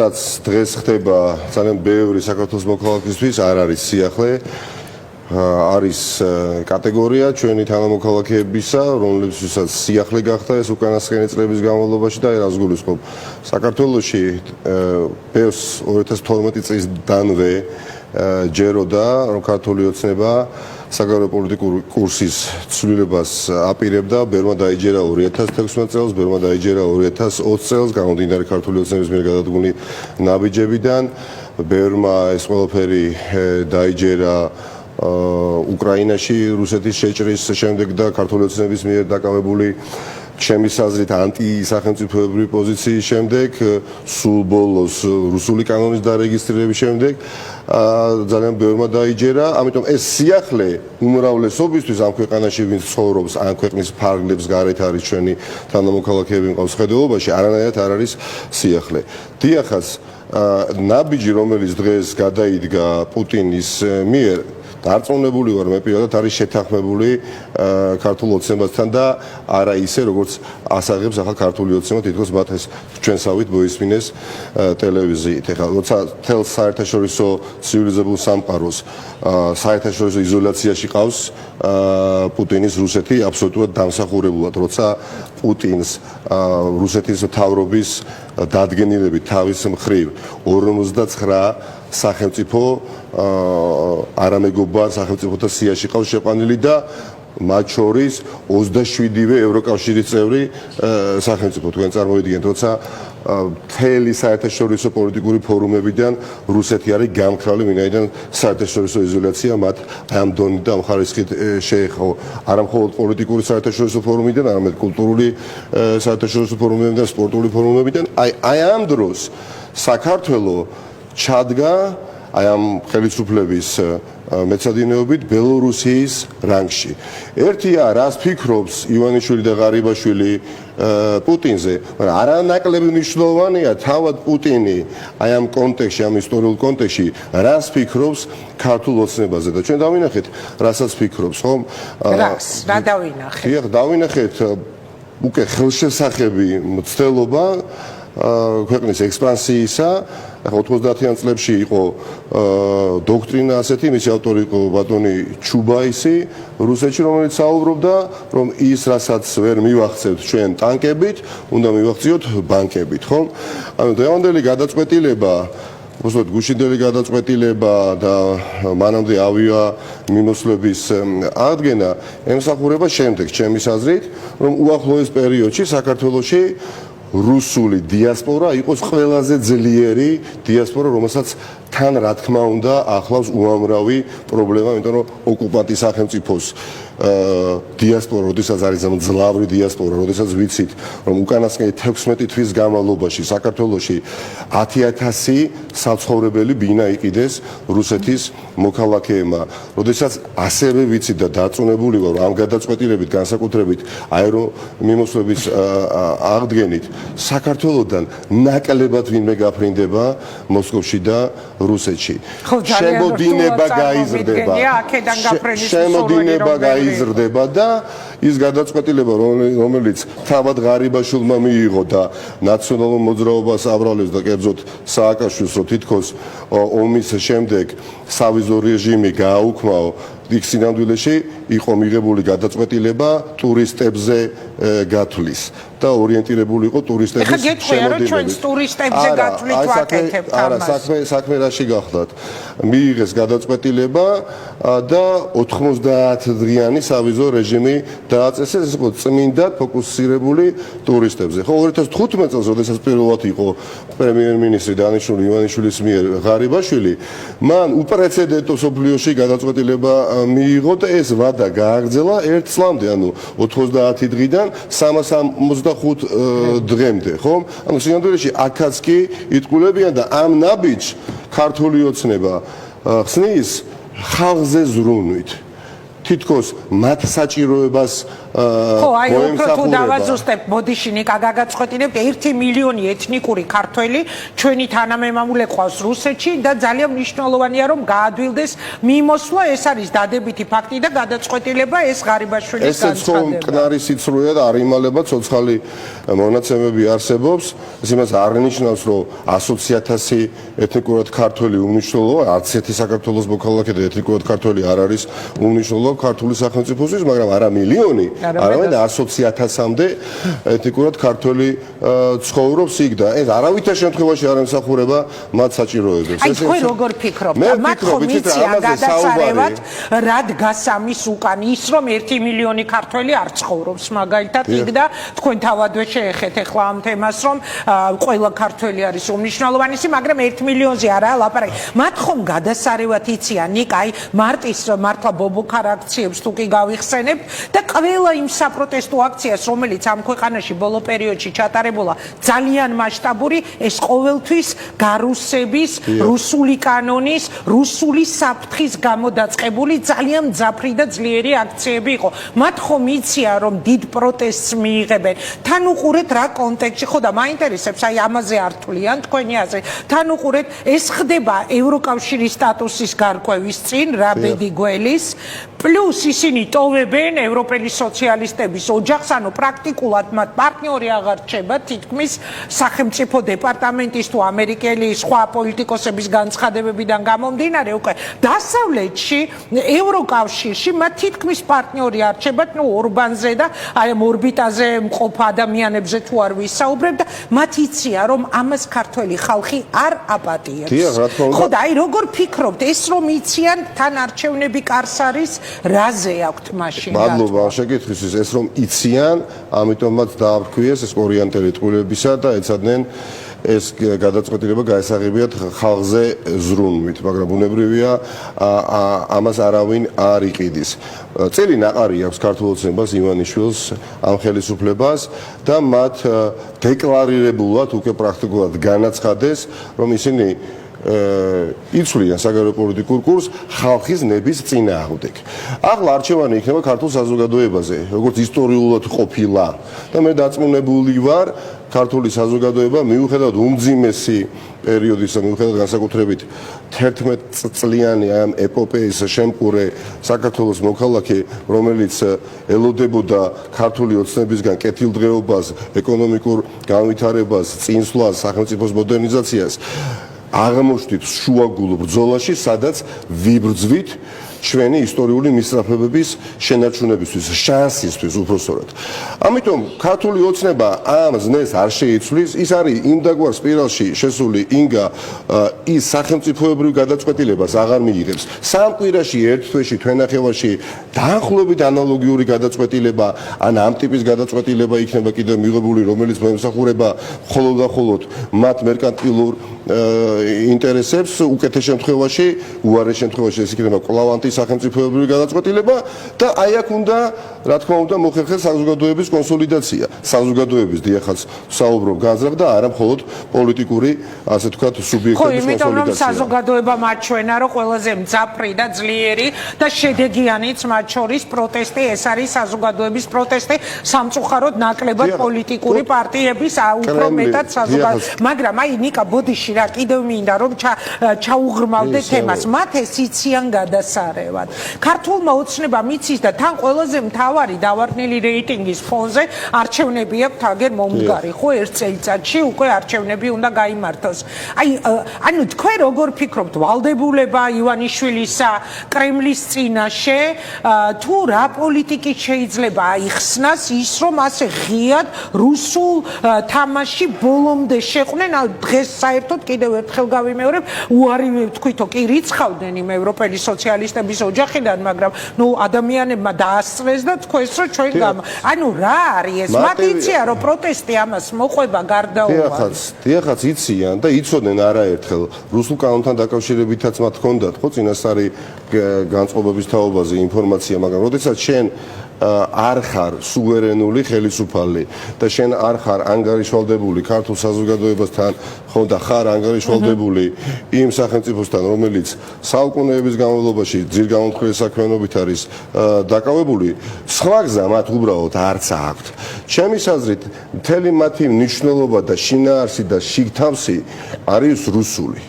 როდესაც დღეს ხდება ძალიან ბევრი საქართველოს მოქალაქისთვის არ არის სიახლე არის კატეგორია ჩვენი თანამოქალაქეებისა, რომლებსაც სიახლე გახდა ეს უკანასკნელი წლების განმავლობაში და რას გულისხმობ. საქართველოში ბევრს 2012 წლისდანვე ჯეროდა, რომ ქართული ოცნება საგარეო პოლიტიკური კურსის ცვლილებას აპირებდა, ბევრმა დაიჯერა 2016 წელს, ბევრმა დაიჯერა 2020 წელს, გამომდინარე ქართული ოცნების მიერ გადადგმული ნაბიჯებიდან, ბევრმა ეს ყველაფერი დაიჯერა უკრაინაში რუსეთის შეჭრის შემდეგ და ქართული ოცნების მიერ დაკავებული ჩემი აზრით ანტისახელმწიფოებრივი პოზიციის შემდეგ, სულ ბოლოს რუსული კანონის დარეგისტრირების შემდეგ ძალიან ბევრმა დაიჯერა, ამიტომ ეს სიახლე უმრავლესობისთვის ამ ქვეყანაში ვინც ცხოვრობს, ამ ქვეყნის ფარგლებს გარეთ არის ჩვენი თანამოქალაქეები მყავს ხედელობაში, არანაირად არ არის სიახლე. დიახაც, ნაბიჯი, რომელიც დღეს გადაიდგა პუტინის მიერ დარწმუნებული ვარ მე პირადად არის შეთანხმებული ქართულ ოცნებასთან და არა ისე როგორც ასაღებს ახლა ქართული ოცნება თითქოს მათ ეს ჩვენსავით მოისმინეს ტელევიზიით. ეხლა როცა თელ საერთაშორისო ცივილიზებულ სამყაროს საერთაშორისო იზოლაციაში ყავს პუტინის რუსეთი აბსოლუტურად დამსახურებულად, როცა პუტინს რუსეთის მთავრობის დადგენილებით თავის მხრივ 59 სახელმწიფო არამეგობარ სახელმწიფოთა სიაში ყავს შეყვანილი და მათ შორის 27-ვე ევროკავშირის წევრი სახელმწიფო. თქვენ წარმოვიდგინეთ, როცა მთელი საერთაშორისო პოლიტიკური ფორუმებიდან რუსეთი არის გამქრალი, ვინაიდან საერთაშორისო იზოლაცია მათ ამ დონით და ამ ხარისხით შეეხო. არა მხოლოდ პოლიტიკური საერთაშორისო ფორუმიდან, არამედ კულტურული საერთაშორისო ფორუმებიდან, სპორტული ფორუმებიდან. აი ამ დროს საქართველო ჩადგა აი ამ ხელისუფლების მეცადინეობით ბელორუსიის რანგში. ერთია, რას ფიქრობს ივანიშვილი და ღარიბაშვილი პუტინზე, მაგრამ არანაკლები მნიშვნელოვანია თავად პუტინი აი ამ კონტექსტში, ამ ისტორიულ კონტექსტში, რას ფიქრობს ქართულ ოცნებაზე და ჩვენ დავინახეთ, რასაც ფიქრობს, ხომ? რა დავინახეთ? დიახ, დავინახეთ უკვე ხელშესახები მცდელობა ქვეყნის ექსპანსიისა. 90-იან წლებში იყო დოქტრინა ასეთი, მისი ავტორი იყო ბატონი ჩუბაისი რუსეთში, რომელიც საუბრობდა, რომ ის რასაც ვერ მივახცევთ ჩვენ ტანკებით, უნდა მივახციოთ ბანკებით, ხო? ანუ დღევანდელი გადაწყვეტილება, უბრალოდ გუშინდელი გადაწყვეტილება და მანამდე ავია მიმოსვლების აღდგენა ემსახურება შემდეგ, ჩემის აზრით, რომ უახლოეს პერიოდში საქართველოში რუსული დიასპორა იყოს ყველაზე ძლიერი დიასპორა, რომელსაც თან რა თქმა უნდა ახლავს უამრავი პრობლემა, იმიტომ რომ ოკუპანტი სახელმწიფოს დიასპორა, როდესაც არის მძლავრი დიასპორა, როდესაც ვიცით, რომ უკანასკნელი 16 თვის განმავლობაში საქართველოში 10,000 საცხოვრებელი ბინა იყიდეს რუსეთის მოქალაქეებმა. როდესაც ასევე ვიცით და დარწმუნებული ვარ, ამ გადაწყვეტილებით, განსაკუთრებით აერომიმოსვლების აღდგენით, საქართველოდან ნაკლებად ვინმე გაფრინდება მოსკოვში და რუსეთში. შემოდინება გაიზრდება. შემოდინება გაიზრდება და ის გადაწყვეტილება, რომელიც თავად ღარიბაშვილმა მიიღო და ნაციონალურ მოძრაობას აბრალებს და კერძოდ სააკაშვილს, რომ თითქოს ომის შემდეგ სავიზო რეჟიმი გააუქმაო, იქ სინამდვილეში იყო მიღებული გადაწყვეტილება ტურისტებზე გათვლის და ორიენტირებული იყო ტურისტების შემოდინებით. ეხლა გეტყვია, რომ ჩვენს ტურისტებზე გათვლით ვაკეთებთ ამას. საქმე რაში გახლავთ? მიიღეს გადაწყვეტილება და 90 დღიანი სავიზო რეჟიმი დააწესეს, ეს იყო წმინდად ფოკუსირებული ტურისტებზე. ხო, 2015 წელს, როდესაც პირველად იყო პრემიერ-მინისტრი დანიშნული ივანიშვილის მიერ ღარიბაშვილი, მან უპრეცედენტო სოფლიოში გადაწყვეტილება მიიღო და ეს ვადა გააგრძელა 1 წლამდე, ანუ 90 დღიდან 365 დღემდე, ხო? ანუ სინამდვილეში აქაც კი იტყულებიან და ამ ნაბიჯს ქართული ოცნება ხსნის ხალხზე ზრუნვით. თითქოს მათ საჭიროებას ხო, აი უფრო თუ დავაზუსტებ, ბოდიში ნიკა გაგაწყვეტინებთ 1 მილიონი ეთნიკური ქართველი ჩვენი თანამემამულე ყავს რუსეთში და ძალიან მნიშვნელოვანია რომ გაადვილდეს მიმოსვლა, ეს არის დადებითი ფაქტი და გადაწყვეტილება ეს ღარიბაშვილის განცხადება. ესეც რომ მტკნარი სიცრუეა და არ იმალება ცოცხალი მონაცემები არსებობს, ეს იმას არ ნიშნავს რომ 100,000 ეთნიკურად ქართველი უმნიშვნელოა, 10,000 საქართველოს მოქალაქე და ეთნიკურად ქართველი არ არის უმნიშვნელო ქართული სახელმწიფოსთვის, მაგრამ არა მილიონი, არამედ 120,000-მდე ეთნიკურად ქართველი ცხოვრობს იქ და ეს არავითარ შემთხვევაში არ ემსახურება მათ საჭიროებებს. აი თქვენ როგორ ფიქრობთ? მათ ხომ იციან გადასარევად რადგას ამის უკან ის რომ 1 მილიონი ქართველი არ ცხოვრობს მაგალითად იქ და თქვენ თავადვე შეეხეთ ახლა ამ თემას რომ ყველა ქართველი არის უმნიშვნელოვანესი, მაგრამ 1 მილიონზე არაა ლაპარაკი. მათ ხომ გადასარევად იციან ნიკაი მარტის მართლა ბობოქარ აქციებს თუ კი გავიხსენებ და ყველა იმ საპროტესტო აქციას რომელიც ამ ქვეყანაში ბოლო პერიოდში ჩატარებულა ძალიან მასშტაბური, ეს ყოველთვის გარუსების, რუსული კანონის, რუსული საფრთხის გამოდაწყებული ძალიან მძაფრი და ძლიერი აქციები იყო. მათ ხომ იციან რომ დიდ პროტესტს მიიღებენ. თან უყურეთ რა კონტექსტში, ხო და მაინტერესებს აი ამაზე არ თვლიან თქვენი აზრი. თან უყურეთ ეს ხდება ევროკავშირის სტატუსის გარკვევის წინ რა ბედი გველის პლუს ისინი ტოვებენ ევროპელი სოციალისტების ოჯახს, ანუ პრაქტიკულად მათ პარტნიორი აღარ რჩება თითქმის სახელმწიფო დეპარტამენტის თუ ამერიკელი სხვა პოლიტიკოსების განცხადებებიდან გამომდინარე უკვე დასავლეთში ევროკავშირში მათ თითქმის პარტნიორი არ რჩებათ, ნუ ორბანზე და აი ამ ორბიტაზე მყოფ ადამიანებზე თუ არ ვისაუბრებ და მათ იციან რომ ამას ქართველი ხალხი არ აპატიებს. ხო და აი როგორ ფიქრობთ ეს რომ იციან თან არჩევნები კარს არის რაზე აქვთ მაშინ? მადლობა ამ შეკითხვისთვის. ეს რომ იციან, ამიტომაც დააბრკვიეს ეს ორიენტელი ტყუილებისა და ეცადნენ ეს გადაწყვეტილება გაესაღებიათ ხალხზე ზრუნვით, მაგრამ ბუნებრივია ამას არავინ არ იყიდის. წელი ნაყარი აქვს ქართულ ოცნებას ივანიშვილს ამ ხელისუფლებას და მათ დეკლარირებულად უკვე პრაქტიკულად განაცხადეს, რომ ისინი იცვლიან საგარეო პოლიტიკურ კურსს ხალხის ნების წინააღმდეგ. ახლა არჩევანი იქნება ქართულ საზოგადოებაზე, როგორც ისტორიულად ყოფილა და მე დაწმუნებული ვარ, ქართული საზოგადოება მიუხედავად უმძიმესი პერიოდისა, მიუხედავად განსაკუთრებით 11 წლიანი ამ ეპოპეის შემკურე საქართველოს მოქალაქე, რომელიც ელოდებოდა ქართული ოცნებისგან კეთილდღეობას, ეკონომიკურ განვითარებას, წინსვლას, სახელმწიფოს მოდერნიზაციას აღმოჩნდით შუაგულ ბრძოლაში, სადაც ვიბრძვით ჩვენი ისტორიული მისწრაფებების შენარჩუნებისთვის, შანსისთვის უпроსორად. ამიტომ ქართული ოცნება ამ ზნეს არ შეიცვლის, ის არის იმ დაგვარ სპირალში შესული ინგა ის სახელმწიფოებრივ გადაწყვეტილებას აღარ მიიღებს. სამ კვირაში, ერთ თვეში, თვენახევარში დაახლოებით ანალოგიური გადაწყვეტილება, ან ამ ტიპის გადაწყვეტილება იქნება კიდევ მიღებული, რომელიც მოემსახურება მხოლოდ და მხოლოდ მათ მერკანტილურ ინტერესებს, უკეთეს შემთხვევაში, უარეს შემთხვევაში ეს იქნება კვლავ სახელმწიფოებრივი გადაწყვეტილება და აი აქ უნდა, რა თქმა უნდა, მოხერხდეს საზოგადოების კონსოლიდაცია. საზოგადოების დიახაც საუბრობ განზრახ და არა მხოლოდ პოლიტიკური, ასე ვთქვათ, სუბიექტების კონსოლიდაცია. ხო, იმიტომ რომ საზოგადოება მაჩვენა, რომ ყველაზე მძაფრი და ძლიერი და შედეგიანიც მათ შორის პროტესტი, ეს არის საზოგადოების პროტესტი, სამწუხაროდ ნაკლებად პოლიტიკური პარტიების უფრო მეტად საზოგადოება. მაგრამ აი ნიკა ბოდიში რა კიდევ მინდა რომ ჩაუღრმავდე თემას. მათ ეს იციან გადასარევად. ქართულმა ოცნებამ იცის და თან ყველაზე მთავარი დავარდნილი რეიტინგის ფონზე არჩევნები აქვთ აგერ მომდგარი, ხო, ერთ წელიწადში უკვე არჩევნები უნდა გაიმართოს. ანუ თქვენ როგორ ფიქრობთ, ვალდებულება ივანიშვილისა კრემლის წინაშე თუ რა პოლიტიკით შეიძლება აიხსნას ის რომ ასე ღიად რუსულ თამაში ბოლომდე შეყვნენ, დღეს საერთოდ კიდევ ერთხელ გავიმეორებ, უარი ვთქვითო კი რიცხავდნენ იმ ევროპელი სოციალისტების ოჯახიდან, მაგრამ ნუ ადამიანებმა დაასწრეს და თქვენს რომ ჩვენ ანუ რა არის ეს? მათ იციან რომ პროტესტი ამას მოყვება გარდაუვალ. დიახაც იციან და იცოდნენ არაერთხელ რუსულ კანონთან დაკავშირებითაც მათ ჰქონდათ ხო წინასწარი განწყობების თაობაზე ინფორმაცია, მაგრამ როდესაც შენ არ ხარ სუვერენული ხელისუფალი და შენ არ ხარ ანგარიშვალდებული ქართულ საზოგადოებასთან, ხო და ხარ ანგარიშვალდებული იმ სახელმწიფოსთან, რომელიც საუკუნეების განმავლობაში ძირგამომთხველი საქმიანობით არის დაკავებული, სხვა გზა მათ უბრალოდ არც აქვთ. ჩემის აზრით, მთელი მათი მნიშვნელობა და შინაარსი და შიგთავსი არის რუსული.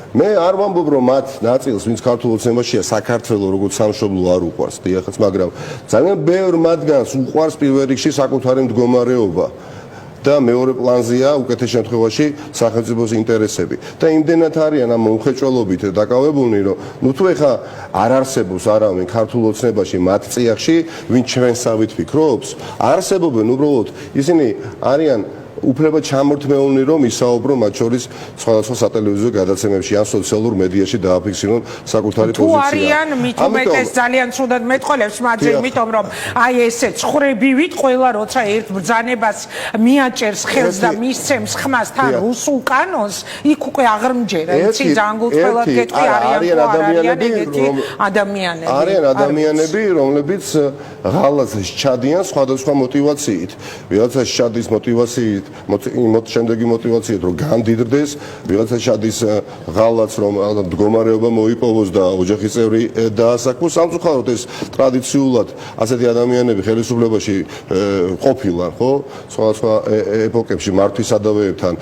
მე არ ვამბობ, რომ მათ ნაწილს, ვინც ქართულ ოცნებაშია, საქართველოს როგორც სამშობლო არ უყვარს, დიახაც, მაგრამ ძალიან ბევრ მათგანს უყვარს პირველ რიგში საკუთარი მდგომარეობა და მეორე პლანზეა უკეთეს შემთხვევაში სახელმწიფოს ინტერესები. და იმდენად არიან ამ მომხეჭველობით დაკავებულნი, რომ ნუ თუ ეხა არ არსებობს არავინ ქართულ ოცნებაში მათ წიაღში, ვინც ჩვენსავით ფიქრობს, არსებობენ უბრალოდ ისინი არიან უფლება ჩამორთმეულნი, რომ ისაუბრო მათ შორის სხვადასხვა სატელევიზიო გადაცემებში ან სოციალურ მედიაში დააფიქსირონ საკუთარი პოზიცია. თუ არიან მით უმეტეს ძალიან ცუდად მეტყოლებს მათზე, იმიტომ რომ აი ესე ცხრებივით ყველა როცა ერთ ბრძანებას მიაჭერს ხელს და მისცემს ხმას თან რუსულ კანონს, იქ უკვე აღრმჯერა, იცი ძალიან გულწრფელად გეტყვი, არიან ადამიანები, რომლებიც ღალატს ჩადიან სხვადასხვა მოტივაციით. ვიღაცა ჩადის მოტივაციით შემდეგი მოტივაციით, რომ გამდიდრდეს, ვიღაცა ჩადის ღალატს, რომ მდგომარეობა მოიპოვოს და ოჯახის წევრი დაასაქმოს. სამწუხაროდ ეს ტრადიციულად ასეთი ადამიანები ხელისუფლებაში ყოფილან, ხო? სხვადასხვა ეპოქებში მართვის სადავეებთან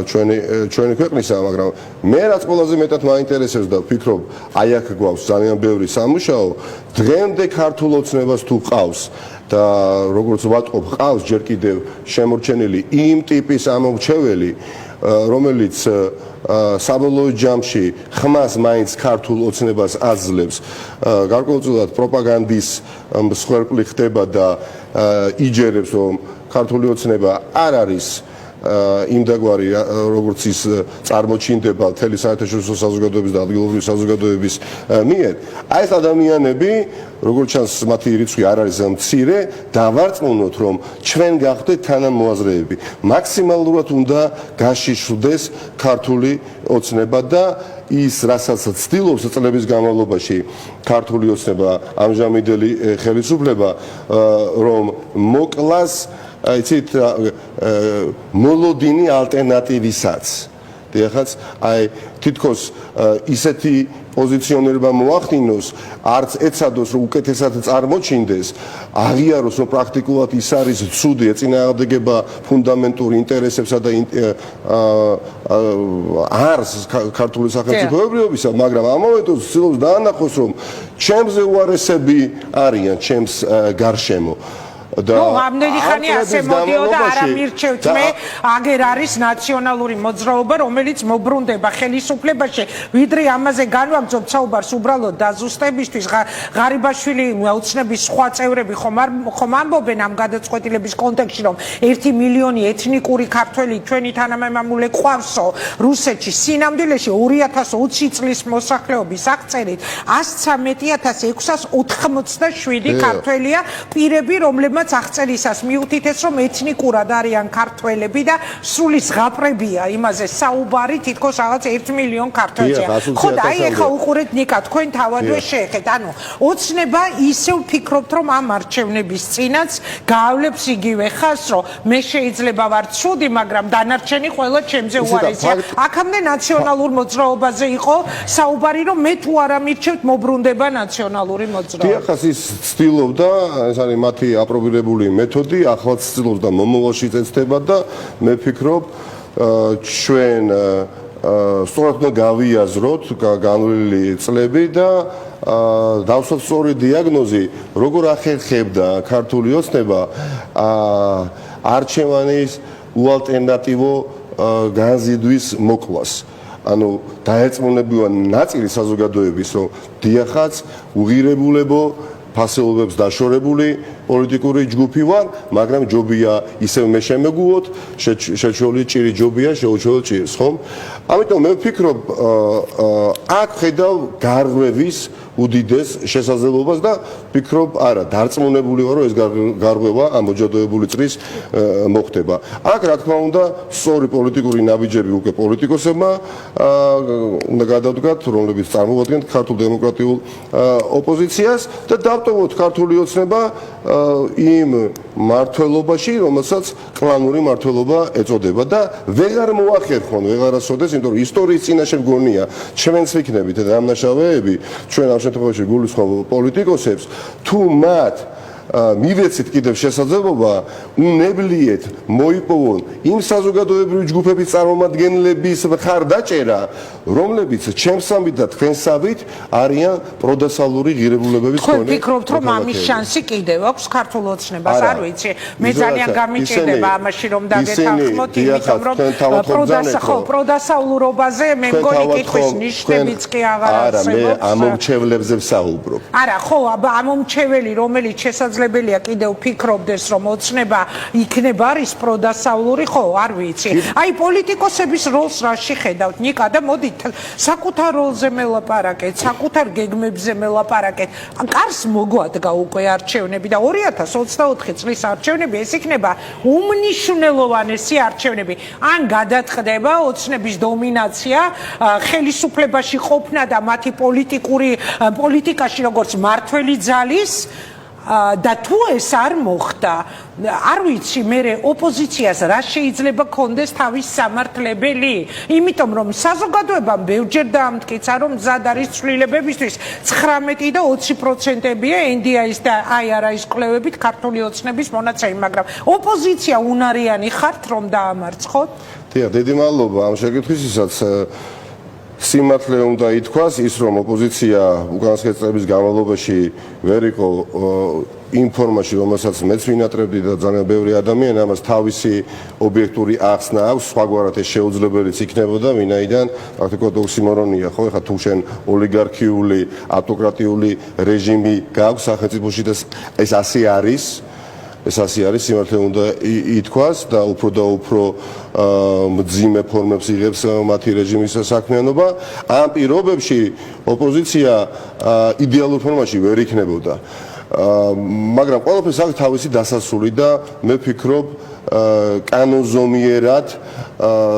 ჩვენი ქვეყნისა, მაგრამ მე რაც ყველაზე მეტად მაინტერესებს და ვფიქრობ, აი აქ გვაქვს ძალიან ბევრი სამუშაო, დღემდე ქართულ ოცნებას თუ ყავს და როგორც ვატყობ, ყავს ჯერ კიდევ შემორჩენილი იმ ტიპის ამომრჩეველი, რომელიც საბოლოო ჯამში ხმას მაინც ქართულ ოცნებას აძლევს, გარკვეულწილად პროპაგანდის მსხვერპლი ხდება და იჯერებს, რომ ქართული ოცნება არ არის იმდაგვარი, როგორც ის წარმოჩინდება მთელი საერთაშორისო საზოგადოების და ადგილობრივი საზოგადოების მიერ. აი ეს ადამიანები, როგორც ჩანს, მათი რიცხვი არ არის მცირე, დავარწმუნოთ, რომ ჩვენ გახდეთ თანამოაზრეები. მაქსიმალურად უნდა გაშიშვლდეს ქართული ოცნება და ის, რასაც ცდილობს წლების განმავლობაში ქართული ოცნება, ამჟამინდელი ხელისუფლება, რომ მოკლას იცით მოლოდინი ალტერნატივისაც. დიახაც, აი თითქოს ისეთი პოზიციონერება მოახდინოს, არც ეცადოს, რომ უკეთესად წარმოჩინდეს, აღიაროს, რომ პრაქტიკულად ის არის ცუდი, ეწინააღმდეგება ფუნდამენტურ ინტერესებსა და არს ქართული სახელმწიფოებრიობისა, მაგრამ ამავე დროს ცდილობს დაანახოს, რომ ჩემზე უარესები არიან ჩემს გარშემო. ამდენი ხანი ასე მოდიოდა, არ ამირჩევთ მე, აგერ არის ნაციონალური მოძრაობა, რომელიც მობრუნდება ხელისუფლებაში, ვიდრე ამაზე განვამბობთ საუბარს უბრალოდ დაზუსტებისთვის. ღარიბაშვილი ოცნების სხვა წევრები ხომ ამბობენ ამ გადაწყვეტილების კონტექსტში, რომ 1 მილიონი ეთნიკური ქართველი ჩვენი თანამემამულე ყავსო რუსეთში, სინამდვილეში 2020 წლის მოსახლეობის აღწერით 113,687 ქართველია პირები, რომლებმაც აღწერისას მიუთითეს, რომ ეთნიკურად არიან ქართველები და სრული ზღაპრებია იმაზე საუბარი, თითქოს რაღაც 1 მილიონ ქართველია. ხო და აი ეხა უყურეთ ნიკა, თქვენ თავადვე შეეხეთ. ანუ ოცნება ისევ ფიქრობთ, რომ ამ არჩევნების წინაც გაავლებს იგივე ხაზს, რომ მე შეიძლება ვარ ცუდი, მაგრამ დანარჩენი ყველა ჩემზე უარესია. აქამდე ნაციონალურ მოძრაობაზე იყო საუბარი, რომ მე თუ არ ამირჩევთ, მობრუნდება ნაციონალური მოძრაობა. დიახაც, ის ცდილობდა, ეს არის მათი აპრობირებული მეთოდი, ახლაც ცდილობს და მომავალში ეცდება და მე ვფიქრობ, ჩვენ სწორად უნდა გავიაზროთ განვლილი წლები და დავსვათ სწორი დიაგნოზი, როგორ ახერხებდა ქართული ოცნება არჩევანის უალტერნატივო განზიდვის მოკლას. ანუ დაეწმუნებინა ნაწილი საზოგადოების, რომ დიახაც უღირებულებო ფასეულობებს დაშორებული პოლიტიკური ჯგუფი ვარ, მაგრამ ჯობია ისევ მე შემეგუოთ, შეჩვეული ჭირი ჯობია, შეუჩვეულ ჭირს, ხო? ამიტომ მე ვფიქრობ, აქ ხედავ გარღვევის უდიდეს შესაძლებლობას და ვფიქრობ, არა, დარწმუნებული ვარ, რომ ეს გარღვევა ამ მოჯადოებული წრის მოხდება. აქ რა თქმა უნდა, სწორი პოლიტიკური ნაბიჯები უკვე პოლიტიკოსებმა უნდა გადავდგათ, რომლებიც წარმოადგენთ ქართულ დემოკრატიულ ოპოზიციას და დავტოვოთ ქართული ოცნება იმ მართლობაში, რომელსაც კლანური მართლობა ეწოდება და ვეღარ მოახერხონ, ვეღარასოდეს, იმიტომ რომ ისტორიის წინაშე მგონია, ჩვენც ვიქნებით დამნაშავეები, ჩვენ ამ შემთხვევაში გულისხმობ პოლიტიკოსებს, თუ მათ მივეცით კიდევ შესაძლებლობა უნებლიეთ მოიპოვონ იმ საზოგადოებრივი ჯგუფების წარმომადგენლების მხარდაჭერა, რომლებიც ჩემსამით და თქვენსამით არიან პროდასალური ღირებულებების მქონე. თქვენ ფიქრობთ, რომ ამის შანსი კიდევ აქვს ქართულ ოცნებას? არ ვიცი. მე ძალიან გამიჭირდება ამაში რომ დაგეთანხმოთ, იმიტომ რომ პროდასავლურობაზე მე მგონი კითხვის ნიშნებიც კი აღარ არსებობს. არა, მე ამომრჩევლებზე ვსაუბრობ. არა, ხო, ამომრჩეველი, რომელიც შესაძლებელია კიდევ ფიქრობდეს, რომ ოცნება იქნება არის პროდასავლური, ხო, არ ვიცი. აი პოლიტიკოსების როლს რაში ხედავთ? ნიკა და მოდით საკუთარ როლზე მელაპარაკეთ, საკუთარ გეგმებზე მელაპარაკეთ. კარს მოგვადგა უკვე არჩევნები და 2024 წლის არჩევნები ეს იქნება უმნიშვნელოვანესი არჩევნები. ან გადაწყდება ოცნების დომინაცია, ხელისუფლებაში ყოფნა და მათი პოლიტიკაში როგორც მართველი ძალის და თუ ეს არ მოხდა, არ ვიცი, მე ოპოზიციას რა შეიძლება კონდეს თავის სამართლებელი, იმიტომ რომ საზოგადოებამ ბევრჯერ დაამტკიცა, რომ მზად არის ცვლილებებისთვის 19 და 20%-ია NDI-ის და IRI-ის კვლევებით ქართული ოცნების მონაცემი, მაგრამ ოპოზიცია უნარიანი ხართ რომ დაამარცხოთ? დიახ, დიდი მადლობა ამ შეკითხვისათვის. სიმართლე უნდა ითქვას ის, რომ ოპოზიცია უკანასკნელი წლების განმავლობაში ვერ იყო იმ ფორმაში, რომელსაც მეც ვინატრებდი და ძალიან ბევრი ადამიანი ამას თავისი ობიექტური ახსნა აქვს, სხვაგვარად ეს შეუძლებელიც იქნებოდა, ვინაიდან ფაქტობრივად ოქსიმორონია, ხო, ეხლა თუ შენ ოლიგარქიული, ავტოკრატიული რეჟიმი გაქვს სახელმწიფოში და ეს ასე არის, სიმართლე უნდა ითქვას და უფრო მძიმე ფორმებს იღებს მათი რეჟიმის საქმიანობა. ამ პირობებში ოპოზიცია იდეალურ ფორმაში ვერ იქნებოდა. მაგრამ ყველაფერს აქვს თავისი დასასრული და მე ვფიქრობ, კანონზომიერად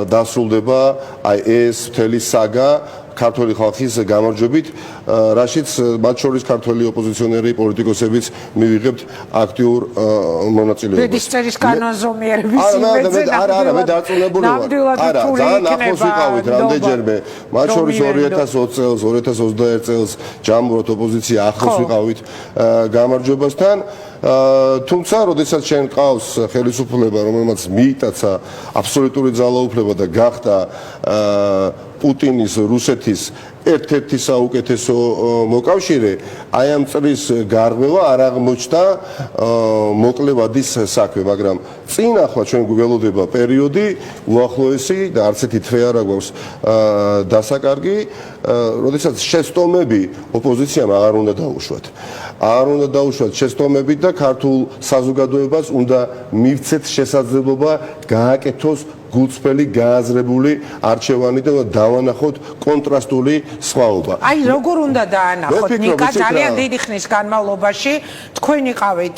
დასრულდება აი ეს მთელი საგა ქართული ხალხის გამარჯვებით, რაშიც მათ შორის ქართველი ოპოზიციონერი პოლიტიკოსებიც მივიღებთ აქტიურ მონაწილეობას. ბედისწერის კანონზომიერების იმედზე არა, მე დარწმუნებული ვარ. არა, ძალიან ახლოს ვიყავით რამდენჯერმე, მათ შორის 2020 წელს, 2021 წელს ჯამურად ოპოზიცია ახლოს ვიყავით გამარჯვებასთან. თუმცა, როდესაც შენ ყავს ხელისუფლება, რომელმაც მიიტაცა აბსოლუტური ძალაუფლება და გახდა პუტინის, რუსეთის ერთ-ერთი საუკეთესო მოკავშირე, აი ამ წრის გარღვევა არ აღმოჩნდა მოკლევადის საქმე, მაგრამ წინ ახლა ჩვენ გველოდება პერიოდი უახლოესი და არც ერთი თვე არ აქვს დასაკარგი, როდესაც შეცდომები ოპოზიციამ აღარ უნდა დაუშვათ. არ უნდა დაუშვათ შეცდომები და ქართულ საზოგადოებას უნდა მივცეთ შესაძლებლობა გააკეთოს გულწრფელი გააზრებული არჩევანი და დავანახოთ კონტრასტული სხვაობა. აი როგორ უნდა დაანახოთ? ნიკა ძალიან დიდი ხნის განმავლობაში თქვენ იყავით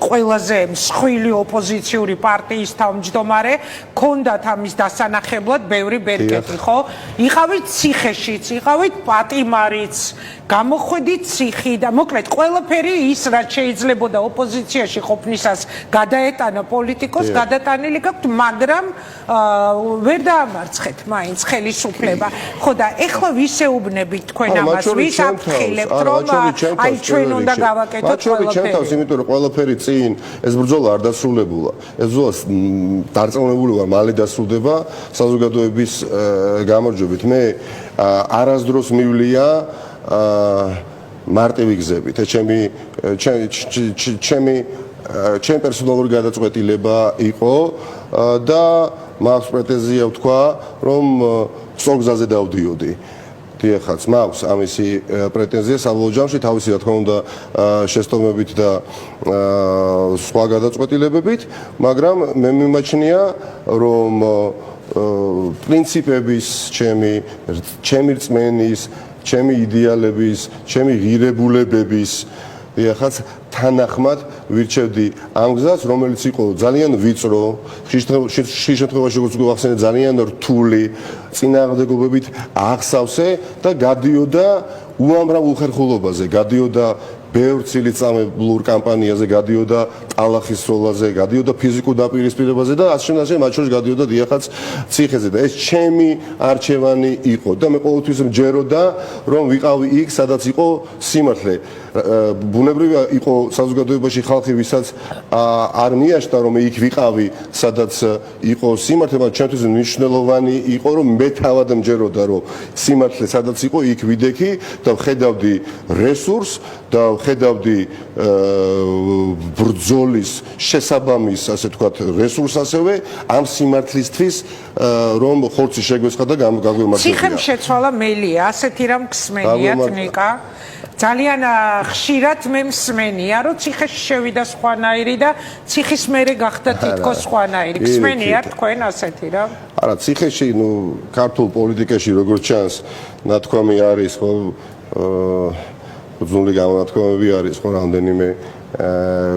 ყველაზე მსხვილი ოპოზიციური პარტიის თავმჯდომარე, ქონდათ ამის დასანახებლად ბევრი ბერკეტი, ხო? იყავით ციხეშიც, იყავით პატიმარიც, გამოხვედით ციხი და მოკლედ ყველაფერი ის რაც შეიძლებოდა ოპოზიციაში ყოფნისას გადაეტანა პოლიტიკოს, გადატანილი გაქვთ, მაგრამ ვერ დაამარცხეთ მაინც ხელისუფლება. ხო და ეხლა ვისეუბნებით თქვენ ამას, ვის აფრთხილებთ, რომ აი ჩვენ უნდა გავაკეთოთ ყველაფერი. ჩვენ თავს, იმიტომ რომ ყველაფერი წინ ეს ბრძოლა არ დასრულებულა. ეს ბრძოლა დარწმუნებული ვარ, მალე დასრულდება საზოგადოების გამარჯვებით. მე არასდროს მივლია მარტივი გზებით. ეს ჩემი პერსონალური გადაწყვეტილება იყო და მაქვს პრეტენზია ვთქვა, რომ სწორ გზაზე დავდიოდი. დიახაც, მაქვს ამისი პრეტენზია საბოლოო ჯამში თავისი რა თქმა უნდა შესტომებით და სხვა გადაწყვეტილებებით, მაგრამ მე მიმაჩნია, რომ პრინციპების, ჩემი რწმენის, ჩემი იდეალების, ჩემი ღირებულებების დიახაც თანახმად ვირჩევდი ამ გზას, რომელიც იყო ძალიან ვიწრო, ხშირ შემთხვევაში როგორც გვახსენეთ, ძალიან რთული, წინააღმდეგობებით აღსავსე და გადიოდა უამრავ უხერხულობაზე, გადიოდა ბევრ ცილისწამებლურ კამპანიაზე, გადიოდა ტალახის სროლაზე, გადიოდა ფიზიკურ დაპირისპირებაზე და ასე შემდეგ, მათ შორის გადიოდა დიახაც ციხეზე და ეს ჩემი არჩევანი იყო და მე ყოველთვის მჯეროდა, რომ ვიყავი იქ, სადაც იყო სიმართლე. ბუნებრივია იყო საზოგადოებაში ხალხი, ვისაც არ მიაშთა, რომ იქ ვიყავი, სადაც იყო სიმართლე, მაგრამ ჩემთვის მნიშვნელოვანი იყო, რომ მე თავად მჯეროდა, რომ სიმართლე სადაც იყო, იქ ვიდექი და ვხედავდი რესურსს და ვხედავდი ბრძოლის შესაბამის, ასე თქვათ, რესურსს ასევე ამ სიმართლისთვის, რომ ხორცი შეგვესხა და გაგვემართებია. ციხემ შეცვალა მელია, ასეთი რამ გსმენიათ ნიკა. ძალიან ხშირად მე მსმენია, რომ ციხეში შევიდა სხვანაირი და ციხის მერე გახდა თითქოს სხვანაირი. გსმენიათ თქვენ ასეთი რამ? არა, ციხეში, ქართულ პოლიტიკაში როგორც ჩანს, ნათქვამი არის, ხო, ბრძული გამონათქვამები არის, ხო, რამდენიმე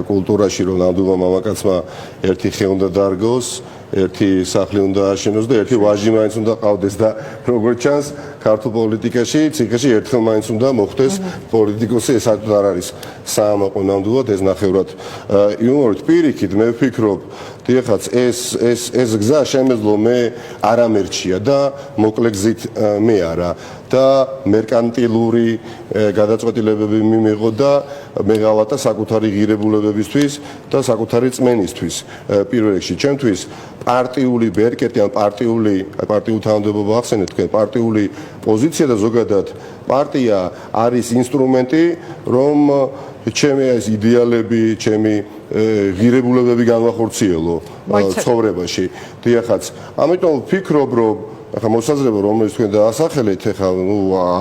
კულტურაში, რომ ნამდვილმა მამაკაცმა ერთი ხე უნდა დარგოს, ერთი სახლი უნდა აშენოს და ერთი ვაჟი მაინც უნდა ყავდეს და როგორც ჩანს, ქართულ პოლიტიკაში, ციხეში ერთხელ მაინც უნდა მოხდეს პოლიტიკოსი, ეს არ არის საამაყო ნამდვილად, ეს ნახევრად იუმორით. პირიქით, მე ვფიქრობ, დიახაც, ეს გზა შემეძლო მე არ ამერჩია და მოკლე გზით მე არა და მერკანტილური გადაწყვეტილებები მიმიღო და მეღალატა საკუთარი ღირებულებებისთვის და საკუთარი რწმენისთვის. პირველ რიგში, ჩემთვის პარტიული ბერკეტი ან პარტიული თანამდებობა ახსენეთ თქვენ, პარტიული პოზიცია და ზოგადად პარტია არის ინსტრუმენტი, რომ ჩემი ეს იდეალები, ჩემი ღირებულებები განვახორციელო ცხოვრებაში. დიახაც, ამიტომ ვფიქრობ, რომ ახლა მოსაზრება, რომელიც თქვენ დაასახელეთ, ახლა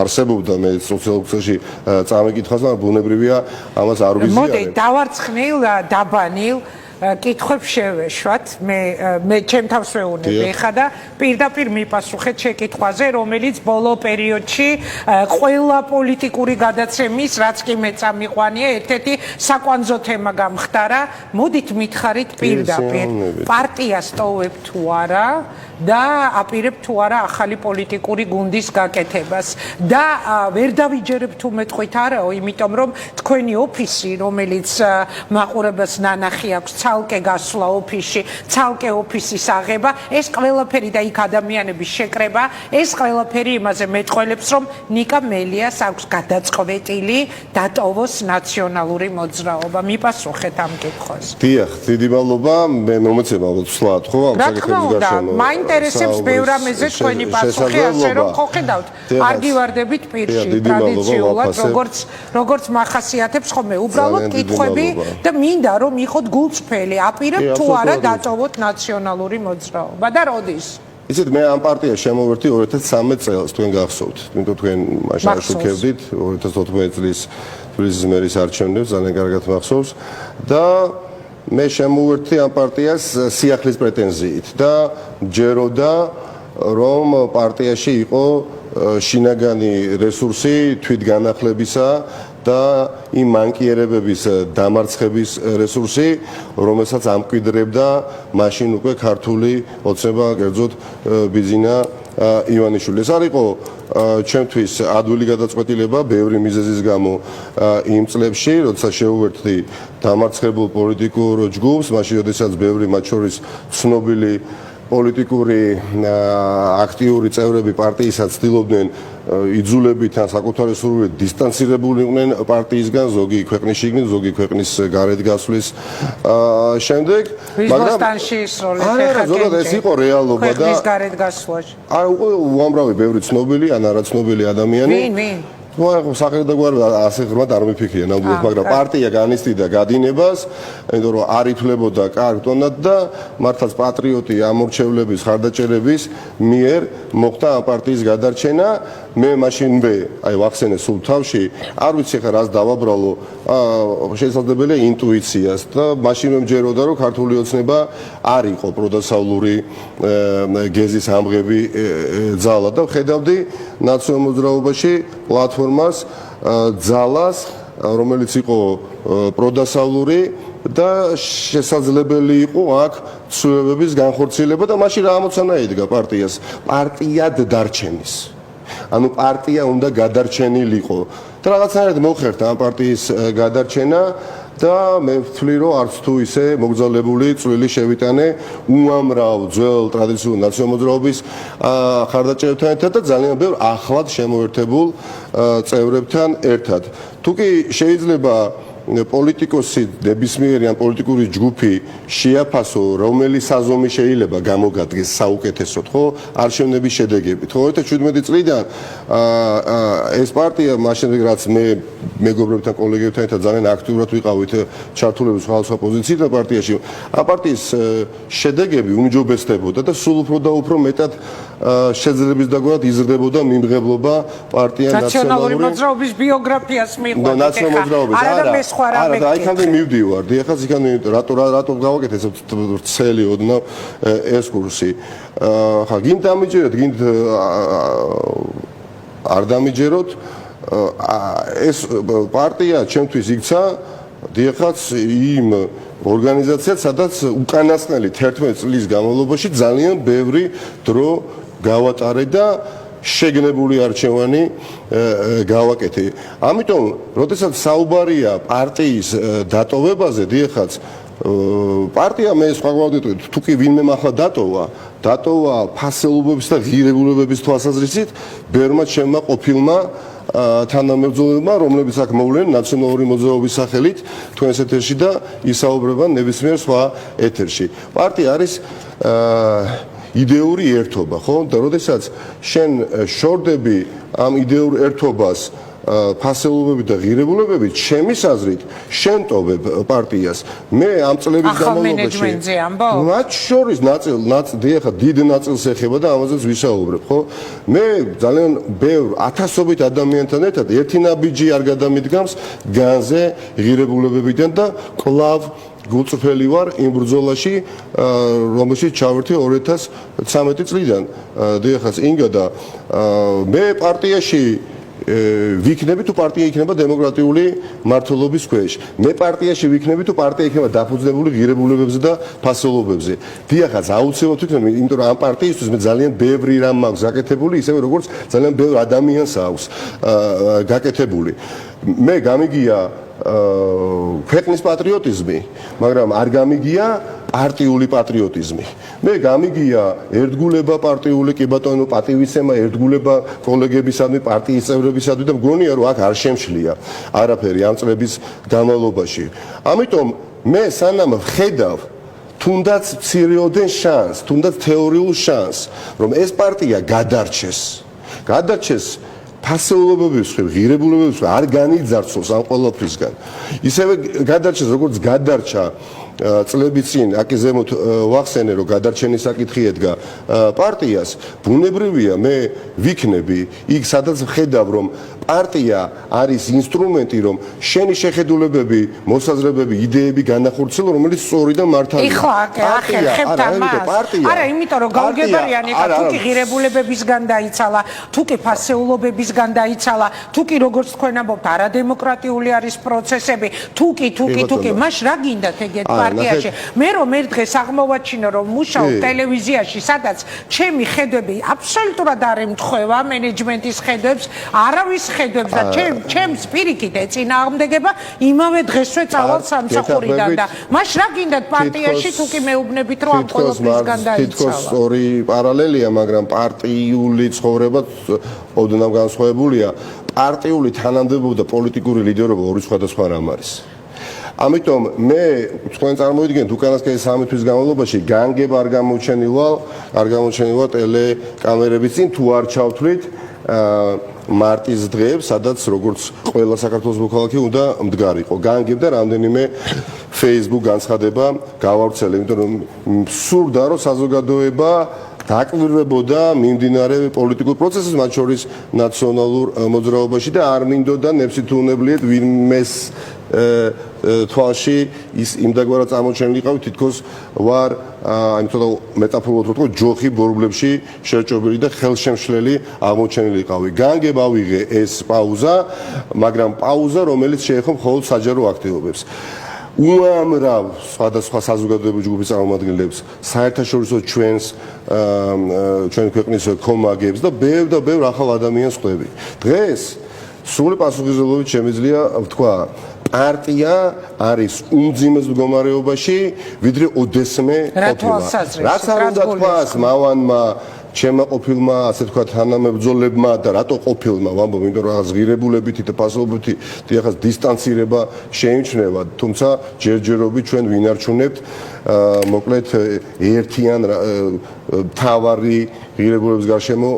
არსებობდა მე სოციალურ ქსელში წამიკითხავს და ბუნებრივია ამას არ ვიზიარებ. მოდი, დავარცხნილ დაბანილ კითხვებს შევეშვათ, მე ჩემ თავს ვეუბნები ხა და პირდაპირ მიპასუხეთ შეკითხვაზე, რომელიც ბოლო პერიოდში ყველა პოლიტიკური გადაცემის, რაც კი მე წამიყვანია, ერთ-ერთი საკვანძო თემა გამხდარა. მოდით მითხარით პირდაპირ, პარტიას ტოვებ თუ არა და აპირებ თუ არა ახალი პოლიტიკური გუნდის გაკეთებას და ვერ დავიჯერებ თუ მეტყვით არაო, იმიტომ რომ თქვენი ოფისი, რომელიც მაყურებელს ნანახი აქვს, ცალკე გასვლა ოფისში, ცალკე ოფისის აღება, ეს ყველაფერი და იქ ადამიანების შეკრება, ეს ყველაფერი იმაზე მეტყველებს, რომ ნიკა მელიას აქვს გადაწყვეტილი დატოვოს ნაციონალური მოძრაობა. მიპასუხეთ ამ კითხვაზე. დიახ, დიდი მადლობა, მე მომეცემა ვსვლათ, ხო, ამ საკითხების გარშემო. მაინტერესებს ბევრ რამეზე თქვენი პასუხი, ასე რომ ხო ხედავთ, არ გივარდებით პირში ტრადიციულად, როგორც მახასიათებს ხოლმე უბრალოდ კითხვები და მინდა რომ იყოთ გულწრფელი. აპირებ თუ არა დატოვოთ ნაციონალური მოძრაობა და როდის? იცით, მე ამ პარტიას შემოვერთი 2013 წელს, თქვენ გახსოვთ, იმიტომ თქვენ მაშინ აშუქებდით 2014 წლის თბილისის მერის არჩევნებს, ძალიან კარგად მახსოვს და მე შემოვერთი ამ პარტიას სიახლის პრეტენზიით და ჯეროდა, რომ პარტიაში იყო შინაგანი რესურსი თვითგანახლებისა და იმ მანკიერებების დამარცხების რესურსი, რომელსაც ამკვიდრებდა მაშინ უკვე ქართული ოცნება, კერძოდ ბიძინა ივანიშვილი. ეს არ იყო ჩემთვის ადვილი გადაწყვეტილება ბევრი მიზეზის გამო იმ წლებში, როცა შეუერთდი დამარცხებულ პოლიტიკურ ჯგუფს, მაშინ როდესაც ბევრი მათ შორის ცნობილი პოლიტიკური აქტიური წევრები პარტიისაც ცდილობდნენ იძულებით ან საკუთარი სურვილით დისტანცირებულიყვნენ პარტიისგან, ზოგი ქვეყნის შიგნით, ზოგი ქვეყნის გარეთ გასვლის შემდეგ, მაგრამ ზოგადად ეს იყო რეალობა და ქვეყნის გარეთ გასვლაში. არა, უამრავი ბევრი ცნობილი ან არაცნობილი ადამიანი ნუ სახელი და გვარი ასე ღრმად არ მიფიქრია ნამდვილად, მაგრამ პარტია განიცდიდა გადინებას, იმიტომ რომ არ ითვლებოდა კარგ ტონად და მართლაც პატრიოტი ამორჩევლების ხარდაჭერების მიერ მოხდა ამ პარტიის გადარჩენა. მე მაშინვე აი ვახსენე სულ თავში, არ ვიცი ხა რას დავაბრალო, შესაძლებელია ინტუიციას და მაშინვე მჯეროდა რომ ქართული ოცნება არ იყო პროდასავლური გეზის ამღები ძალა და ხედავდი ნაციონალურ მოძრაობაში პლატფორმას ძალას, რომელიც იყო პროდასავლური და შესაძლებელი იყო აქ ცვლილებების განხორციელება და მაშინ რა ამოცანა ედგა პარტიას პარტიად დარჩენის. ანუ პარტია უნდა გადარჩენილიყო და რაღაცნაირად მოხერხდა ამ პარტიის გადარჩენა და მე ვთვლი რომ არც თუ ისე მოგზაურებული წვლილი შევიტანე უამრავ ძველ ტრადიციულ ნაციონალურ მოძრაობის ხარდაჭერებთან ერთად და ძალიან ბევრ ახლად შემოერთებულ წევრებთან ერთად. თუ კი შეიძლება პოლიტიკოსი ნებისმიერი ან პოლიტიკური ჯგუფი შეაფასო რომელი საზომი შეიძლება გამოგადგეს საუკეთესოდ, ხო? არჩევნების შედეგებით. 2017 წლიდან ეს პარტია მაშინ რაც მე მეგობრებთან, კოლეგებთან ერთად ძალიან აქტიურად ვიყავით ჩართულები სხვადასხვა პოზიციით პარტიაში. ამ პარტიის შედეგები უმჯობესდებოდა და სულ უფრო და უფრო მეტად შეძლების დაგვარად იზრდებოდა მიმღებლობა პარტია ნაციონალური მოძრაობის ბიოგრაფიას მიყვარდა. ნაციონალური მოძრაობის არა და იქამდე მივდივარ. დიახაც იქამდე რატო გავაკეთე ცელი ოდნავ ეს კურსი. ხა გინდ დამიჯეროთ, გინდ არ დამიჯეროთ. ეს პარტია ჩემთვის იქცა დიახაც იმ ორგანიზაციად, სადაც უკანასკნელი 11 წლის განმავლობაში ძალიან ბევრი დრო გავატარე და შეგნებული არჩევანი გავაკეთე. ამიტომ, როდესაც საუბარია პარტიის დატოვებაზე, დიახაც პარტია მე სხვა გავდეთოთ, თუ კი ვინმე ახლა დატოვა ფასეულობების და ღირებულებების თვალსაზრისით, ბევრმა ჩემმა ყოფილმა თანამებრძოლებმა, რომლებიც აქ მოვლენ ნაციონალური მოძრაობის სახელით, თქვენს ეთერში და ისაუბრებენ ნებისმიერ სხვა ეთერში. პარტია არის იდეური ერთობა, ხო? და როდესაც შენ შორდები ამ იდეურ ერთობას ფასეულობები და ღირებულებებით, ჩემის აზრით, შენ ტოვებ პარტიას. მე ამ წლების განმავლობაში მათ შორის დიახა დიდ ნაწილს ეხება და ამაზეც ვისაუბრებ, ხო? მე ძალიან ბევრ ათასობით ადამიანთან ერთად ერთი ნაბიჯი არ გადამიდგამს განზე ღირებულებებიდან და კლავ გულწრფელი ვარ იმ ბრძოლაში, რომელშიც ჩავერთე 2013 წლიდან. დიახაც ინგა და მე პარტიაში ვიქნები თუ პარტია იქნება დემოკრატიული მართლობის ქვეშ. მე პარტიაში ვიქნები თუ პარტია იქნება დაფუძნებული ღირებულებებზე და ფასეულობებზე. დიახაც აუცილებლად ვიქნები, იმიტომ რომ ამ პარტიისთვის მე ძალიან ბევრი რამ მაქვს გაკეთებული, ისევე როგორც ძალიან ბევრ ადამიანს აქვს გაკეთებული. მე გამიგია ქვეყნის პატრიოტიზმი, მაგრამ არ გამიგია პარტიული პატრიოტიზმი. მე გამიგია ერთგულება პარტიული, კი ბატონო, პატივისცემა, ერთგულება კოლეგებისადმი, პარტიის წევრებისადმი და მგონია რომ აქ არ შემშლია არაფერი ამ წლების განმავლობაში. ამიტომ მე სანამ ვხედავ თუნდაც მცირეოდენ შანსს, თუნდაც თეორიულ შანსს, რომ ეს პარტია გადარჩეს ფასეულობების, ღირებულებების არ განიძარცვოს ამ ყველაფრისგან. ისევე გადარჩეს, როგორც გადარჩა წლების წინ აკი ზემოთ ვახსენე, რომ გადარჩენის საკითხი ედგა პარტიას. ბუნებრივია, მე ვიქნები იქ, სადაც ვხედავ, რომ პარტია არის ინსტრუმენტი, რომ შენი შეხედულებები, მოსაზრებები, იდეები განახორციელო, რომელიც სწორი და მართალია. ახერხებთ ამას. არა, იმიტომ რომ გაუგებარიანი ხარ, თუ კი ღირებულებებისგან დაიცალა, თუ კი ფასეულობებისგან დაიცალა, თუ კი როგორც თქვენ ამბობთ, არადემოკრატიული არის პროცესები, თუ კი, მაშ რა გინდათ ეგეთ პარტიაში? მე რომ ერთ დღეს აღმოვაჩინო, რომ მუშაობ ტელევიზიაში, სადაც ჩემი ხედვები აბსოლუტურად არ ემთხვევა მენეჯმენტის ხედვებს, არავის ხედვებს და ჩემს პირიქით ეწინააღმდეგება იმავე დღესვე წავალ სამსახურიდან და მაშ რა გინდათ პარტიაში თუ კი მეუბნებით რომ ამ ყველაფრისგან დაიცალა? თითქოს ორი პარალელია, მაგრამ პარტიული ცხოვრება ოდნავ განსხვავებულია. პარტიული თანამდებობა და პოლიტიკური ლიდერობა ორი სხვადასხვა რამ არის. ამიტომ მე თქვენ წარმოვიდგენთ უკანასკნელი 3 თვის განმავლობაში განგებ არ გამოჩენილა ტელეკამერების წინ თუ არ ჩავთვლით მარტის დღეებს, სადაც როგორც ყველა საქართველოს მოქალაქე უნდა მდგარიყო. გაანგებდა რამდენიმე Facebook განცხადება გავავრცელე, იმიტომ რომ სურდა რომ საზოგადოება დაკვირვებოდა მიმდინარე პოლიტიკურ პროცესებს, მათ შორის ნაციონალურ მოძრაობაში და არ მინდოდა ნებსი თუ უნებლიეთ ვინმეს თვალში ის იმდაგვარად წამოჩენილიყავი, თითქოს ვარ აიმეთოდა მეტაფორულად რო ვთქვა, ჯოხი ბორბლებში შეჭობილი და ხელშემშლელი აღმოჩენილიყავი. გაანგებ ავიღე ეს პაუზა, მაგრამ პაუზა, რომელიც შეეხო მხოლოდ საჯარო აქტივობებს. უამრავ სხვადასხვა საზოგადოებრივი ჯგუფის წარმომადგენლებს, საერთაშორისო ჩვენი ქვეყნის კომაგებს და ბევრ ახალ ადამიანს ხვდები. დღეს სრული პასუხისმგებლობით შემიძლია ვთქვა, პარტია არის უმძიმეს მდგომარეობაში, ვიდრე ოდესმე ყოფილა. რაც არ უნდა თქვას მავანმა ჩემმა ყოფილმა, ასე თქვა, თანამებრძოლებმა და რატო ყოფილმა, ვამბობ, იმიტომ რომ რაღაც ღირებულებითი და ფასობითი დიახაც დისტანცირება შეიმჩნევა, თუმცა ჯერჯერობით ჩვენ ვინარჩუნებთ მოკლედ ერთიან თავარი ღირებულების გარშემო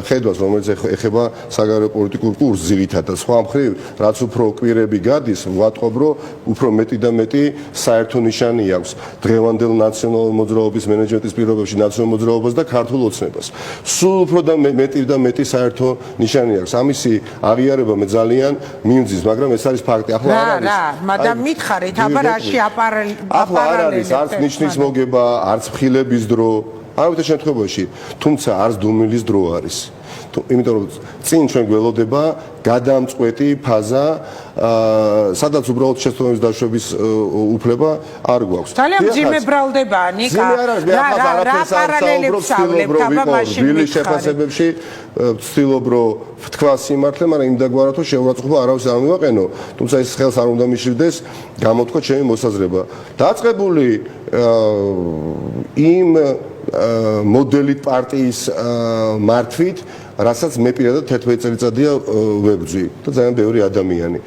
ხედვას, რომელიც ეხება საგარეო პოლიტიკურ კურსს ძირითადად. სხვა მხრივ, რაც უფრო კვირები გადის, ვატყობ, რომ უფრო მეტი და მეტი საერთო ნიშანი აქვს დღევანდელ ნაციონალურ მოძრაობის მენეჯმენტის პირობებში ნაციონალურ მოძრაობას და ქართულ ოცნებას. სულ უფრო და მეტი საერთო ნიშანი აქვს. ამისი აღიარება მე ძალიან მიმძის, მაგრამ ეს არის ფაქტი. ახლა არ არის. მაგრამ მითხარით, აბა რაში ახლა არ არის არც ნიშნის მოგება, არც მხილების დრო. არავითარ შემთხვევაში, თუმცა არც დუმილის დრო არის. იმიტომ რომ წინ ჩვენ გველოდება გადამწყვეტი ფაზა, სადაც უბრალოდ შეცდომების დაშვების უფლება არ გვაქვს. ძალიან მძიმე ბრალდებაა, ნიკა. რა პარალელებს ავლებთ, აბა მაშინ ვილის შეფასებებში ვცდილობ რომ ვთქვა სიმართლე, მაგრამ იმ დაგვარად რომ შეურაცხყოფა არავის არ მივაყენო, თუმცა ეს ხელს არ უნდა მიშლდეს გამოთქვა ჩემი მოსაზრება. დაწყებული იმ მოდელით პარტიის მართვით, რასაც მე პირადად 11 წელიწადია ვებრძვი და ძალიან ბევრი ადამიანი.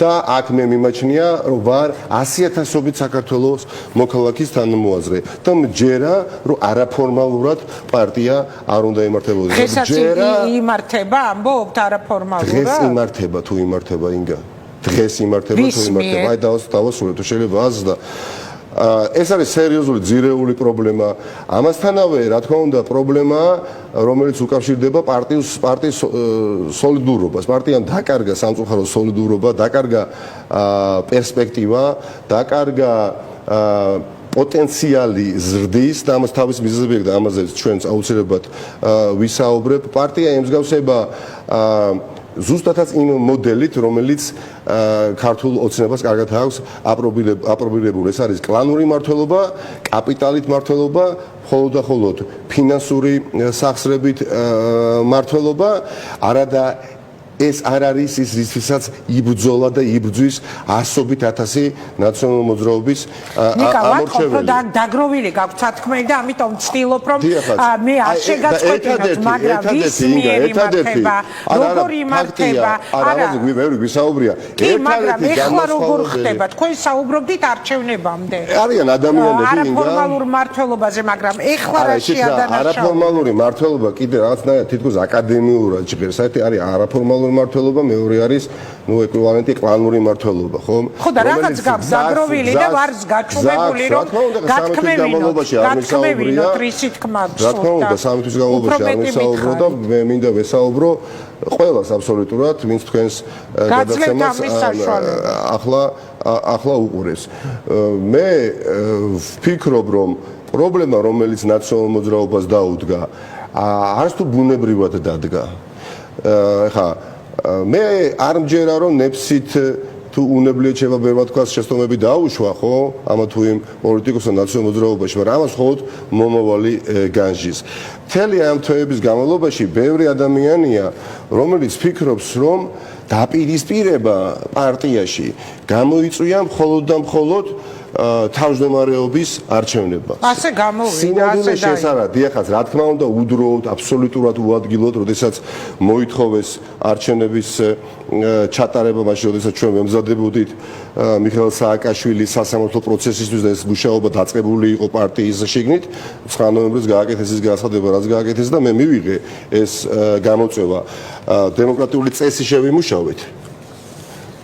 და აქ მე მიმაჩნია, რომ ვარ 100,000-ობით საქართველოს მოქალაქის თანამოაზრე და მჯერა, რომ არაფორმალურად პარტია არ უნდა იმართებოდეს. დღესაც იმართება, ამბობთ არაფორმალურად? დღეს იმართება თუ იმართება ინგა. დღეს იმართება თუ იმართება. აი დავასრულებ, თუ შეიძლება აზრდა. ეს არის სერიოზული ძირეული პრობლემა. ამასთანავე, რა თქმა უნდა, პრობლემაა, რომელიც უკავშირდება პარტიის სოლიდურობას. პარტიამ დაკარგა სამწუხარო სოლიდურობა, დაკარგა პერსპექტივა, დაკარგა პოტენციალი ზრდის და ამას თავის მიზეზები აქვს და ამაზე ჩვენც აუცილებლად ვისაუბრებ. პარტია ემსგავსება ზუსტადაც იმ მოდელით, რომელიც ქართულ ოცნებას კარგად აქვს აპრობირებული. ეს არის კლანური მმართველობა, კაპიტალით მმართველობა, მხოლოდ და მხოლოდ ფინანსური სახსრებით მმართველობა, არადა ეს არ არის ის რისთვისაც იბრძოლა და იბრძვის ასობით ათასი ნაციონალური მოძრაობის ამორჩეველი. დაგროვილი გაქვთ სათქმელი და ამიტომ ვცდილობ რომ მე არ შეგაწყვეტინოთ, მაგრამ ვის მიერ იმართება, როგორ იმართება. არა, მე ვისაუბრია. მაგრამ ეხლა როგორ ხდება? თქვენ საუბრობდით არჩევნებამდე. არიან ადამიანები არაფორმალურ მმართველობაზე, მაგრამ ეხლა რა შეადანაშაულება? არაფორმალური მმართველობა კიდე რაღაცნაირად თითქოს აკადემიურად ჟღერს. საერთოდ არის არაფორმალური მმართველობა, მეორე არის ეკვივალენტი კლანური მმართველობა, ხო? ხო და რაღაც გაქვს დაგროვილი და ვარ გაჩუმებული რომ გათქმევინოთ რისი თქმა გსურთ. რა თქმა უნდა, 3 თვის განმავლობაში არ ვისაუბრო და მე მინდა ვესაუბრო ყველას აბსოლუტურად, ვინც თქვენს გადაცემას ახლა უყურებს. მე ვფიქრობ, რომ პრობლემა, რომელიც ნაციონალურ მოძრაობას დაუდგა, არც თუ ბუნებრივად დადგა. ხა მე არ მჯერა რომ ნებსით თუ უნებლიეთ შევა ბევრად თქვას შეცდომები დაუშვა, ხო? ამა თუ იმ პოლიტიკოსთან ნაციონალურ მოძრაობაში, მაგრამ ამას მხოლოდ მომავალი განжის. მთელი ამ თვეების განმავლობაში ბევრი ადამიანია, რომელიც ფიქრობს, რომ დაპირისპირება პარტიაში გამოიწვია მხოლოდ და მხოლოდ თავმჯდომარეობის არჩევნებას. ასე გამოვიდა, სინამდვილეში ეს არა, დიახაც, რა თქმა უნდა, უდროოდ, აბსოლუტურად უადგილოდ, როდესაც მოითხოვეს არჩევნების ჩატარება, მაშინ როდესაც ჩვენ მემზადებოდით მიხეილ სააკაშვილის სასამართლო პროცესისთვის და ეს მუშაობა დაწყებული იყო პარტიის შიგნით, 9 ნოემბერს გააკეთეს ის განცხადება, რაც გააკეთეს და მე მივიღე ეს გამოწვევა დემოკრატიული წესი შევიმუშავეთ.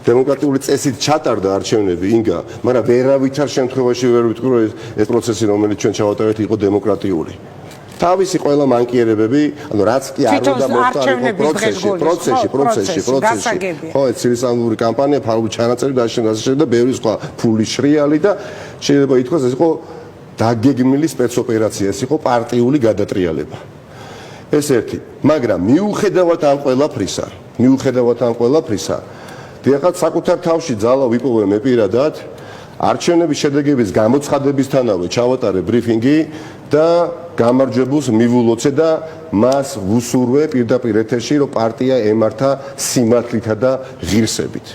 დემოკრატიული წესით ჩატარდა არჩევნები ინგა, მაგრამ ვერავითარ შემთხვევაში ვერ ვიტყვი, რომ ეს პროცესი, რომელიც ჩვენ ჩავატარეთ, იყო დემოკრატიული. თავისი ყველა მანკიერებები, ანუ რაც კი არ უნდა მოხდარიყო პროცესში. ხო, ეს ცილისამური კამპანია, ფარული ჩანაწერი და და ბევრი სხვა ფული შრიალი და შეიძლება ითქვას ეს იყო დაგეგმილი სპეცოპერაცია, ეს იყო პარტიული გადატრიალება. ეს ერთი, მაგრამ მიუხედავად ამ ყველაფრისა, დიახაც საკუთარ თავში ძალა ვიპოვე მე პირადად არჩევნების შედეგების გამოცხადებისთანავე ჩავატარე ბრიფინგი და გამარჯვებულს მივულოცე და მას ვუსურვე პირდაპირ ეთერში, რომ პარტია ემართა სიმართლითა და ღირსებით.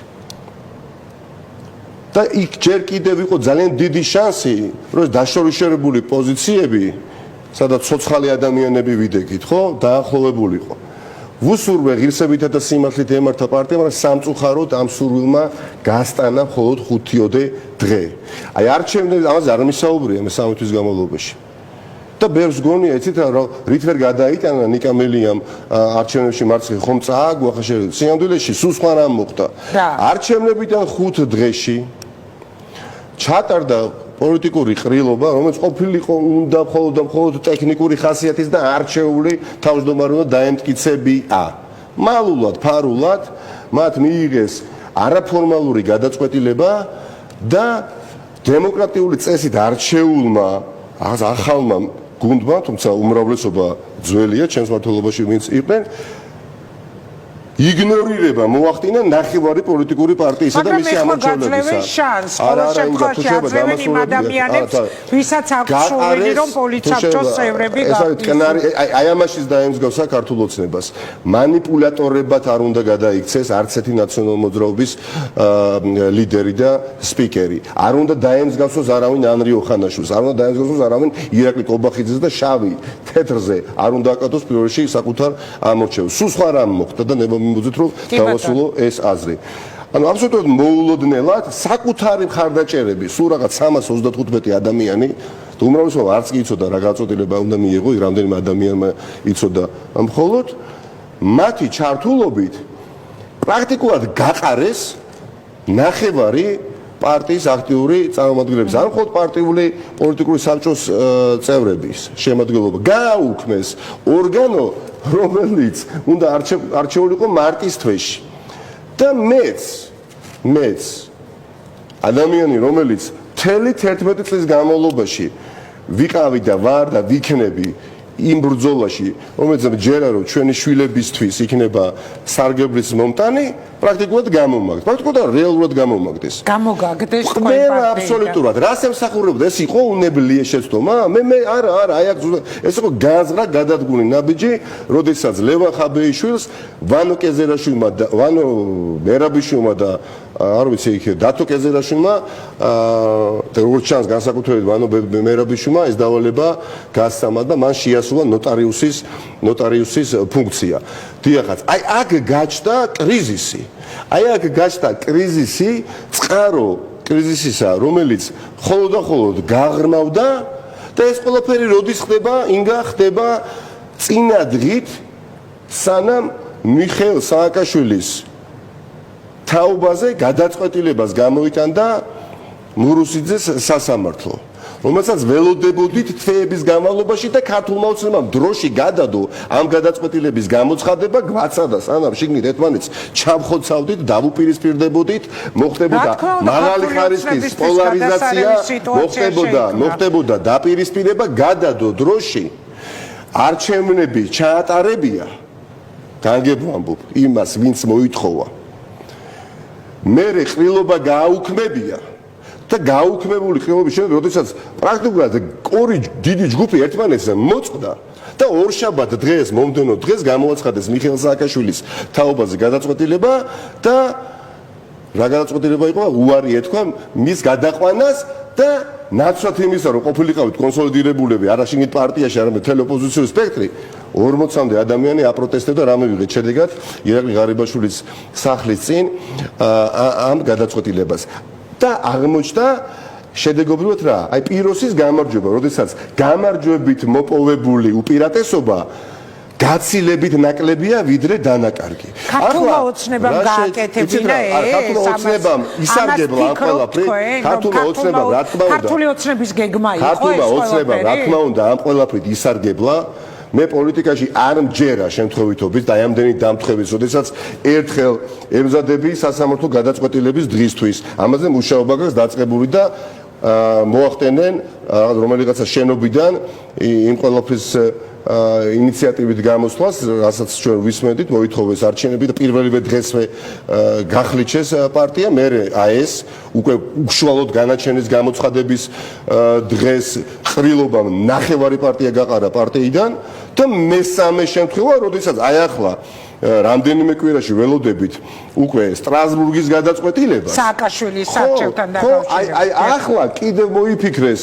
და იქ ჯერ კიდევ იყო ძალიან დიდი შანსი, რომ დაშორიშებული პოზიციები, სადაც ცოცხალი ადამიანები ვიდექით, ხო, დაახლოვებულიყო. ვუსურვე ღირსებითა და სიმართლით ემართა პარტია, მაგრამ სამწუხაროდ ამ სურვილმა გასტანა მხოლოდ 5-ოდე დღე. აი არჩევნები ამაზე არ მისაუბრია მე 3 თვის განმავლობაში. და ბევრს გონია, იცით რა, რით ვერ გადაიტანა ნიკა მელიამ არჩევნებში მარცხი ხომ წააგვა ხაშე. სინამდვილეში სულ სხვა რამ მოხდა. არჩევნებიდან 5 დღეში ჩატარდა პოლიტიკური ყრილობა, რომელიც ყოფილიყო უნდა მხოლოდ ტექნიკური ხასიათის და არჩეული თავმჯდომარე უნდა დაემტკიცებია. მალულად, ფარულად მათ მიიღეს არაფორმალური გადაწყვეტილება და დემოკრატიული წესით არჩეულმა ახალმა გუნდმა, თუმცა უმრავლესობა ძველია ჩემს მმართველობაში ვინც იყვნენ, იგნორირება მოახდინა ნახევარი პოლიტიკური პარტიისა და მისი ამორჩეულებისა. არა, აძლევენ იმ ადამიანებს, ვისაც აქვს სურვილი, რომ პოლიცაბჭოს წევრები გახდნენ. აი ამაშიც დაემსგავს საქართველოს ოცნებას. მანიპულატორებად არ უნდა გადაიქცეს არც ერთი ნაციონალ მოძრაობის ლიდერი და სპიკერი. არ უნდა დაემსგავსოს არავინ ანრი ოხანაშვილს, არ უნდა დაემსგავსოს არავინ ირაკლი კობახიძეს და შავი თეთრზე არ უნდა აკატოს პირველ რიგში საკუთარ ამორჩეულს. სულ სხვა რამ მოხდა და მიმოძეთ რომ დავასრულო ეს აზრი. ანუ აბსოლუტურად მოულოდნელად საკუთარი მხარდაჭერები, სულ რაღაც 325 ადამიანი, და უმრავლესობა არც კი იცოდა რა გაწყვეტილება უნდა მიიღო, რამდენიმე ადამიანმა იცოდა მხოლოდ მათი ჩართულობით პრაქტიკულად გაყარეს ნახევარი პარტიის აქტიური წარმომადგენლების, არ მხოლოდ პარტიული პოლიტიკური საბჭოს წევრების შემადგენლობა. გააუქმეს ორგანო, რომელიც უნდა არჩეულიყო მარტის თვეში. და მეც ადამიანი, რომელიც მთელი 11 წლის განმავლობაში ვიყავი და ვარ და ვიქნები იმ ბრძოლაში, რომელიც ჯერა რომ ჩვენი შვილებისთვის იქნება სარგებლის მომტანი, პრაქტიკულად გამომაგდეს. პრაქტიკულად რეალურად გამომაგდეს. გამოგაგდეს თქვენ პარტია. აბსოლუტურად. რას ემსახურებოდა? ეს იყო უნებლიე შეცდომა? მე არა, აი აქ ეს იყო განზღრა გადადგმული ნაბიჯი, როდესაც ლევან ხაბეიშვილს ვანო კეზერაშვილმა და ვანო მერაბიშვილმა და არ ვიცი იქ დათო კეზერაშვილმა და როგორც ჩანს განსაკუთრებით ვანო მერაბიშვილმა ეს დავალება გასცამა და მან შეასრულა ნოტარიუსის ფუნქცია. დიახაც, აი აქ გაჩნდა კრიზისი. აი აქ გაჩნდა კრიზისი, წყარო კრიზისისა, რომელიც ხოლოდ გაღრმავდა და ეს ყველაფერი როდის ხდება? ინგა ხდება წინა დღით, სანამ მიხეილ სააკაშვილის თაობაზე გადაწყვეტილებას გამოიტანდა მურუსიძეს სასამართლო, რომელსაც ველოდებოდით თვეების განმავლობაში და ქართულმა ოცნებამ დროში გადადო ამ გადაწყვეტილების გამოცხადება, გვაცადა სანამ შიგნით ერთმანეთს ჩამხოცავდით, დავუპირისპირდებოდით, მოხდებოდა მაღალი ხარისხის პოლარიზაცია, მოხდებოდა დაპირისპირება, გადადო დროში არჩევნები ჩაატარებია, განგებო იმას, ვინც მოითხოვა. მერე ყრილობა გააუქმებია და გააუქმებული ყრილობის შემდეგ, როდესაც პრაქტიკულად ორი დიდი ჯგუფი ერთმანეთს მოწყდა და ორშაბათ დღეს, მომდევნო დღეს გამოაცხადეს მიხეილ სააკაშვილის თაობაზე გადაწყვეტილება და რა გადაწყვეტილება იყო? უარი ეთქვა მის გადაყვანას და ნაცვლად იმისა, რომ ყოფილიყავით კონსოლიდირებულები არა შიგნით პარტიაში, არამედ მთელი ოპოზიციური სპექტრი, 40-მდე ადამიანი აპროტესტებდა და რამე ვიღეთ შედეგად ირაკლი ღარიბაშვილის სახლის წინ ამ გადაწყვეტილებას. და აღმოჩნდა შედეგობრივად რა? აი პიროსის გამარჯვება, როდესაც გამარჯვებით მოპოვებული უპირატესობა გაცილებით ნაკლებია ვიდრე დანაკარგი. ქართულმა ოცნებამ გააკეთებინა ქართულმა ოცნებამ ისარგებლა ამ ყველაფრით. ქართულმა ოცნებამ რა თქმა უნდა. ქართული ოცნების გეგმა იყო ეს. ქართულმა ოცნებამ რა თქმა უნდა ამ ყველაფრით ისარგებლა. მე პოლიტიკაში არ მჯერა შემთხვევითობით და ამდენი დამთხევით, როდესაც ერთხელ ემზადები სასამართლო გადაწყვეტილების დღისთვის. ამაზე მუშაობა გაქვს დაწყებული და მოახდენენ რომელიღაცა შენობიდან იმ ყველაფრის ინიციატივით გამოსვლას, რასაც ჩვენ ვისმენდით, მოითხოვეს არჩევნები და პირველივე დღესვე გახლიჩეს პარტია, მერე აეს უკვე უშუალოდ განაჩენის გამოცხადების დღეს ყრილობამ ნახევარი პარტია გაყარა პარტიიდან და მესამე შემთხვევა, როდესაც აი ახლა რამდენიმე კვირაში ველოდებით უკვე სტრასბურგის გადაწყვეტილებას სააკაშვილის არჩევნთან დაკავშირებით. აი ახლა კიდევ მოიფიქრეს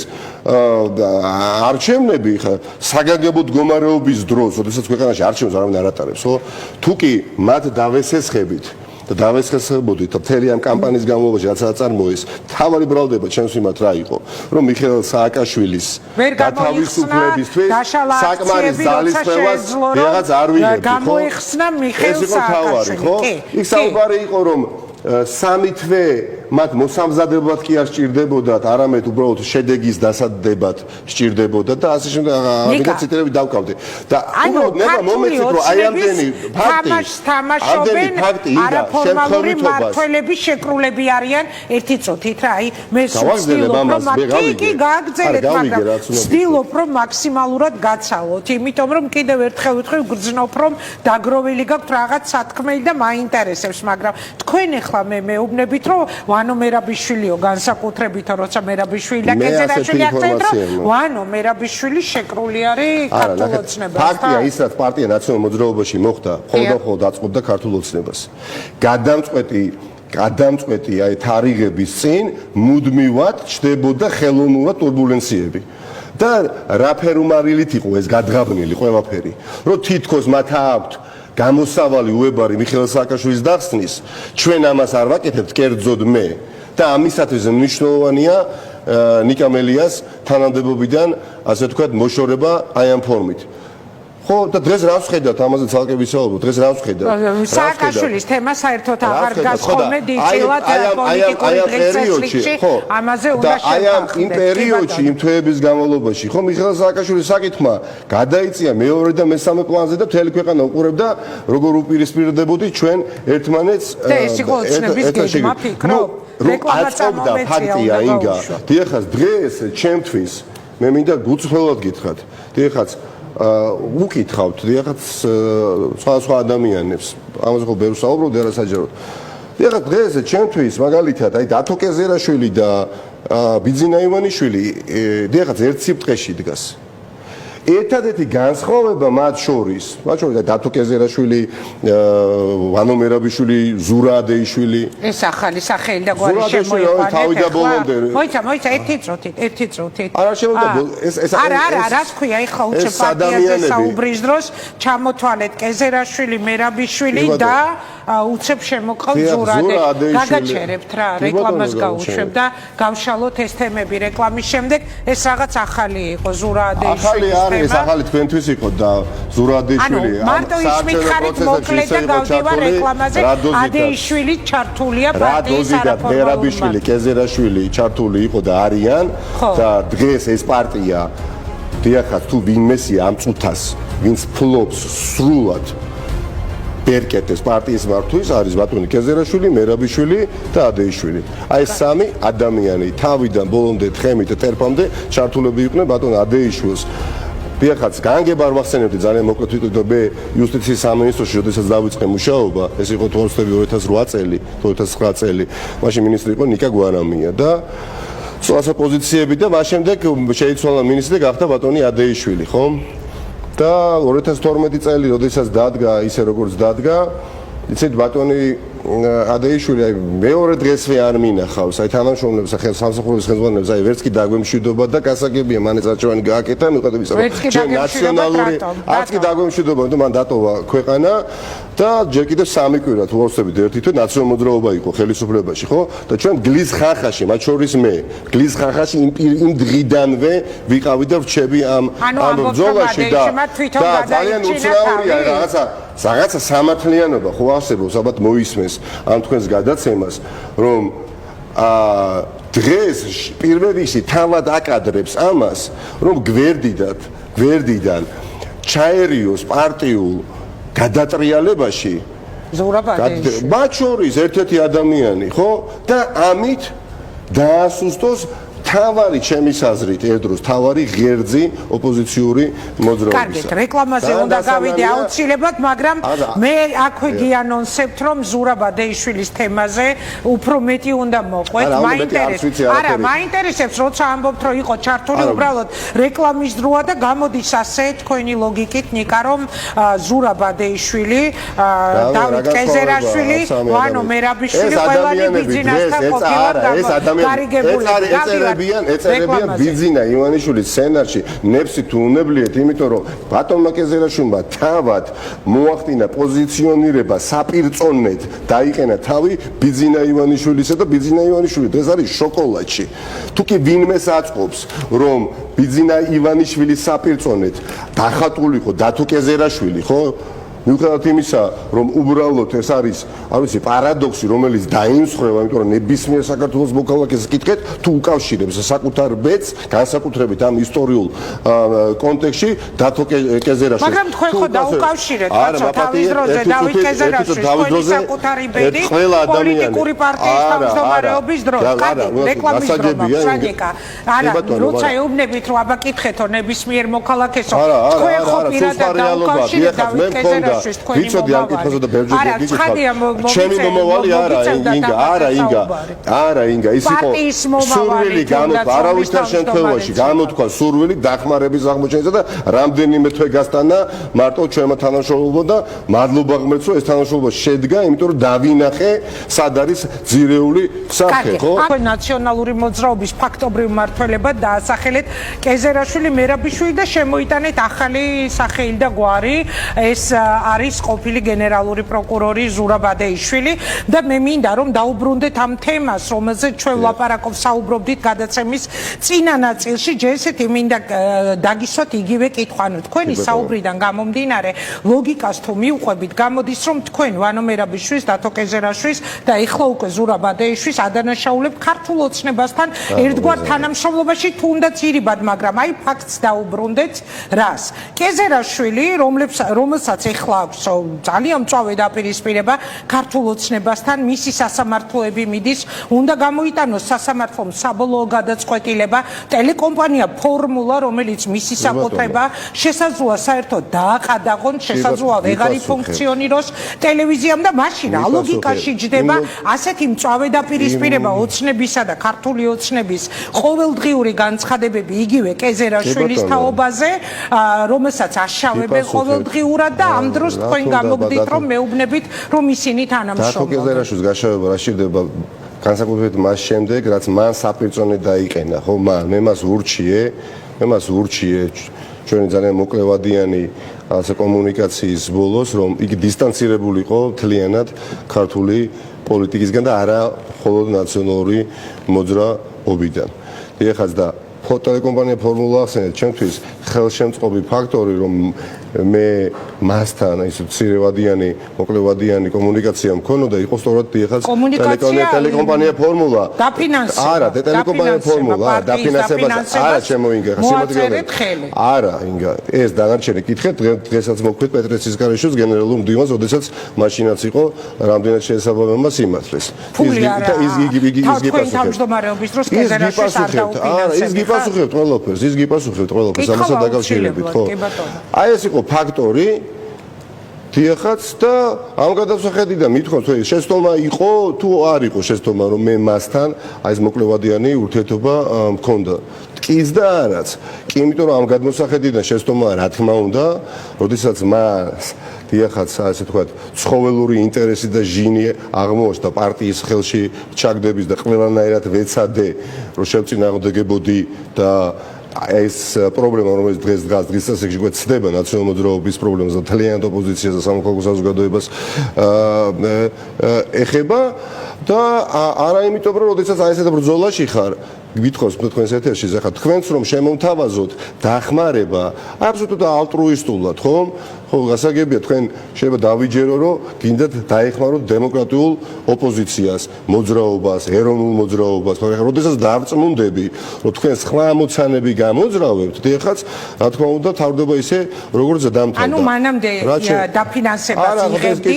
არჩევნები ხა საგანგებო მდგომარეობის დროს, როდესაც ქვეყანაში არჩევნებს არავინ არ ატარებს, ხო? თუ კი მათ დავესესხებით და დავესხებოდით მთელი ამ კამპანიის განმავლობაში რაც აწარმოეს, თავარი ბრალდება ჩემს მიმართ რა იყო, რომ მიხეილ სააკაშვილის გათავისუფლებისთვის საკმარის ძალისხმევას რაღაც არ ვიღებთ, ხო? გამოიხსნა მიხეილ სააკაშვილი, ხო? იქ საუბარი იყო, რომ სამი თვე მათ მოსამზადებლად კი არ სჭირდებოდათ, არამედ უბრალოდ შედეგის დასადებად სჭირდებოდათ და ასე შემდეგ ამიტომ ციტირები დავკავდი. და უბრალოდ ნება მომეცით, რომ აი ამდენი ფაქტი არაფორმალური მმართველების შეკრულები არიან ერთი წუთით რა, აი მე ვცდილობ რომ კი გააგრძელეთ, მაგრამ ვცდილობ რომ მაქსიმალურად გაცალოთ, იმიტომ რომ კიდევ ერთხელ ვიტყვი გრძნობ რომ დაგროვილი გაქვთ რაღაც სათქმელი და მაინტერესებს, მაგრამ თქვენ ახლა მე მეუბნებით რომ ვანო მერაბიშვილიო განსაკუთრებით როცა მერაბიშვილი და კეზერაშვილი აქცენტ რომ ვანო მერაბიშვილი შეკრული არის ქართულ ოცნებას. ფაქტია ის რაც პარტია ნაციონალურ მოძრაობაში მოხდა, ხოლმე დაწყობდა ქართულ ოცნებას. გადამწყვეტი აი თარიღების წინ მუდმივად ჩდებოდა ხელოვნურად турბულენციები. და რა ფერუმარილით იყო ეს გადღაბნილი ყველაფერი, რომ თითქოს მათ აქვთ გამოსავალი უებარი მიხეილ სააკაშვილის დახსნის, ჩვენ ამას არ ვაკეთებთ კერძოდ მე და ამისათვის მნიშვნელოვანია ნიკა მელიას თანამდებობიდან ასე ვთქვათ მოშორება აი ამ ფორმით. ხო და დღეს რა ვხედავთ ამაზე ცალკე ვისაუბროთ, დღეს რა ვხედავთ? სააკაშვილის თემა საერთოდ აღარ გასხოვნე დიჭილად პოლიტიკური დღესასწრებში ამაზე უნდა შევხმაროთ. აი ამ პერიოდში იმ თვეების განმავლობაში ხო მიხეილ სააკაშვილის საკითხმა გადაიწია მეორე და მესამე პლანზე და მთელი ქვეყანა უყურებდა როგორ უპირისპირდებოდი ჩვენ ერთმანეთს და ეს იყო ოცნების გეგმა ფიქრობ? რეკლამაცამდა ფაქტია ინგა. დიახაც დღეს ჩემთვის მე მინდა გუწვეულად გითხრათ. დიახაც უკითხავთ დიახაც სხვა ადამიანებს ამაზე ხო ბევრს საუბრობთ და საჯაროდ დიახაც დღეს ჩემთვის მაგალითად აი დათო კეზერაშვილი და ბიძინა ივანიშვილი დიახაც ერთ სიბრტყეში დგას ერთადერთი განსხვავება მათ შორის დათო კეზერაშვილი ვანო მერაბიშვილი ზურა ადეიშვილი ეს ახალი სახელი და გვარი შემოიყვანეთ მოიცა ერთი წუთით არა რას ქვია ეხლა უჩე პარტიაზე საუბრის დროს ჩამოთვალეთ კეზერაშვილი მერაბიშვილი და უცებ შემოყავთ ზურა გადაჩერებთ რა რეკლამას გაუშვებ და გავშალოთ ეს თემები რეკლამის შემდეგ ეს რაღაც ახალი იყო ზურა ადეიშვილი ეს ახალი თქვენთვის იყო და ზურა ადეიშვილი მარტო ის მითხარით მოკლედ და გავდივარ რეკლამაზე ადეიშვილი ჩართულია პარტიის არაფორმალურ მერაბიშვილი კეზერაშვილი ჩართული იყო და არიან და დღეს ეს პარტია დიახაც თუ ვინმესია ამ წუთას ვინც ფლობს სრულად ბერკეტეს პარტიის მართვის არის ბატონი კეზერაშვილი, მერაბიშვილი და ადეიშვილი. აი ეს სამი ადამიანი თავიდან ბოლომდე თხემით ტერფამდე ჩართულები იყვნენ ბატონ ადეიშვილს. დიახაც განგება არ ვახსენებდი ძალიან მოკლედ ვიტყვი და მე იუსტიციის სამინისტროში როდესაც დავიწყე მუშაობა, ეს იყო თორსტები 2008 წელი, 2009 წელი. მაშინ მინისტრი იყო ნიკა გვარამია და სხვადასხვა პოზიციები და მას შემდეგ შეიცვალა მინისტრი და გახდა ბატონი ადეიშვილი, ხო? და 2012 წელი, როდესაც დადგა ისე როგორც დადგა, იცით ბატონი ადეიშვილი მეორე დღესვე არ მინახავს აი თანამშრომლებს ახლა სამსახურის ხელმძღვანელებს აი ვერც კი დაგვემშვიდობა და გასაგებია მან ეს არჩევანი გააკეთა მიუხედავად იმისა რომ ნაციონალური არც კი დაგვემშვიდობა თუ მან დატოვა ქვეყანა და ჯერ კიდევ სამი კვირა თუ ვარსებით ერთი თვე ნაციონალურ მოძრაობა იყო ხელისუფლებაში ხო და ჩვენ გლის ხახაში მათ შორის მე გლის ხახაში იმ დღიდანვე ვიყავი და ვრჩები ამ ბრძოლაში და ძალიან უცნაურია რაღაცა სამართლიანობა ხო არსებობს ალბათ მოისმენს ამ თქვენს გადაცემას რომ დღეს პირველ რიგში თავად აკადრებს ამას რომ გვერდიდან ჩაერიოს პარტიულ გადატრიალებაში მათ შორის ერთ-ერთი ადამიანი ხო და ამით დაასუსტოს თავარი ჩემის აზრით ერთდროს თავარი ღერძი ოპოზიციური მოძრაობისა. კარგით, რეკლამაზე უნდა გავიდე აუცილებლად, მაგრამ მე აქვე გიანონსებთ, რომ ზურაბ ადეიშვილის თემაზე უფრო მეტი უნდა მოყვეთ. მაინტერესებს, როცა ამბობთ, რომ იყო ჩართული უბრალოდ რეკლამის დროა და გამოდის ასე თქვენი ლოგიკით, ნიკა, რომ ზურაბ ადეიშვილი, დავით კეზერაშვილი, ვანო მერაბიშვილი ყველანი ბიძინასთან ყოფილან გარიგებული. ეწერებიან ბიძინა ივანიშვილის სცენარში ნებსი თუ უნებლიეთ, იმიტომ რომ ბატონმა კეზერაშვილმა თავად მოახდინა პოზიციონირება საპირწონედ დაიყენა თავი ბიძინა ივანიშვილისა და ბიძინა ივანიშვილი დღეს არის შოკოლადში. თუ კი ვინმეს აწყობს, რომ ბიძინა ივანიშვილის საპირწონედ დახატულიყო დათო კეზერაშვილი, ხო? მიუხედავად იმისა, რომ უბრალოდ ეს არის, არ ვიცი, პარადოქსი, რომელიც დაიმსხვრევა, იმიტომ რომ ნებისმიერ საქართველოს მოქალაქეს კითხეთ, თუ უკავშირებს საკუთარ ბედს, განსაკუთრებით ამ ისტორიულ კონტექსტში დათო კეზერაშვილს. მაგრამ თქვენ ხო დაუკავშირეთ, კაცო, თავის დროზე დავით კეზერაშვილს, თქვენი საკუთარი ბედი პოლიტიკური პარტიის თავმჯდომარეობის დროს. კარგი, რეკლამის დროს, სვანიკა. არა, როცა ეუბნებით, რომ აბა კითხეთო ნებისმიერ მოქალაქესო, თქვენ ხო პირადად დაუკავშირეთ დავით კეზერაშვილს. ვიცოდი ამ კითხვაზე და ბევრჯერ გიგიხავ. ჩემი მომავალი არა ინგა ის იყო სურვილი გამოთქვა არავითარ შემთხვევაში გამოთქვა სურვილი დახმარების აღმოჩენისა და რამდენიმე თვე გასტანა მარტო ჩვენმა თანამშრომლობამ და მადლობა ღმერთს რომ ეს თანამშრომლობა შედგა იმიტომ რომ დავინახე სად არის ძირეული სახე ხო? თქვენ ნაციონალური მოძრაობის ფაქტობრივ მმართველებად დაასახელეთ კეზერაშვილი, მერაბიშვილი და შემოიტანეთ ახალი სახელი და გვარი ეს არის ყოფილი გენერალური პროკურორი ზურაბ ადეიშვილი და მე მინდა რომ დაუბრუნდეთ ამ თემას, რომელზეც ჩვენ ვლაპარაკობ საუბრობდით გადაცემის წინა ნაწილში, ჯერ ესეთი მინდა დაგისვათ იგივე კითხვა, ანუ თქვენი საუბრიდან გამომდინარე ლოგიკას თუ მიუყვებით, გამოდის რომ თქვენ ვანო მერაბიშვილის, დათო კეზერაშვილის და ეხლა უკვე ზურაბ ადეიშვილის ადანაშაულებთ ქართულ ოცნებასთან ერთგვარ თანამშრომლობაში თუნდაც ირიბად, მაგრამ აი ფაქტს დაუბრუნდეთ რას? კეზერაშვილი, რომელსაც ეხლა აქვს ძალიან მწვავე დაპირისპირება ქართულ ოცნებასთან, მისი სასამართლოები მიდის, უნდა გამოიტანოს სასამართლომ საბოლოო გადაწყვეტილება, ტელეკომპანია ფორმულა, რომელიც მისი საკუთრება, შესაძლოა საერთოდ დააყადაღონ, შესაძლოა ვეღარ იფუნქციონიროს ტელევიზიამ და მაშინ რა ლოგიკაში ჯდება ასეთი მწვავე დაპირისპირება ოცნებისა და ქართული ოცნების ყოველდღიური განცხადებები იგივე კეზერაშვილის თაობაზე, რომელსაც აშავებენ ყოველდღიურად და ამ დროს თქვენ გამოგდით რომ მეუბნებით რომ ისინი თანამშრომლობენ. დათო კეზერაშვილის გაშავება რა შეიძლება განსაკუთრებით მას შემდეგ, რაც მან საპირწონედ დაიყენა, ხო, მე მას ურჩიე ჩვენი ძალიან მოკლევადიანი ასე კომუნიკაციის ბოლოს, რომ იგი დისტანცირებულიყო მთლიანად ქართული პოლიტიკისგან და არა მხოლოდ ნაციონალური მოძრაობიდან. ეხაც და ტელეკომპანია ფორმულა ახსენეთ, ჩემთვის ხელშემწყობი ფაქტორი, რომ მე მასთან ისე ცირევადიანი, მოკლევადიანი კომუნიკაცია მქონოდა, იყო სწორად ეხაც ტელეკომპანია ფორმულა. არა, ტელეკომპანია ფორმულა, დაფინანსებას არა შემოინგა, არა, ინგა, ეს დანარჩენი კითხეთ, დღესაც მოგვით პეტრე ცისკარიშვილის გენერალურ მდივანს, როდესაც მაშინაც იყო რამდენად შეესაბამება მას იმართლეს. ის გიპასუხებთ ყველაფერს, ამასთან დაკავშირებით, ხო? აი ეს იყო ფაქტორი დიახაც და ამ გადასახედიდან მithქვათ რომ შეცდომა იყო თუ არ იყო შეცდომა რომ მე მასთან აი ეს მოკლევადიანი ურთიერთობა მქონდა. კის და არაც. კი, იმიტომ რომ ამ გადმოსახედიდან შეცდომა რა თქმა უნდა, როდესაც მას დიახაც ასე თქვა ცხოველური ინტერესი და ჟინი აღმოჩნდა პარტიის ხელში ჩაგდების და ყველანაირად ვეცადე რომ შევწინააღმდეგებოდი და ეს პრობლემა რომელიც დღეს დგას დღის წესრიგში გვეცდება ნაციონალურ მოძრაობის პრობლემას და თლიანად ოპოზიციას და სამოქალაქო საზოგადოებას ეხება და არა იმიტომ რომ როდესაც აი ესეთ ბრძოლაში ხარ გითხოს თქვენს ეთერში ახლა თქვენც რომ შემომთავაზოთ დახმარება აბსოლუტურად ალტრუისტულად ხომ ხო გასაგებია თქვენ შეიძლება დავიჯერო რომ გინდათ დაეხმაროთ დემოკრატიულ ოპოზიციას მოძრაობას ეროვნულ მოძრაობას ხო ახლა როდესაც დავწმუნდები რომ თქვენ სხვა ამოცანები გამოძრავებთ დიახაც რა თქმა უნდა თავდება ისე როგორც დამთავრდა ანუ მანამდე დაფინანსებას იღებდი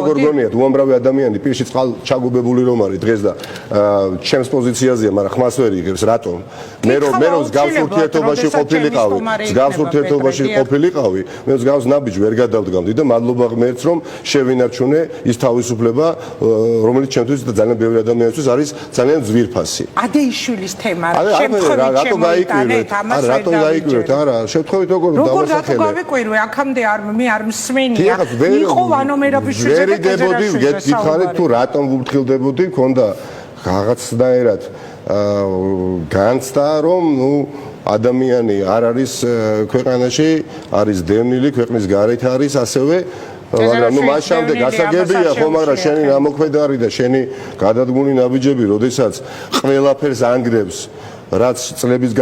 როგორ გონიათ უამრავი ადამიანი პირში წყალ ჩაგუბებული რომ არის დღეს და ჩემს პოზიციაზეა მაგრამ ხმას ვერ იღებს რატომ მე რომ მსგავს ურთიერთობაში ყოფილიყავი მე მსგავს ნაბიჯ ვერ გადავდგამდი და მადლობა ღმერთს რომ შევინარჩუნე ის თავისუფლება რომელიც ჩემთვის და ძალიან ბევრი ადამიანისთვის არის ძალიან ძვირფასი ადეიშვილის თემა შემთხვევით შემოიტანეთ ამას ვერ დავიკვირდეთ არა შემთხვევით როგორ დავასახელე როგორ გავიკვირვე აქამდე მე არ მსმენია იყო ვანომერაბიშვილზე და გერიდებოდი გითხარით თუ რატომ ვუფრთხილდებოდი მქონდა რაღაცნაირად განცდა რომ ნუ ადამიანი არ არის ქვეყანაში არის დევნილი ქვეყნის გარეთ არის ასევე მაგრამ ნუ მას შემდეგ გასაგებია ხო მაგრამ შენი ნამოქმედარი და შენი გადადგმული ნაბიჯები როდესაც ყველაფერს ანგრევს რაც წლების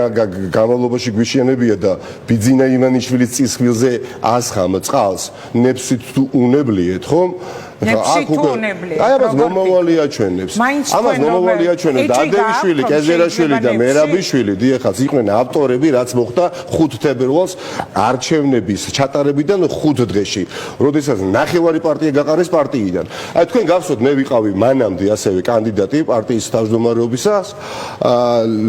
განმავლობაში გვიშენებია და ბიძინა ივანიშვილის წისხვილზე ასხამ წყალს ნეფსით თუ უნებლიეთ ხომ ნეფსით თუ უნებლიეთ აი ამას მომავალი აჩვენებს ამას მომავალი აჩვენებს და ადეიშვილი კეზერაშვილი და მერაბიშვილი დიახაც იყვნენ ავტორები რაც მოხდა 5 თებერვალს არჩევნების ჩატარებიდან 5 დღეში როდესაც ნახევარი პარტია გაყარეს პარტიიდან აი თქვენ გახსოვთ მე ვიყავი მანამდე ასევე კანდიდატი პარტიის თავმჯდომარეობისას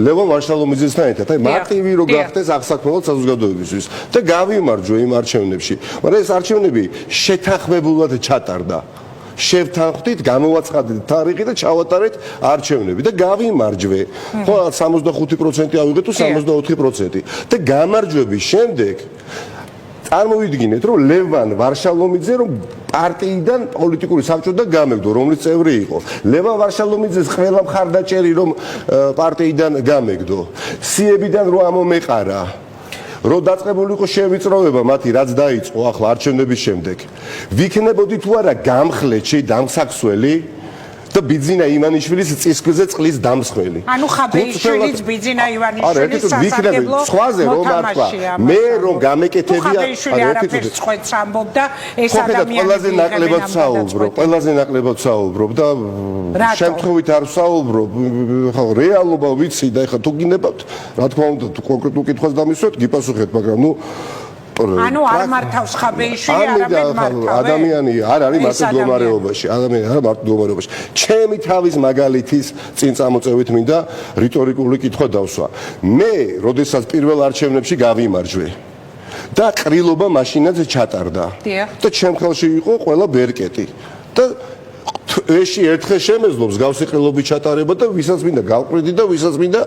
ლევონ ვარშალომიძესთან ერთად აი მარტივი რო გახდეს აღსაქმნელად საზოგადოებისთვის და გავიმარჯვე იმ არჩევნებში მაგრამ ეს არჩევნები შეთანხმებულად ჩატარდა შევთანხმდით გამოვაცხადეთ თარიღი და ჩავატარეთ არჩევნები და გავიმარჯვე ხო 65% ავიღეთ თუ 64% და გამარჯვების შემდეგ წარმოვიდგინეთ რომ ლევან ვარშალომიძე რომ პარტიიდან პოლიტიკური საბჭოდან გამეგდო რომლის წევრი იყო ლევან ვარშალომიძეს ყველა მხარდაჭერი რომ პარტიიდან გამეგდო სიებიდან რო ამომეყარა რო დაწყებული იყო შევიწროვება მათი რაც დაიწყო ახლა არჩევნების შემდეგ ვიქნებოდი თუ არა გამხლეთში დამსაქსველი და ბიძინა ივანიშვილის წისქვილზე წყლის დამსხველი. ანუ ხაბეიშვილის ბიძინა ივანიშვილის სასარგებლო სხვაზე რომ მართლა მე რომ გამეკეთებია არაფერს ხვეთს ამბობდა ეს ადამიანი ყველაზე ნაკლებად საუბრობ და შემთხვევით არ საუბრობ ხო რეალობა ვიცი და ეხლა თუ გინებავთ რა თქმა უნდა თუ კონკრეტულ კითხვას დამისვეთ გიპასუხეთ მაგრამ ნუ ანუ არ მართავს ხაბეიშვილი არამედ მართავს ადამიანი არ არის მარტო მდგომარეობაში ადამიანი არ მარტო მდგომარეობაში ჩემი თავის მაგალითის წინ წამოწევით მინდა რიტორიკული კითხვა დავსვა მე როდესაც პირველ არჩევნებში გავიმარჯვე და ყრილობა მაშინაც ჩატარდა და ჩემ ხელში იყო ყველა ბერკეტი და ეში ერთხელ შემეძლობს გავსიყრილობის ჩატარება და ვისაც მინდა გავყრიდი და ვისაც მინდა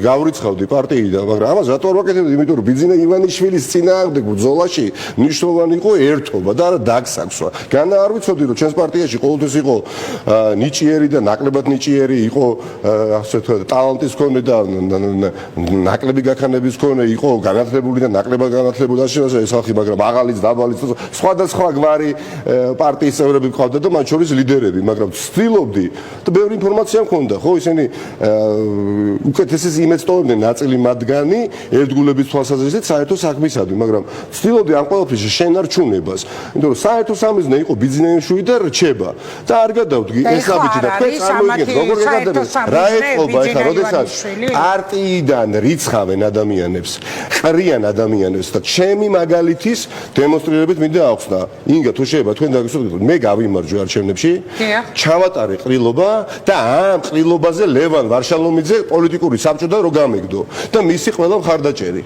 გავრიცხავდი პარტიიდან მაგრამ ამას რატო არ ვაკეთებდი იმიტომ რომ ბიძინა ივანიშვილის წინააღმდეგ ბრძოლაში მნიშვნელოვანი იყო ერთობა და არა დაგსაქსვა განა არ ვიცოდი რომ ჩვენს პარტიაში ყოველთვის იყო ნიჭიერი და ნაკლებად ნიჭიერი იყო ასე ვთქვათ ტალანტის მქონე და ნაკლები გაქანების მქონე იყო განათლებული და ნაკლებად განათლებული ეს ხალხი მაგრამ აღალიც დაბალიც სხვადასხვა გვარი პარტიის წევრები მყავდა და მათ შორის ლიდერები, მაგრამ ვცდილობდი და ბევრი ინფორმაცია მქონდა, ხო, ისინი უკეთესეს იმეცტოვებდნენ ნაწილი მათგანი ერთგულების თვალსაზრისით საერთო საქმისადმი, მაგრამ ვცდილობდი ამ ყველაფრის შენარჩუნებას, იმიტომ რომ საერთო სამიზნე იყო ბიზნესში და რჩება და არ გადავდგი ეს აბიჯი და თქვენ წარმოიდგინეთ როგორ გადადები რა ეთყობა ეხლა როდესაც პარტიიდან რიცხავენ ადამიანებს, ყრიან ადამიანებს და ჩემი მაგალითის დემონსტრირებით მინდა ახსნა. ინგა თუ შეიძლება თქვენ დაგისვენოთ მე გავიმარჯვე არჩევნებში ჩავატარე ყრილობა და ამ ყრილობაზე ლევან ვარშალომიძე პოლიტიკური საბჭოდან რო გამეგდო და მისი ყველა მხარდაჭერი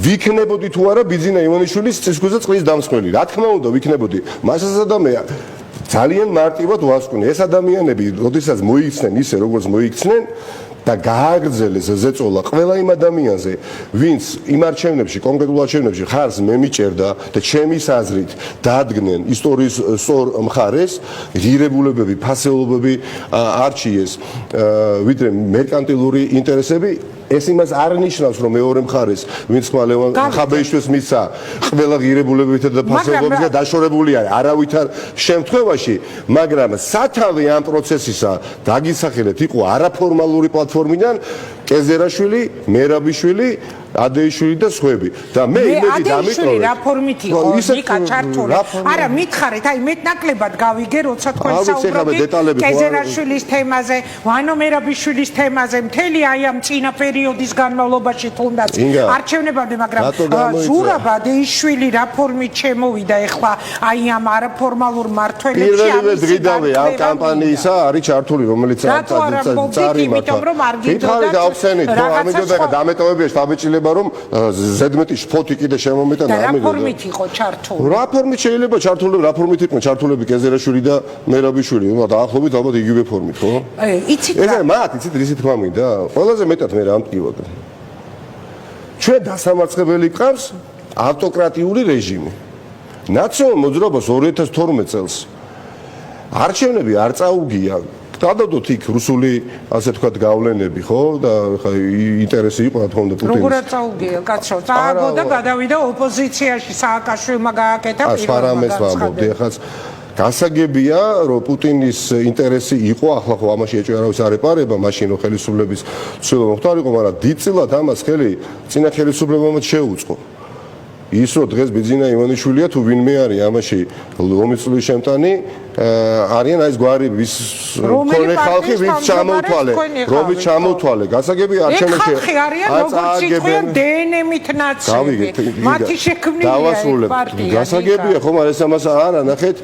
ვიქნებოდი თუ არა ბიძინა ივანიშვილის წისქვილზე წყლის დამსხმელი რა თქმა უნდა ვიქნებოდი მასაც და მე ძალიან მარტივად ვასკვნე ეს ადამიანები როდესაც მოიქცნენ ისე როგორც მოიქცნენ და გააგრძელეს ზეწოლა ყველა იმ ადამიანზე ვინც იმ არჩევნებში კონკრეტულ არჩევნებში ხარს მე მიჭერდა და ჩემის აზრით დაადგნენ ისტორიის სწორ მხარეს ღირებულებები ფასეულობები არჩიეს ვიდრე მერკანტილური ინტერესები ეს იმას არ ნიშნავს რომ მეორე მხარეს ვინც ხვალევან ხაბეიშვილს მისცა ყველა ღირებულებებით და ფასეულობებით დაშორებული არის არავითარ შემთხვევაში მაგრამ სათავე ამ პროცესისა დაგისახელეთ იყო არაფორმალური პლატფორმიდან კეზერაშვილი, მერაბიშვილი, ადეიშვილი და სხვები. და მე იმედი დამიტოვე. რა ფორმით იყო ნიკა ჩართული? არა, მითხარით, აი მეტნაკლებად გავიგე, როცა თქვენ საუბრობთ კეზერაშვილის თემაზე, ვანო მერაბიშვილის თემაზე, მთელი აი ამ წინა პერიოდის განმავლობაში თუნდაც არჩევნებამდე, მაგრამ ზურაბ ადეიშვილი რა ფორმით შემოვიდა ეხლა აი ამ არაფორმალურ მართველებში პირველივე დღიდანვე ამ კამპანიისა არის ჩართული, რომელიც წარი მართლა. ამიტომ დამეტოვებია შტაბეჭილება რომ ზედმეტი შფოთი კიდე შემომეტა და რა ფორმით იყო ჩართული? რა ფორმით შეიძლება ჩართულები, რა ფორმით იყვნენ ჩართულები კეზერაშვილი და მერაბიშვილი, დაახლოებით ალბათ იგივე ფორმით, ხო? იცით რა? ეს მათ იცით რისი თქმა მინდა? ყველაზე მეტად მე რა ამტკივაგ. ჩვენ დასამარცხებელი გყავს ავტოკრატიული რეჟიმი. ნაციონალურ მოძრაობას 2012 წელს არჩევნები არ წაუგია გადავდოთ იქ რუსული ასე თქვა გავლენები ხო და ხა ინტერესი იყო რა თქმა უნდა პუტინის როგორ წაუგია კაცო წააგო და გადავიდა ოპოზიციაში სააკაშვილმა გააკეთა პირველად ვამბობდი ახაც გასაგებია რომ პუტინის ინტერესი იყო ახლა ხო ამაში ეჭვი არავის არ ეპარება მაშინ რომ ხელისუფლების ცვლილა მოხდარიყო მაგრამ დიდწილად ამას ხელი წინა ხელისუფლებამ შეუწყო ის რომ დღეს ბიძინა ივანიშვილია თუ ვინმე არის ამაში ომის შემტანი არიან აი ეს გვარი ვის მქონე ხალხი ვინც ჩამოუთვალე რომის ჩამოუთვალე გასაგები არჩევნებში აღწაგებენ დნმ-ით ნაცვლები მათი შექმნილია პარტია გასაგებია ხომ არ ეს ამას არა ნახეთ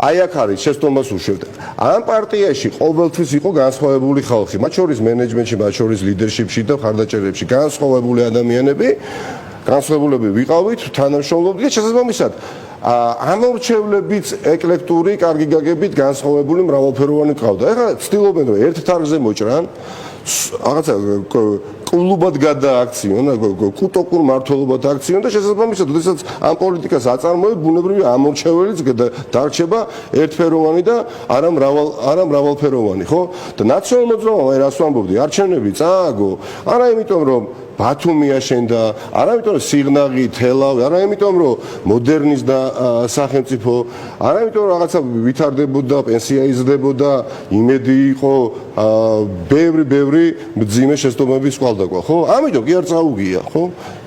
აი აქ არის შეცდომას უშვებთ ამ პარტიაში ყოველთვის იყო განსხვავებული ხალხი მათ შორის მენეჯმენტში მათ შორის ლიდერშიპში და ხარდაჭერებში განსხვავებული ადამიანები განსხვავებულები ვიყავით, თანამშრომლობდით და შესაბამისად ამორჩევლებიც ეკლექტური, კარგი გაგებით განსხვავებული მრავალფეროვანი ყავდა. ეხლა ცდილობენ რომ ერთ თარგზე მოჭრან, რაღაცა კლუბად გადააქციონ, კუტოკურ მართლობად აქციონ და შესაბამისად, როდესაც ამ პოლიტიკას აწარმოებ, ბუნებრივია ამორჩეველიც დარჩება ერთფეროვანი და არა მრავალფეროვანი, ხო? და ნაციონალურ მოძრაობამ რას ვამბობდი, არჩევნები წააგო, არა იმიტომ რომ ბათუმი აშენდა, არა იმიტომ რომ სიღნაღი, თელავი, არა იმიტომ რომ მოდერნიზდა სახელმწიფო, არა იმიტომ რომ რაღაცა ვითარდებოდა, პენსია იზრდებოდა, იმედი იყო, ბევრი მძიმე შეცდომები სკვალდაკვა, ხო? ამიტომ კი არ წაუგია, ხო?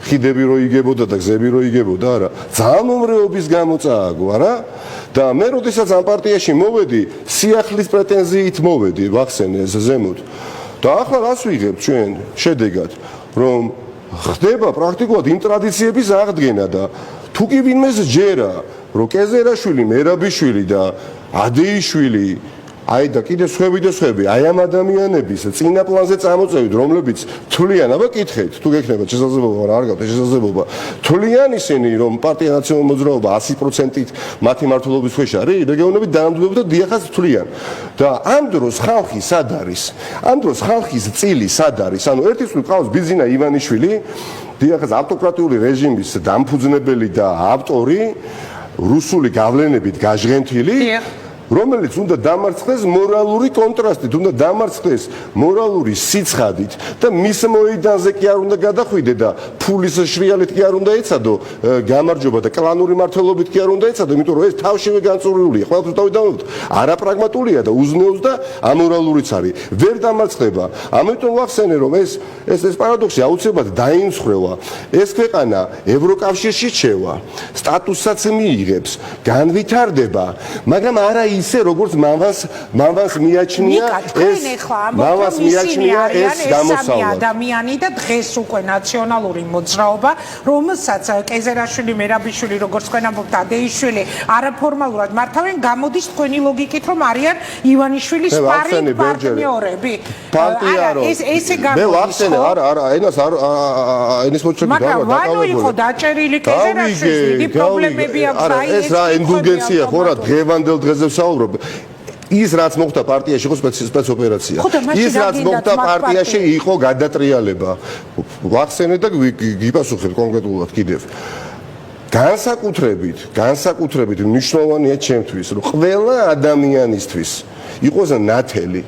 ხიდები რო იგებოდა და გზები რო იგებოდა, არა. ძალმომრეობის გამო წააგო, არა? და მე როდესაც ამ პარტიაში მოვედი, სიახლის პრეტენზიით მოვედი, ვახსენე ეს ზემოთ. და ახლა რას ვიღებ ჩვენ შედეგად? რომ ხდება პრაქტიკულად იმ ტრადიციების აღდგენა და თუ კი ვინმეს ჯერა რომ კეზერაშვილი, მერაბიშვილი და ადეიშვილი აი და კიდე სხვები აი ამ ადამიანების წინა პლანზე წამოწევით რომლებიც თვლიან აბა კითხეთ თუ გექნება შესაძლებლობა რა არ გაქვს შესაძლებლობა თვლიან ისინი რომ პარტია ნაციონალურ მოძრაობა 100%-ით მათი მართლობის ქვეშ არის რეგიონები დაამდვილებთ და დიახაც თვლიან და ამ დროს ხალხი სად არის ამ დროს ხალხის წილი სად არის ანუ ერთის ყავს ბიძინა ივანიშვილი დიახაც ავტოკრატიული რეჟიმის დამფუძნებელი და ავტორი რუსული გავლენებით გაჟღენთილი რომელიც უნდა დამარცხდეს მორალური კონტრასტით, უნდა დამარცხდეს მორალური სიცხადით და მის მოედანზე კი არ უნდა გადახვიდე და ფულის შრიალით კი არ უნდა ეცადო გამარჯობა და კლანური მართლობით კი არ უნდა ეცადო, იმიტომ რომ ეს თავშივე განწურვებულია. ყველაფერს დავიდანოთ, არაპრაგმატულია და უზნეოს და ამორალურიც არის. ვერ დამარცხდება. ამიტომ ვახსენე რომ ეს პარადოქსი აუცილებლად დაიმსხვრევა. ეს ქვეყანა ევროკავშირში შევა, სტატუსსაც მიიღებს, განვითარდება, მაგრამ არა ისე როგორც მამას მიაჩნია ეს გამოსავლა ადამიანი და დღეს უკვე ნაციონალური მოძრაობა რომელსაც კეზერაშვილი მერაბიშვილი როგორც თქვენ ამბობთ ადეიშვილი არაფორმალურად მართავენ გამოდის თქვენი ლოგიკით რომ არიან ივანიშვილის პარტნიორები ესე გამოდის მე ვახსენე არა ენის მოჩები მაგრამ ვანო იყო დაჭერილი კეზერაშვილის დიდი პრობლემები აქვს ეს რა ინდულგენცია ხო რა დღევანდელ დღეზე ვისაუბრებ ის რაც მოხდა პარტიაში იყო სპეცოპერაცია. ის რაც მოხდა პარტიაში იყო გადატრიალება. ვახსენე და გიპასუხებ კონკრეტულად კიდევ. განსაკუთრებით მნიშვნელოვანია ჩემთვის, რომ ყველა ადამიანისთვის იყოს ნათელი.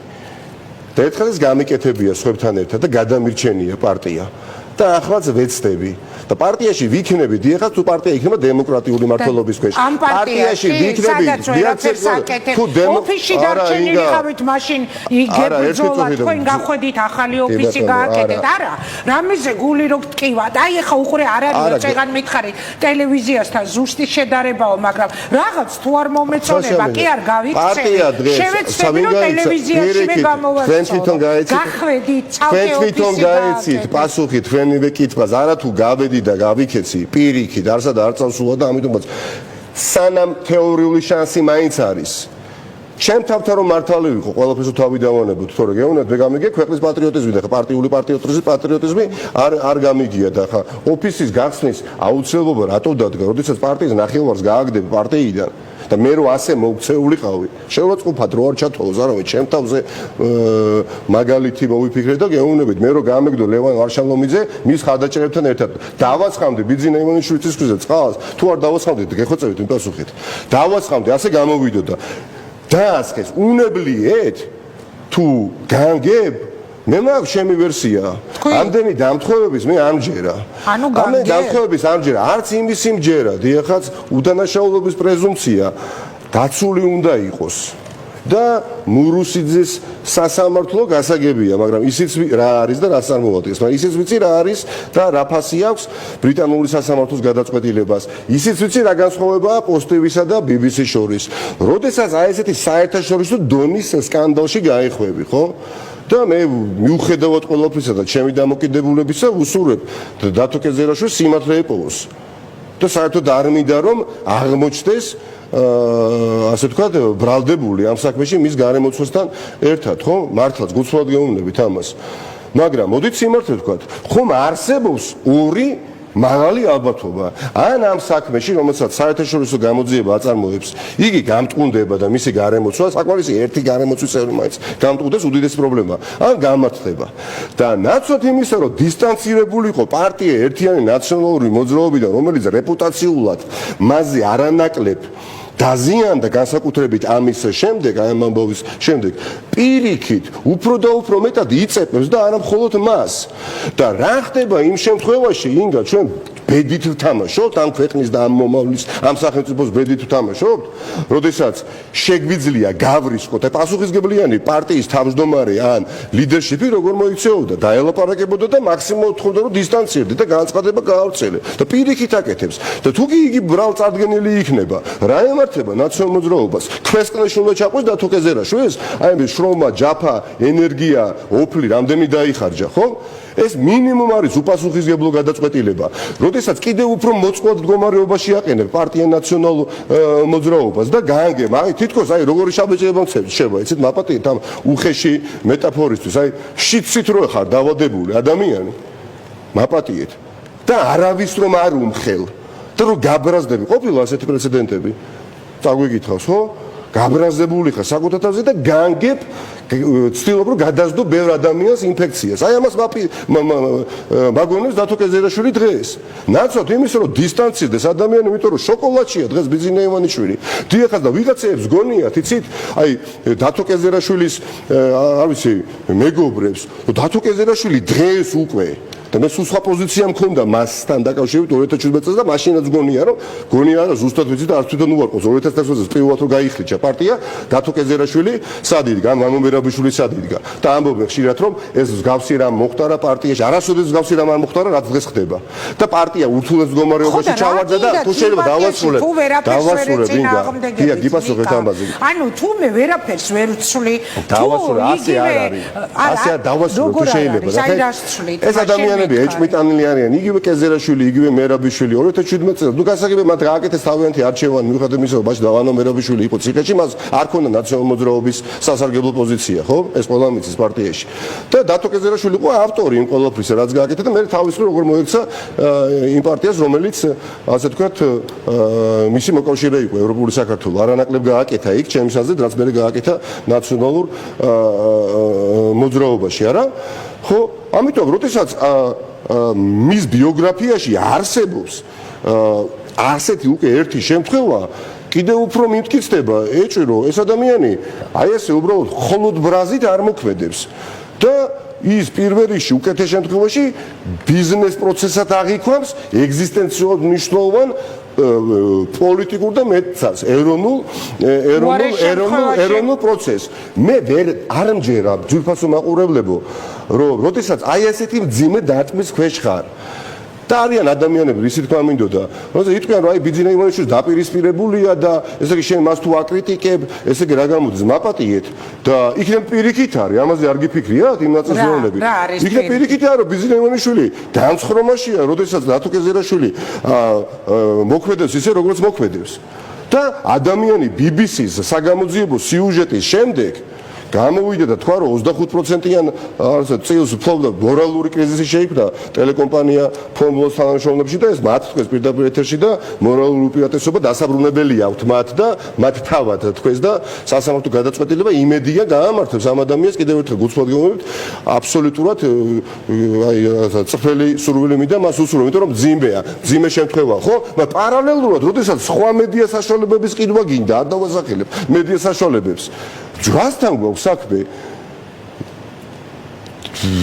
და ერთხელ ეს გამიკეთებია სხვებთან ერთად და გადამირჩენია პარტია. და ახლაც ვეცდები. და პარტიაში ვიქნები, დიახაც თუ პარტია იქნება დემოკრატიული მმართველობის ქვეშ. პარტიაში ვიქნები, ოფისში დარჩენილი ხავით, მაშინ იგებრძოლა, თქვენ გახვედით ახალი ოფისი გააკეთეთ. არა, რამეზე გული რო გტკივათ. აი ეხა უყურე არ არის წეგან მითხარი ტელევიზიასთან ზუსტი შედარებაო, მაგრამ რაღაც თუ არ მომეწონება, კი არ გავიქცევი. შევეცდები რომ ტელევიზიაშივე გამოვაცხადო. გახვედით, ცალკე ოფისი გააკეთეთ. პასუხი თქვენივე კითხვას, არა თუ გავედი და გავიქეცი პირიქით არსა და არ წავსულა და ამიტომაც სანამ თეორიული შანსი მაინც არის ჩემ თავთან რომ მართალი ვიყო ყველაფერს თავი დავანებოთ თორე გეუბნათ მე გამიგე ქვეყნის პატრიოტიზმი და ხა პარტიული პატრიოტიზმი არ გამიგია და ხა ოფისის გახსნის აუცილებლობა რატო დადგა როდესაც პარტიის ნახევარს გააგდები პარტიიდან და მე რო ასე მოქცეულიყავი შევაწყუფად რო არ ჩათვალოს არავე ჩემ თავზე მაგალითი მოვიფიქრე და გეუბნებით მე რო გამეგდო ლევან ვარშალომიძე მის ხადაჭერებთან ერთად დავაცხამდი ბიძინა ივანიშვილის ქვაზე წყალს თუ არ დავაცხამდით გეხოცებით იმ პასუხით დავაცხამდი ასე გამოვიდოდა დაასხეს უნებლიეთ თუ განგებ მე მაქვს ჩემი ვერსია ამდენი დამთხევების მე ამჯერა ამდენი დამთხევების ამჯერა არც იმის იმჯერა დიახაც უდანაშაულობის პრეზუმპცია დაცული უნდა იყოს და მურუსიძის სასამართლო გასაგებია მაგრამ ისიც რა არის და რას არ მოვადგენს მაგრამ ისიც ვიცი რა არის და რა ფასი აქვს ბრიტანული სასამართლოს გადაწყვეტილებას ისიც ვიცი რა განსხვავებაა პოსტივისა და BBC-ს შორის როდესაც აი ესეთი საერთაშორისო დონის სკანდალში გაეხვევი ხო და მე მიუხედავად ყველაფრისა და ჩემი დამოკიდებულებისა ვუსურვებ დათო კეზერაშვილს სიმართლე ეპოვოს და საერთოდ არ მინდა რომ აღმოჩნდეს ასე ვთქვათ ბრალდებული ამ საქმეში მის გარემოცვასთან ერთად ხო მართლაც გულწრფელად გეუბნებით ამას მაგრამ მოდით სიმართლე ვთქვათ ხომ არსებობს ორი მაღალი ალბათობა ან ამ საქმეში რომელსაც საერთაშორისო გამოძიება აწარმოებს იგი გამტყუნდება და მისი გარემოცვა საკმარისი ერთი გარემოცვის წევრი მაინც გამტყუნდეს უდიდესი პრობლემა ან გამართლება და ნაცვლად იმისა რომ დისტანცირებული იყო პარტია ერთიანი ნაციონალური მოძრაობიდან რომელიც რეპუტაციულად მასზე არანაკლებ დაზიანდა განსაკუთრებით ამის შემდეგ აი ამ ამბავის შემდეგ პირიქით უფრო და უფრო მეტად იწეპებს და არა მხოლოდ მას და რა ხდება იმ შემთხვევაში ინგა ჩვენ ბედით ვთამაშობთ ამ ქვეყნის და ამ მომავლის ამ სახელმწიფოს ბედით ვთამაშობთ როდესაც შეგვიძლია გავრისკოთ და პასუხისგებლიანი პარტიის თავმჯდომარე ან ლიდერშიპი როგორ მოიქცეოდა დაელაპარაკებოდა და მაქსიმუმ უთხოვდა რომ დისტანცირდე და განაცხადება გაავრცელე და პირიქით აკეთებს და თუ კი იგი ბრალწარდგენილი იქნება რა ემართება ნაციონალურ მოძრაობას ქვესკნეში უნდა ჩაყვეს და თო კეზერაშვილს აი ეს შრომა ჯაფა ენერგია ოფლი რამდენი დაიხარჯა ხო ეს მინიმუმ არის უპასუხისგებლო გადაწყვეტილება. როდესაც კიდევ უფრო მოწყვლად მდგომარეობაში აყენებ პარტია ნაციონალურ მოძრაობას და გაანგებ, აი თითქოს აი როგორი შაბეჭდება შეება, იცით მაპატიეთ ამ უხეში მეტაფორისთვის, აი შიცით რო ხარ დავადებული ადამიანი. მაპატიეთ და არავის რომ არ უმხელ და რომ გაბრაზდები, ყოფილა ასეთი პრეცედენტები. წაგვიკითხავს, ხო? გაბრაზებული ხარ საკუთარ თავზე და განგებ ცდილობ რომ გადასდო ბევრ ადამიანს ინფექციას. აი ამას მაგონებს დათო კეზერაშვილი დღეს. ნაცვლად იმის რომ დისტანცირდეს ადამიანი, იმიტომ რომ შოკოლადშია დღეს ბიძინა ივანიშვილი. დიახაც და ვიღაცებს გონიათ, იცით? აი დათო კეზერაშვილის არ ვიცი, მეგობრებს, დათო კეზერაშვილი დღეს უკვე და მე სულ სხვა პოზიცია მქონდა მასთან დაკავშირებით 2017 წელს და მაშინაც გონია რომ ზუსტად ვიცი და არც თვითონ უარყოფს 2011 წელს პირველად რომ გაიხლიჩა პარტია დათო კეზერაშვილი სად იდგა მამომერაბიშვილი სად იდგა და ამბობენ ხშირად რომ ეს მსგავსი რამ მოხდარა პარტიაში არასოდეს მსგავსი რამ არ მოხდარა რაც დღეს ხდება და პარტია ურთულეს მდგომარეობაში ჩავარდა და თუ შეიძლება დავასრულებ დია გიპასუხეთ ამაზე ანუ თუ მე ვერაფერს ვერ ვცვლი დავასრულე ასე არ არის ასე დავასრულე თუ შეიძლება ეს ადამიანი ეჭმიტანილი არიან იგივე კეზერაშვილი იგივე მერაბიშვილი 2017 წელს ნუ გასაგებია მათ გააკეთეს თავიანთი არჩევანი მიუხედავად იმისა რომ ბაში დავანო მერაბიშვილი იყო ციხეში მას არ ქონდა ნაციონალურ მოძრაობის სასარგებლო პოზიცია პოზიცია, ხო? ეს ყველა მიცის პარტიაში. და დათო კეზერაშვილი იყო ავტორი იმ ყველაფრისა, რაც გააკეთა და მე თავის მხრივ როგორ მოექცა იმ პარტიას, რომელიც ასე ვთქვათ, მისი მოკავშირე იყო ევროპული საქართველო. არანაკლებ გააკეთა იქ ჩემს აზრით, რაც მე გააკეთა ნაციონალურ მოძრაობაში, არა? ხო, ამიტომ როდესაც მის ბიოგრაფიაში არსებობს ასეთი უკვე ერთი შემთხვევა, კიდევ უფრო მიმტკიცდება, ეჭირო, ეს ადამიანი აი ესე უბრალოდ მხოლოდ ბრაზით არ მოქმედებს და ის პირველ რიგში უკეთეს შემთხვევაში ბიზნეს პროცესად აღიქვამს ეგზისტენციურად მნიშვნელოვან პოლიტიკურ და მეტსაც ეროვნულ პროცესს. მე არ მჯერა ძვირფასო მაყურებლებო, რომ როდესაც აი ესეთი მძიმე დარტყმის ქვეშ ხარ და არიან ადამიანები, ისი თქმა მინდოდა, როცა იტყვიან, რომ აი ბიძინა ივანიშვილი დაპირისპირებულია და ესე იგი შენ მას თუ აკრიტიკებ, ესე იგი რა გამოდის, მაპატიეთ და იქნებ პირიქით არის, ამაზე არ გიფიქრიათ იმ ნაწილზეონები. იქნებ პირიქით არის, რომ ბიძინა ივანიშვილი განცხრომაშია, როდესაც დათო კეზერაშვილი მოქმედებს ისე, როგორც მოქმედებს. და ადამიანი BBC-ს საგამოძიებო სიუჟეტის შემდეგ გამოვიდა და თქვა, რომ 25%-იან წილს ფლობდა მორალური კრიზისი შეიქმნა ტელეკომპანია ფონდოს თანამშრომლებში და ეს მათ თქვეს პირდაპირ ეთერში და მორალური უპირატესობა დასაბრუნებელი აქვთ მათ და მათ თავად თქვეს და სასამართლო გადაწყვეტილება იმედია გაამართებს ამ ადამიანს კიდევ ერთხელ გულწრფელად გეუბნებით აბსოლუტურად აი წრფელი სურვილი მინდა მას უსურვო, იმიტომ რომ მძიმე შემთხვევა, ხო? მაგრამ პარალელურად, როდესაც სხვა მედია საშუალებების ყიდვა გინდა, არ დავასახელებ მედია საშუალებებს ჯვართან გვაქვს საქმე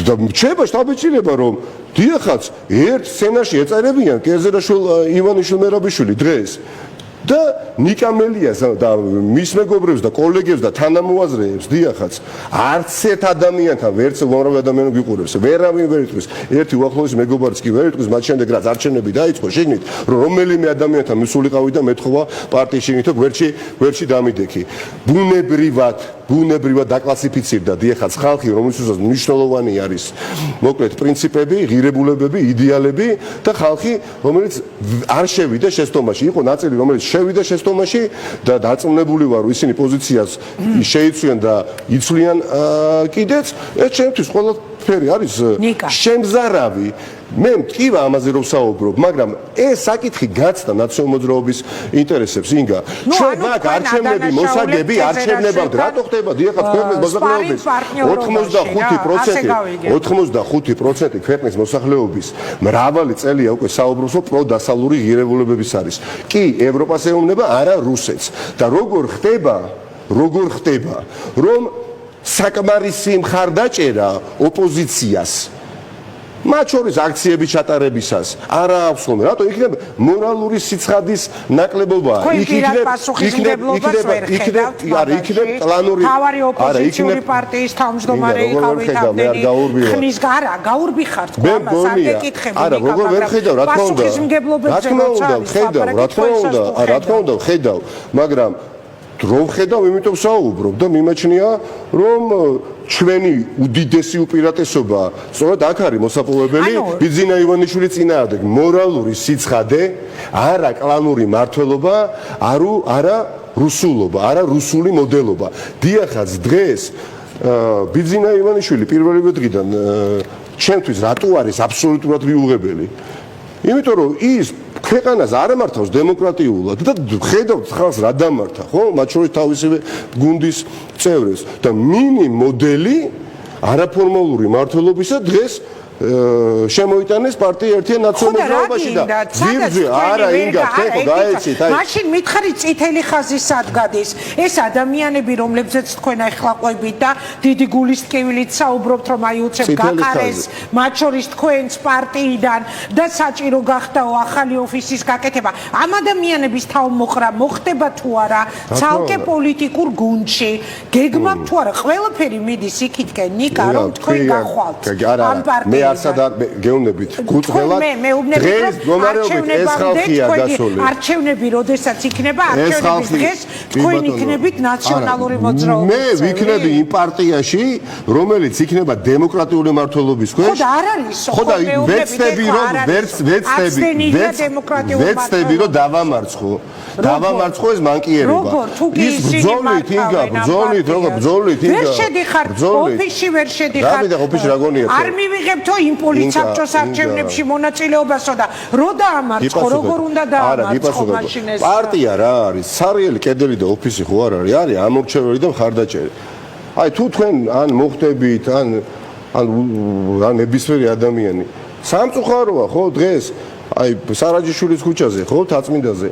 და რჩება შტაბეჭდილება, რომ დიახაც ერთ სცენაში ეწერებიან კეზერაშვილი, ივანიშვილი, მერაბიშვილი დღეს და ნიკამელიას და მის მეგობრებს და კოლეგებს და თანამოაზრეებს დიახაც არც ერთ ადამიანთან ვერც უამრავი ადამიანი გიყურებს, ვერავინ ვერ იტყვის, ერთი უახლოესი მეგობარიც კი ვერ იტყვის, მათ შემდეგ რაც არჩევნები დაიწყო შეგნით, რომ რომელიმე ადამიანთან მისულიყავი და მეთხოვა პარტიის შეგნით, ვერში დამიდექი. ბუნებრივად დაკლასიფიცირდა დიახაც ხალხი, რომელსაც მნიშვნელოვანი არის მოკლედ პრინციპები, ღირებულებები, იდეალები და ხალხი, რომელიც არ შევიდა შეცდომაში, იყო ნაწილი, რომელიც შევიდა შეცდომაში და დარწმუნებული ვარ, რომ ისინი პოზიციას შეიცვლიან და იცვლიან კიდეც. ეს ჩემთვის ყველაფერი არის შემზარავი. მე მткиვა ამაზე რომ საუბრობ, მაგრამ ეს საკითხი გაცდა ნაციონალურ მოძრაობის ინტერესებს, ინგა. ჩვენ მაგ არჩევნები მოსაგები არჩევნებამდე რატო ხდება დიახაც ქვეყნის მოსახლეობის 85% ქვეყნის მოსახლეობის მრავალი წელია უკვე საუბრობს, რომ პროდასალური ღირებულებების არის. კი, ევროპას ეუბნება, არა რუსეთს. და როგორ ხდება, რომ საკმარისი მხარდაჭერა ოპოზიციას მათ შორის აქციების ჩატარებისას არა აქვს ხოლმე. რატო იქნება მორალური სიცხადის ნაკლებობა? იქნება პლანური თავარი ოპოზიციური პარტიის თავმჯდომარე იყავით ამდენი ხნის არა გაურბიხართ ამას არ გეკითხები. არა, როგორ ვერ ხედავ, რა თქმა უნდა. რა თქმა უნდა, ხედავ, მაგრამ რომ ხედავ, იმიტომ საუბრობ და მიმაჩნია, რომ ჩვენი უდიდესი უპირატესობა სწორედ აქ არის მოსაპოვებელი ბიძინა ივანიშვილის წინააღმდეგ მორალური სიცხადე, არა კლანური მმართველობა, არა რუსულობა, არა რუსული მოდელობა. დიახაც დღეს ბიძინა ივანიშვილი პირველივე დღიდან ჩემთვის რატო არის აბსოლუტურად მიუღებელი? იმიტომ რომ ის ქვეყანას არ ამართავს დემოკრატიულად და ხედავთ ხალხს რა დამართა, ხო? მათ შორის თავისივე გუნდის წევრებს და მინი მოდელი არაფორმალური მმართველობისა დღეს შემოიტანეს პარტია ერთიან ნაციონალურ მოძრაობაში და ძირძი არა ინგა ხეხო გაეცით აი მაშინ მითხარი წითელი ხაზი სად გადის ეს ადამიანები რომლებზეც თქვენ ახლა ყვებით და დიდი გულისტკივილით საუბრობთ რომ აი უცებ გახარეს მათ შორის თქვენს პარტიიდან და საჭირო გახდაო ახალი ოფისის გაკეთება ამ ადამიანების თავმოყრა მოხდება თუ არა ცალკე პოლიტიკურ გუნდში გეგმავთ თუ არა ყველაფერი მიდის იქითკენ ნიკა რომ თქვენ გახვალთ ამ პარტიას არსად გეუბნებით გუწღელად დღეს მდგომარეობით ეს ხალხია გასული არჩევნები როდესაც იქნება არჩევნების დღეს თქვენ იქნებით ნაციონალური მოძრაობის მე ვიქნები იმ პარტიაში რომელიც იქნება დემოკრატიული მმართველობის ქვეშ ხო და არ არის ხო და ვეცდები რომ დავამარცხო ეს მანკიერება ის ბრძოლით ვერ შედიხარ ოფისში ვერ შედიხარ არ მივიღებთო იმ პოლიცაბჭოს არჩევნებში მონაწილეობასო და რო დაამარცხო როგორ უნდა დაამარცხო მაშინ ეს პარტია რა არის სარიელი კედელი და ოფისი ხო არ არის არის ამორჩეველი და მხარდაჭერი აი თუ თქვენ ან მოხდებით ან ნებისმიერი ადამიანი სამწუხაროა ხო დღეს აი სარაჯიშვილის ქუჩაზე ხო თაწმინდაზე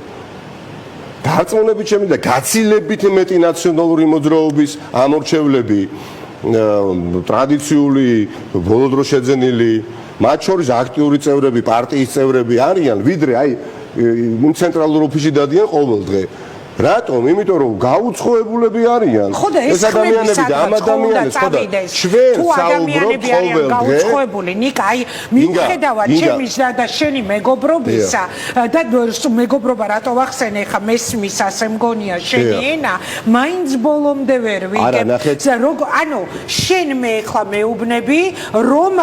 დარწმუნებით შემიძლია გაცილებით მეტი ნაციონალური მოძრაობის ამორჩევლები ტრადიციული ბოლო დროს შეძენილი მათ შორის აქტიური წევრები პარტიის წევრები არიან ვიდრე აი ცენტრალურ ოფისში დადიან ყოველ დღე რატომ? იმიტომ რომ გაუცხოებულები არიან. ეს ადამიანები და ამ ადამიანებს ხო და ჩვენ საუბრობთ ყოველ დღე გაუცხოებული. ნიკა, აი მიუხედავად ჩემის და შენი მეგობრობისა და მეგობრობა რატო ვახსენე ხა მესმის ასე მგონია შენი ენა, მაინც ბოლომდე ვერ ვიგებ. ანუ შენ მე ხა მეუბნები რომ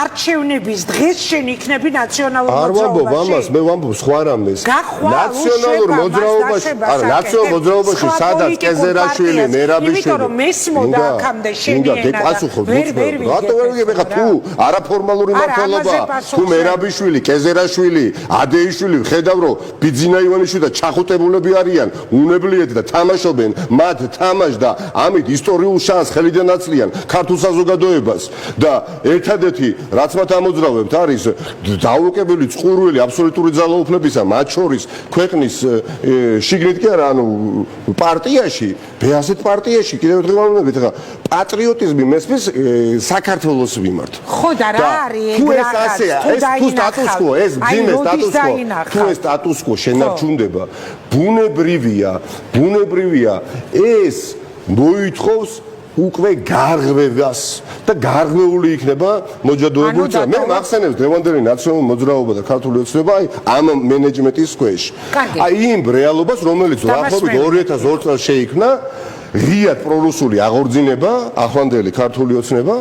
არჩევნების დღეს შენ იქნები ნაციონალურ მოძრაობაში. არ ვამბობ ამას, მე ვამბობ სხვა რამეს. ნაციონალურ მოძრაობაში ნაციონალურ მოძრაობაში სადაც კეზერაშვილი, მერაბიშვილი. იმიტომ რომ მესმოდა აქამდე შენი ენა. რატო ვერ ვიგებ ხა თუ არაფორმალური მმართველობა, თუ მერაბიშვილი, კეზერაშვილი, ადეიშვილი ხედავ რომ ბიძინა ივანიშვილი და ჩახუტებულები არიან, უნებლიეთ და თამაშობენ მათ თამაშ და ამით ისტორიულ შანსს ხელიდან აცლიან ქართულ საზოგადოებას და ერთადერთი რაც მათ ამოძრავებთ არის დაუოკებელი წყურვილი აბსოლუტური ძალაუფლებისა მათ შორის ქვეყნის შიგნით კი არა ანუ პარტიაში ბეასეთ პარტიაში კიდევ ერთხელ ვამბობთ ხა პატრიოტიზმი მესმის საქართველოს მიმართ ხო და რა არის თუ ეს ასეა ეს თუ სტატუსკო ეს ძიმე სტატუსკო თუ ეს სტატუსკო შენარჩუნდება ბუნებრივია ეს მოითხოვს უკვე გარღვევას და გარღვეული იქნება მოჯადოებული წა. მე მახსენებს დღევანდელი ნაციონალური მოძრაობა და ქართული ოცნება აი ამ მენეჯმენტის ქვეშ. აი იმ რეალობას, რომელიც დაახლოებით 2002 წელს შეიქმნა, ღიად პრორუსული აღორძინება, ახლანდელი ქართული ოცნება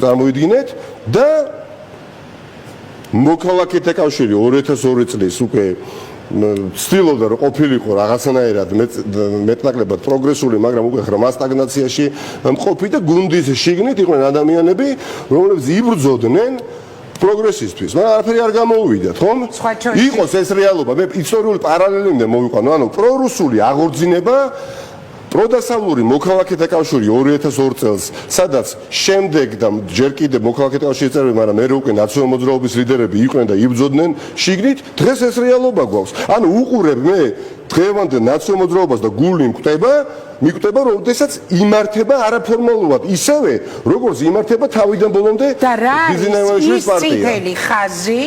წარმოიდგინეთ და მოქალაქეთა კავშირი 2002 წლის უკვე ცდილობდა რომ ყოფილიყო რაღაცნაირად მეტნაკლებად პროგრესული, მაგრამ უკვე ღრმა სტაგნაციაში მყოფი და გუნდის შიგნით იყვნენ ადამიანები, რომლებიც იბრძოდნენ პროგრესისთვის. მაგრამ არაფერი არ გამოუვიდათ, ხომ? იყოს ეს რეალობა. მე ისტორიული პარალელამდე მოვიყვანო, ანუ პრორუსული აღორძინება პროდასავლური მოქალაქეთა კავშირი 2002 წელს, სადაც შემდეგ და ჯერ კიდევ მოქალაქეთა კავშირის წევრები, მაგრამ მე უკვე ნაციონალური მოძრაობის ლიდერები იყვნენ და იბრძოდნენ შიგნით, დღეს ეს რეალობა გვაქვს. ანუ უყურებ მე დღევანდელ ნაციონალურ მოძრაობას და გული მიკვდება, რომ ოდესაც იმართება არაფორმალურად, ისევე როგორც იმართება თავიდან ბოლომდე ბიძინა ივანიშვილის პარტია. წითელი ხაზი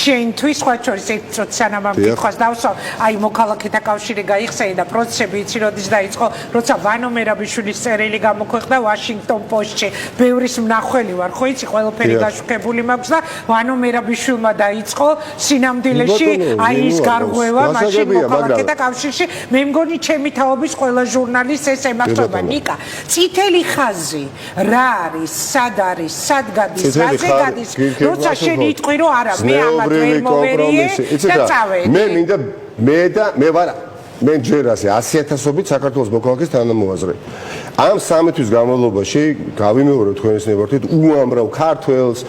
შენთვის სხვა შორის ეცოთ სანამ ამ კითხვას დავსვამ, აი მოქალაქეთა კავშირი გაიხსენე და პროცესები იცი როდის დაიწყო, როცა ვანო მერაბიშვილის წერილი გამოქვეყნდა Washington Post-ში. ბევრის მნახველი ვარ, ხო იცი, ყველაფერი გაშუქებული მაქვს და ვანო მერაბიშვილმა დაიწყო სინამდვილეში აი ის გარღვევა მაშინ მოქალაქეთა კავშირში. მე მგონი ჩემი თაობის ყველა ჟურნალისტი ეს ემართება. ნიკა, წითელი ხაზი რა არის, სად არის, სად გადის, რაზე გადის, როცა შენ იტყვი რომ არა, მე ამათ ვერ მოვერიე და წავედი. მე ვარ მე ჯერ ასე 100,000-ობით საქართველოს მოქალაქის თანამოაზრე. ამ 3 თვის განმავლობაში გავიმეორებ თქვენის ნებართვით უამრავ ქართველს,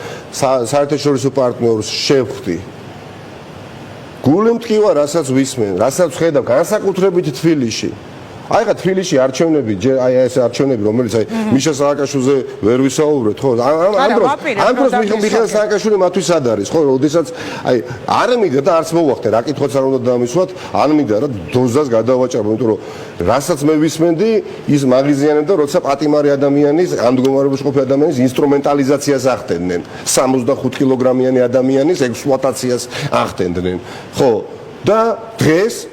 საერთაშორისო პარტნიორს შევხვდი. გული მткиვა, რასაც ვისმენ, რასაც ხედავ განსაკუთრებით თბილისში. აი ხა თბილისში არჩევნები, აი ეს არჩევნები, რომელიც აი მიშა სააკაშვილზე ვერ ვისაუბრეთ, ხო? ამ დროს მიხეილ სააკაშვილი მათთვის სად არის, ხო? როდესაც აი არ მინდა და არც მოვახდე, რა კითხვაც არ უნდა დამისვათ, არ მინდა რა დოზას გადავაჭარო, იმიტომ რომ რასაც მე ვისმენდი, ის მაღიზიანებდა, როცა პატიმარი ადამიანის, ამ მდგომარეობაში ყოფილი ადამიანის ინსტრუმენტალიზაციას ახდენდნენ. 65 კილოგრამიანი ადამიანის ექსპლუატაციას ახდენდნენ. ხო? და დღეს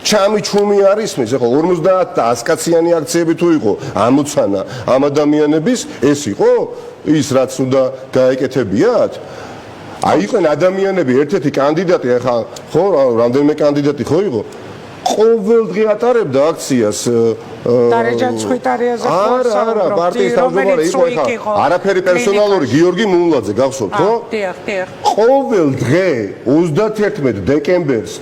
ჩამი ჩუმი არის მის ეხლა 50 და 100 კაციანი აქციები თუ იყო ამოცანა ამ ადამიანების ეს იყო ის რაც უნდა გაეკეთებიათ აი იყვნენ ადამიანები ერთ-ერთი კანდიდატი ახლა ხო რამდენიმე კანდიდატი ხო იყო ყოველდღე ატარებდა აქციას დარეჯან ცხვითარიაზე არა პარტიის თავმჯდომარე იყო ახლა არაფერი პერსონალური გიორგი მუნლაძე გახსოვთ ხო დიახ ყოველდღე 31 დეკემბერს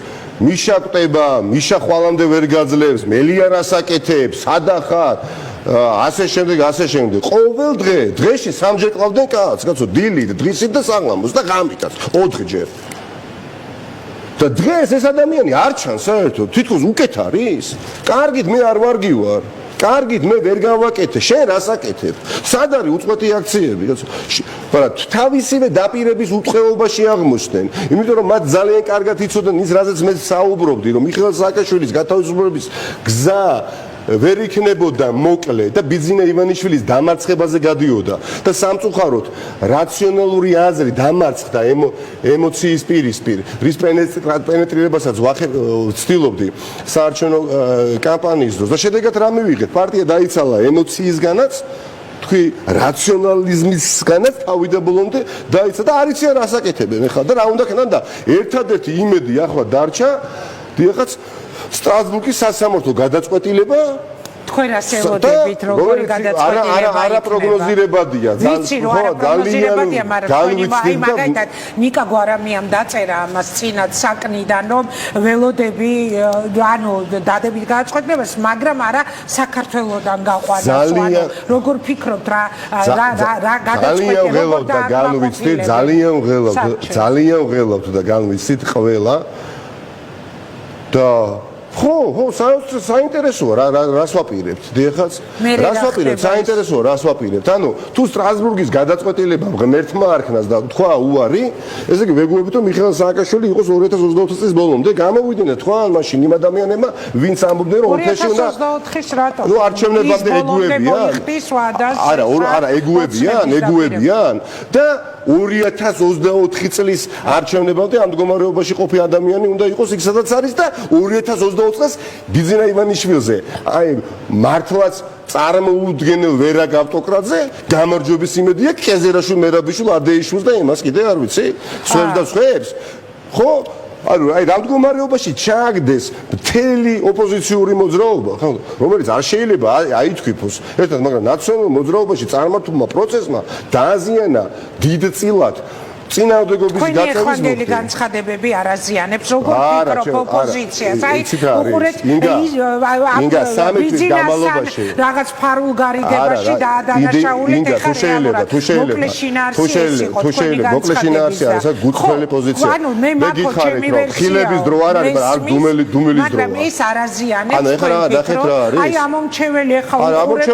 მიშა კვდება მიშა ხვალამდე ვერ გაძლევს მელია რას აკეთებს სადახარ ასე შემდეგ ყოველ დღეში სამჯერ ყავდნენ კაცო დილით დღისით და საღამოს და ღამითაც 4 ჯერ და დღეს ეს ადამიანი არ ჩანს საერთოდ თითქოს უკეთ არის კარგით მე არ ვარგივარ კარგით მე ვერ გავაკეთე შენ რას აკეთებ სად არის უწყვეტი აქციები კაცო მაგრამ თავისივე დაპირების უწყეობაში აღმოჩნდნენ იმიტომ რომ მათ ძალიან კარგად იცოდნენ ის რაზეც მე საუბრობდი რომ მიხეილ სააკაშვილის გათავისუფლების გზა ვერ იქნებოდა მოკლე და ბიძინა ივანიშვილის დამარცხებაზე გადიოდა და სამწუხაროდ რაციონალური აზრი დამარცხდა ემოციის პირისპირ რის პენეტრირებასაც ვცდილობდი საარჩევნო კამპანიის დროს და შედეგად რა მივიღეთ პარტია დაიცალა ემოციისგანაც თქვი რაციონალიზმისგანაც თავი და ბოლომდე დაიცა და არ იციან რას აკეთებენ ახლა და რა უნდა ქნან და ერთადერთი იმედი ახლა დარჩა დიახაც სტრასბურგის სასამართლო გადაწყვეტილება თქვენ რას ელოდებით როგორი გადაწყვეტილება არა პროგნოზირებადია ვიცი რომ არა პროგნოზირებადია მაგრამ აი მაგალითად ნიკა გვარამიამ დაწერა ამას წინათ საკნიდან რომ ველოდები ანუ დადებით გადაწყვეტილებას მაგრამ არა საქართველოსდან გაყვანას ანუ როგორ ფიქრობთ რა გადაწყვეტილება და განვიცდით ძალიან ვღელავთ და განვიცდით ყველა და ხო საინტერესოა რას ვაპირებთ დიახაც რას ვაპირებთ საინტერესოა რას ვაპირებთ ანუ თუ სტრასბურგის გადაწყვეტილება ღმერთმა არქნას და თქვა უარი ესე იგი ვეგუებით რომ მიხეილ სააკაშვილი იყოს 2024 წლის ბოლომდე გამოვიდნენ თქვა მაშინ იმ ადამიანებმა ვინც ამბობდნენ რომ ოფეში უნდა 2024-ის რატო ნუ არჩევნებამდე ეგუებიან და 2024 წლის არჩევნებამდე ამ მდგომარეობაში ყოფი ადამიანი უნდა იყოს იქ სადაც არის და 2024 წელს ბიძინა ივანიშვილზე აი მართლაც წარმოუდგენელ ვერაგ ავტოკრატზე გამარჯვების იმედია კეზერაშვილ მერაბიშვილ ადეიშვილს და იმას კიდე არ ვიცი სხვებს და სხვებს ხო ანუ აი რა მდგომარეობაში ჩააგდეს მთელი ოპოზიციური მოძრაობა ხო რომელიც არ შეიძლება აითქვიფოს ერთად მაგრამ ნაციონალურ მოძრაობაში წარმართულმა პროცესმა დააზიანა დიდწილად წინააღმდეგობის გაწევის მოხდები განცხადებები არ აზიანებს როგორ ფიქრობ ოპოზიციას აი უყურეთ ინგა სამი გამალობაში რაღაც ფარულგარიდებაში დაადანაშაულეთ ეხლა თუ შეიძლება მოკლეშინაარსი არის გუთხრელი პოზიცია მე გითხარით რომ ხილების დრო არ არის მაგრამ არ დუმელის დროა მაგრამ ეს არ აზიანებს აი ამომრჩეველი ახლა უყურეთ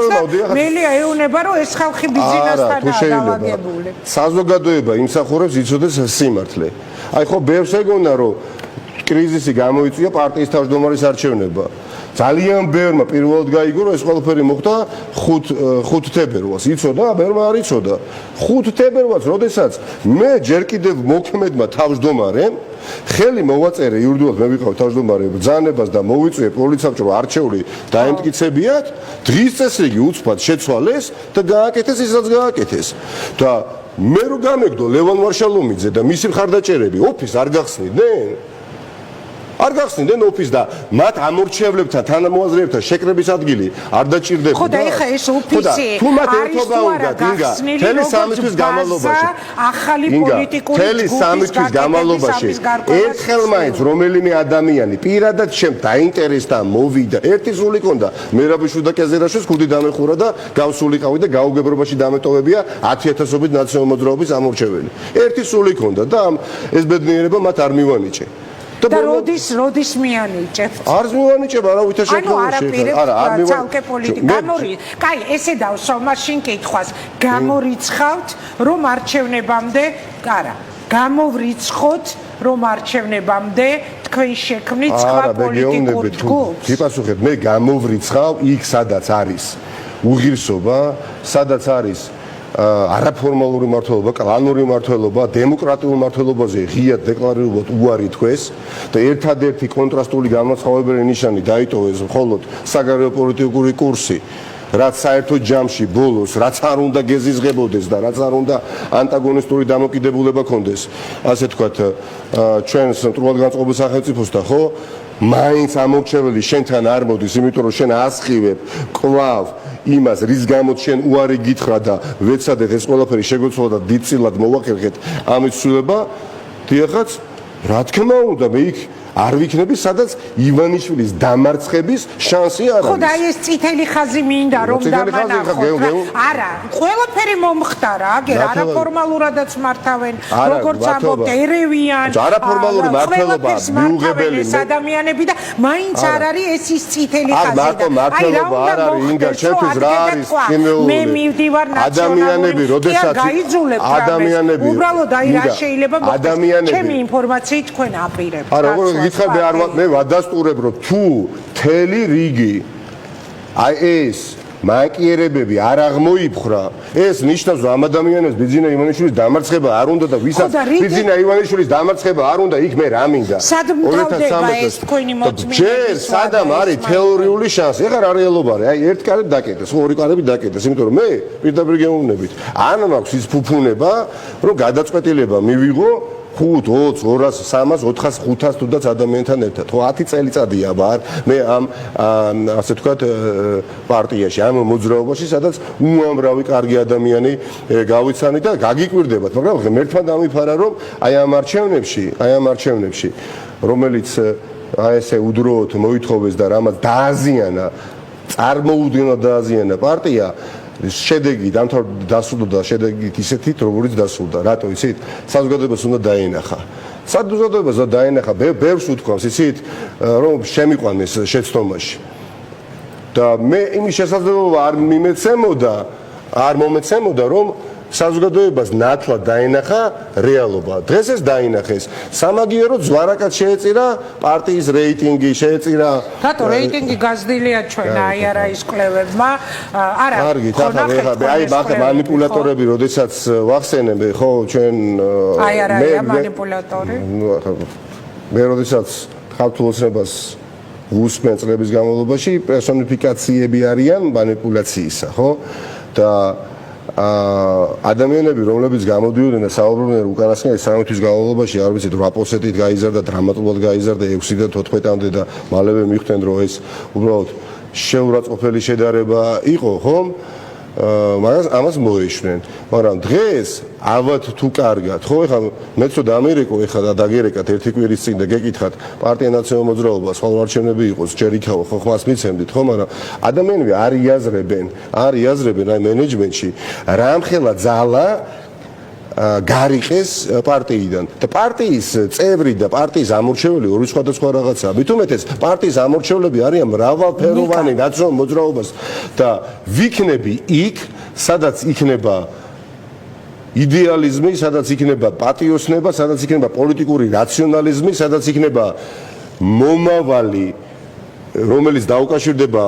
მელია ეუნება რომ ეს ხალხი ბიზნესთან დაავადებული საზოგადოება იმსახურებს იცოდეს სიმართლე. აი ხო ბევრს ეგონა რომ კრიზისი გამოიწვია პარტიის თავმჯდომარის არჩევნება. ძალიან ბევრმა პირველად გაიგო რომ ეს ყველაფერი მოხდა 5 თებერვალს. იცოდა, ბევრმა არ იცოდა. 5 თებერვალს, როდესაც მე ჯერ კიდევ მოქმედმა თავმჯდომარემ ხელი მოვაწერე იურიდიულად მე ვიყავ თავმჯდომარე ბრძანებას და მოვიწვიე პოლიცსაბჭო არჩეული დაემტკიცებიათ, დღის წესრიგი უცბად შეცვალეს და გააკეთეს ის რაც გააკეთეს. და მე რო გამეგდო ლევან ვარშალომიძე და მისი მხარდაჭერები ოფისს არ გახსნიდნენ ოფისს და მათ ამორჩევლებთან თანამოაზრეებთან შეკრების ადგილი არ დაჭირდებოდა. ხო და ეხა ეს ოფისი თუ მათ ერთობა უნდათ ინგა თელი 3 თვის განმავლობაში ახალი პოლიტიკური თელი 3 თვის განმავლობაში ერთხელ მაინც რომელიმე ადამიანი პირადად შემ დაინტერესდა მოვიდა ერთი სული ქონდა მერაბიშვილი და კეზერაშვილს ხუდი დამეხურა და გავსულიყავი და გაუგებრობაში დამეტოვებია 10000-ობით ნაციონალ მოძრაობის ამორჩეველი ერთი სული ქონდა და ეს ბედნიერება მათ არ მივანიჭე და როდის მიანიჭებთ? არც მივანიჭებ, არა ვითაშეკრებულში. არა, არ მივანიჭებ პოლიტიკა. კაი, ესე დავსვამ მაშინ კითხვას. გამორიცხავთ, რომ არჩევნებამდე, არა, გამოვრიცხოთ, რომ არჩევნებამდე თქვენ შექმნით სხვა პოლიტიკურ ჯგუფს. გიპასუხეთ, მე გამოვრიცხავ იქ სადაც არის უღირსობა, სადაც არის არაფორმალური მმართველობა, კლანური მმართველობა, დემოკრატიულ მმართველობაზე ღიად დეკლარირებულად უარი თქვეს და ერთადერთი კონტრასტული განმაცხოვებელი ნიშანი დაიტოვეს მხოლოდ საგარეო პოლიტიკური კურსი, რაც საერთოდ ჯამში ბოლოს რაც არ უნდა გეზიზღებოდეს და რაც არ უნდა ანტაგონისტური დამოკიდებულება ქონდეს, ასე თქვათ, ჩვენს მტრულად განწყობილ სახელმწიფოსთან, ხო? მაინც ამორჩეველი შენთან არ მოდის, იმიტომ რომ შენ ასხივებ კვლავ იმას, რის გამოც შენ უარი გითხრა და ვეცადეთ ეს ყველაფერი შეგვეცვალა და დიდწილად მოვახერხეთ ამის ცვლილება, დიახაც, რა თქმა უნდა, მე იქ არ ვიქნები, sadაც ივანიშვილის დამარცხების შანსი არ არის. ხო და ეს წითელი ხაზი მინდა რომ დამანახოთ. არა, ყველაფერი მომხდარა, აგერ არაფორმალურადაც მართავენ, როგორც ამბობთ, ერევიან. არაფორმალური მართლობა მიუღებელი ადამიანები და მაინც არ არის ეს ის წითელი ხაზი და მარტო მართლობა არ არის, ინგა, ჩემთვის რა არის კიმეული. მე მივდივარ ადამიანები, როდესაც ადამიანები უბრალოდ აი რა შეიძლება მოხდეს. ჩემი ინფორმაციით თქვენ აპირებთ. არა, გითხრები არ მე ვადასტურებ რომ თუ მთელი რიგი აი ეს მანკიერებები არ აღმოიფხრა, ეს ნიშნავს რომ ამ ადამიანებს ბიძინა ივანიშვილის დამარცხება არ უნდა და ვისაც ბიძინა ივანიშვილის დამარცხება არ უნდა, იქ მე რა მინდა 2013 ჯერ სადამ არის თეორიული შანსი, ეხლა რა რეალობა არის, აი ერთ კარები დაკეტეს, ორი კარები დაკეტეს, იმიტომ რომ მე პირდაპირ გეუბნებით ან მაქვს ის ფუფუნება რომ გადაწყვეტილება მივიღო 5, 20, 200, 300, 400, 500 თუნდაც ადამიანთან ერთად. ხო 10 წელიწადია ვარ მე ამ ასე ვთქვათ პარტიაში, ამ მოძრაობაში, სადაც უამრავი კარგი ადამიანი გავიცანი და გაგიკვირდებათ, მაგრამ ერთმა დამიფარა რომ აი ამ არჩევნებში, რომელიც აი ესე უდროოდ მოითხოვეს და რამაც დააზიანა, წარმოუდგენლად დააზიანა პარტია, შედეგი დასრულდა და შედეგით ისეთით, როგორც დასრულდა. რატო იცით? საზოგადოებას უნდა დაენახა. საზოგადოებას დაენახა, ბევრს უთქვამს, იცით, რომ შემიყვანეს შეცდომაში. და მე იმის შესაძლებლობა არ მომეცემოდა, რომ საზოგადოებას ნათლად დაენახა რეალობა. დღეს ეს დაინახეს. სამაგიეროდ ზვარაკად შეეწირა პარტიის რეიტინგი, შეეწირა. რატო რეიტინგი გაზრდილია ჩვენ, აი არა ის კვლევებმა. არა. კარგი, აი მანიპულატორები, როდესაც ვახსენებ, ხო, ჩვენ აი არა მანიპულატორი. მე როდესაც ქართულ ოცნებას უსმენ წლების განმავლობაში პერსონიფიკაციები არიან მანიპულაციისა, ხო? და ადამიანები, რომლებიც გამოდიოდნენ და საუბრობდნენ უკანასკნელი 13 თვის განმავლობაში, არ ვიცით 8%-ით გაიზარდა, დრამატულად გაიზარდა 6-დან 14-მდე და მალევე მიხვდნენ, რომ ეს უბრალოდ შეურაცხყოფელი შედარება იყო, ხო? მაგრამ ამას მოეშვნენ. მაგრამ დღეს ალბათ თუ კარგად, ხო, ეხლა მეც რომ დამერეკო, ეხლა დაგერეკათ ერთი კვირის წინ და გეკითხათ პარტია ნაციონალურ მოძრაობას, ხოლმე არჩევნები იყოს, ჯერ იქავა, ხო, ხმას მიცემდით, ხო, მაგრამ ადამიანები არ იაზრებენ აი მენეჯმენტში, რამხელა ძალა გარიყეს პარტიიდან და პარტიის წევრი და პარტიის ამორჩეველი ორი სხვადასხვა რაღაცაა. მით უმეტეს პარტიის ამორჩევლები არიან მრავალფეროვანი ნაციონალურ მოძრაობას და ვიქნები იქ, სადაც იქნება იდეალიზმი, სადაც იქნება პატიოსნება, სადაც იქნება პოლიტიკური რაციონალიზმი, სადაც იქნება მომავალი, რომელიც დაუკავშირდება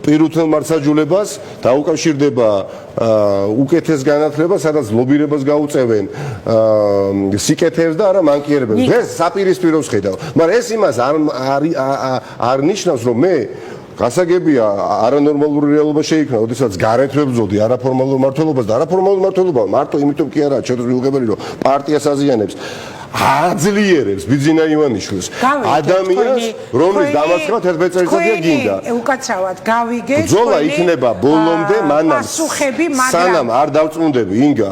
პირუთელ მართლმსაჯულებას, დაუკავშირდება უკეთეს განათლებას, სადაც ლობირებას გაუწევენ სიკეთეებს და არა მანკიერებებს. დღეს საპირისპიროს ხედავ, მაგრამ ეს იმას არ ნიშნავს, რომ მე გასაგებია არანორმალური რეალობა შეიქმნა, როდესაც გარეთ ვებრძოდი არაფორმალურ მმართველობას და არაფორმალურ მმართველობა მარტო იმიტომ კი არა, ჩემთვის მიუღებელი, რომ პარტიას აზიანებს, აძლიერებს ბიძინა ივანიშვილს, ადამიანს, რომლის დამარცხება 11 წელიწადია გინდა. უკაცრავად გავიგეთ, ბრძოლა იქნება ბოლომდე, სანამ არ დავწუნდები, ინგა,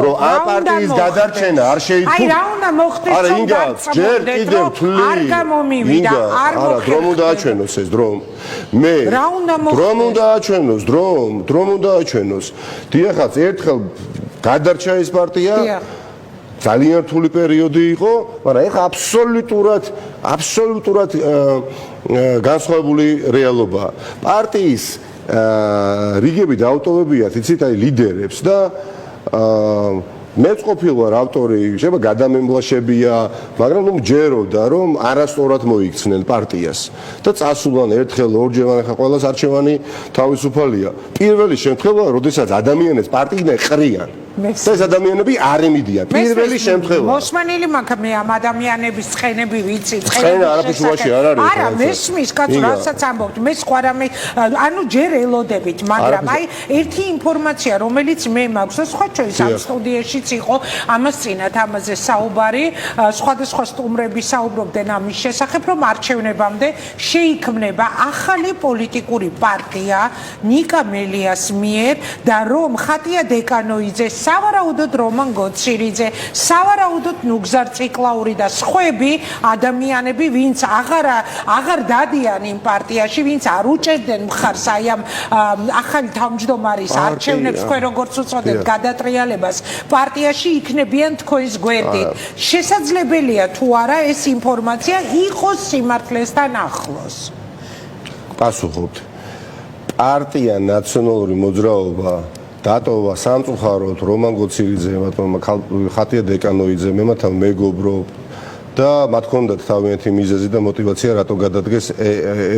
რომ ამ პარტიის გადარჩენა არ შეიცვალა. აი რა უნდა მოხდეს, არა, ინგა, ჯერ კიდევ თვლი. არ გამომივიდა, არ მოხდა. დრო უნდა აჩვენოს ეს დრო. მე დრო უნდა აჩვენოს. დიახაც, ერთხელ გადარჩა ეს პარტია. ძალიან რთული პერიოდი იყო, მაგრამ ეხლა აბსოლუტურად განსხვავებული რეალობაა. პარტიის რიგები დაუტოვებიათ, იცით, აი ლიდერებს და მეც ყოფილი ვარ ავტორი, შეიძლება გადამემლაშებია, მაგრამ ნუ მჯეროდა რომ არასწორად მოიქცნენ პარტიას და წასულან ერთხელ ორჯერ ხა ყველას არჩევანი თავისუფალია. პირველი შემთხვევა, როდესაც ადამიანებს პარტიიდან ყრიან. ეს ადამიანები არ ემიდიან. პირველი შემთხვევა. მოსმენილი მაქვს მე ამ ადამიანების ცხენები ვიცი, ცხენა არაფერში არ არის. არა, მესმის კაცო, რასაც ამბობთ, მე სხვა რამე, ანუ ჯერ ელოდებით, მაგრამ აი ერთი ინფორმაცია, რომელიც მე მაქვს და სხვა ჩვენს ამ სტუდიაშიც იყო ამას წინათ ამაზე საუბარი, სხვადასხვა სტუმრები საუბრობდნენ ამის შესახებ, რომ არჩევნებამდე შეიქმნება ახალი პოლიტიკური პარტია ნიკა მელიას მიერ და რომ ხატია დეკანოიძე, სავარაუდოდ რომან გოცირიძე, სავარაუდოდ ნუგზარ ციკლაური და სხვები ადამიანები, ვინც აღარ დადიან იმ პარტიაში, ვინც არ უჭერდნენ მხარს აი ამ ახალი თავმჯდომარის არჩევნებს, თქვენ როგორც უწოდებთ გადატრიალებას, პარტიაში იქნებიან თქვენს გვერდით. შესაძლებელია თუ არა ეს ინფორმაცია იყოს სიმართლესთან ახლოს? პასუხობთ. პარტია ნაციონალური მოძრაობა დატოვა სამწუხაროდ რომან გოცირიძე, ხატია დეკანოიძე, მემათან მეგობრობ და მათ ჰქონდათ თავიანთი მიზეზი და мотиваცია რატო გადადგეს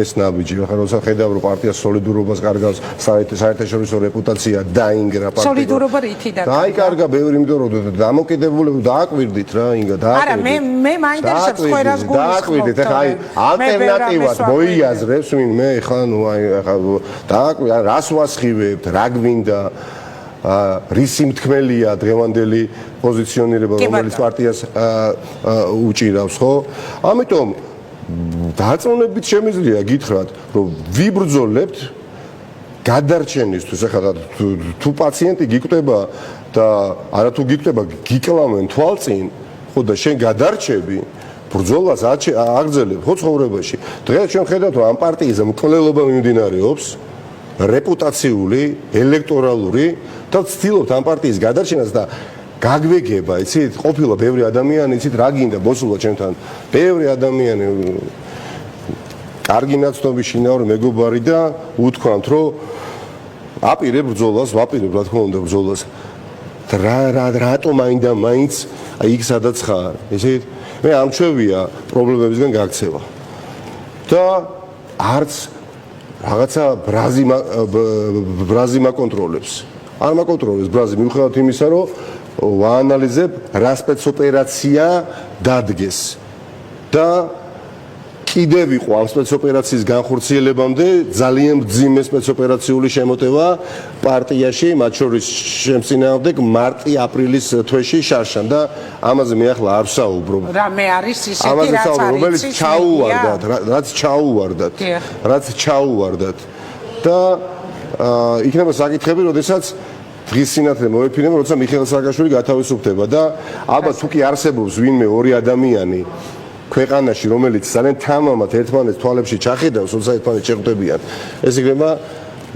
ეს ნაბიჯი. ახლა როცა ხედავ რომ პარტია სოლიდურობას კარგავს, საერთაშორისო რეპუტაცია დაინგრა პარტია. სოლიდურობა რითიდან? დაიკარგა ბევრი, იმიტომ რომ დამოკიდებულება დააკვირდით რა, ინგა დააკვირდით. არა, მე მაინტერესებს ხويرას გულისხმობ. დააკვირდით, ახლა აი ალტერნატივად მოიაზრებს ვინმე, ახლა ნუ აი ახლა დააკვირდით, რას ვასხივებთ, რა გვინდა რისი მთქმელია დღევანდელი პოზიციონირება, რომელიც პარტიას უჭირავს, ხო? ამიტომ დაწონებით შემიძლია გითხრათ, რომ ვიბრძოლებთ გადარჩენისთვის. ახლა თუ პაციენტი გიკვდება და არა თუ გიკვდება, გიკლავენ თვალწინ, ხო და შენ გადარჩები, ბრძოლას აგრძელებ ხო ცხოვრებაში. დღეს ჩვენ ხედავთ, რომ ამ პარტიის მკვლელობა მიმდინარეობს, რეპუტაციული, ელექტორალური და ვცდილობთ ამ პარტიის გადარჩენას და გაგვეგება, იცით, ყოფილა ბევრი ადამიანი, იცით, რა გინდა მოსულა ჩემთან. ბევრი ადამიანი კარგი ნაცნობი შინაური მეგობარი და უთქვამთ, რომ აპირებ ბრძოლას, ვაპირებ რა თქმა უნდა ბრძოლას. რატომ მაინც იქ სადაც ხარ, იცით? მე ამჩვევია პრობლემებისგან გაქცევა. და არც რაღაცა ბრაზი მაკონტროლებს. არ მაკონტროლებს ბრაზი, მიუხედავად იმისა, რომ ვაანალიზებ რა სპეცოპერაცია დადგეს. და კიდევ იყო ამ სპეცოპერაციის განხორციელებამდე ძალიან მძიმე სპეცოპერაციული შემოტევა პარტიაში, მათ შორის შემწინააღმდეგ მარტი-აპრილის თვეში შარშან და ამაზე მე ახლა არ ვსაუბრობ. რამე არის ისეთი რომელიც რაც ჩაუვარდათ და იქნება საკითხები, როდესაც დღის სინათლე მოეფინება, როცა მიხეილ სააკაშვილი გათავისუფლდება და ალბათ თუ კი არსებობს ვინმე ორი ადამიანი ქვეყანაში, რომელიც ძალიან თამამად ერთმანეთს თვალებში ჩახედავს, როცა ერთმანეთს შეხვდებიან, ეს იქნება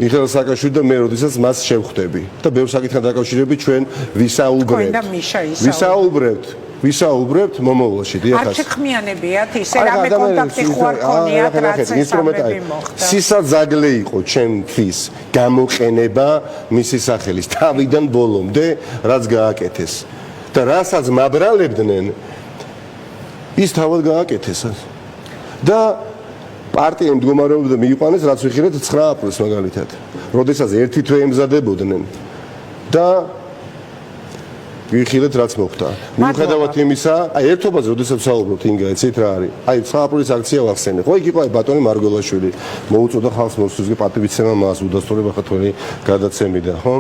მიხეილ სააკაშვილი და მე, როდესაც მას შევხვდები და ბევრ საკითხთან დაკავშირებით ჩვენ ვისაუბრებთ მომავალში. არ შეხმიანებიათ ისე რამე კონტაქტი ხო არ ქონიათ, რაც ინსტრუმენტი მოხდა. სისაძაგლე იყო ჩემთვის გამოყენება მისი სახელის თავიდან ბოლომდე, რაც გააკეთეს და რასაც მაბრალებდნენ ის თავად გააკეთეს და პარტია მდგომარეობდა მიიყვანეს, რაც ვიხილეთ 9 აპრილს მაგალითად, როდესაც ერთი თვე ემზადებოდნენ და ვიხილეთ რაც მოხდა. მიუხედავად იმისა, აი ერთობაზე როდესაც ვსაუბრობთ, ინგა, იცით რა არის? აი 9 აპრილის აქცია ვახსენე. ხო, იქ იყო აი ბატონი მარგველაშვილი, მოუწოდა ხალხს მოსვლისგან პატივიცემა მას უდასტურება ხათველი გადაცემიდან, ხო?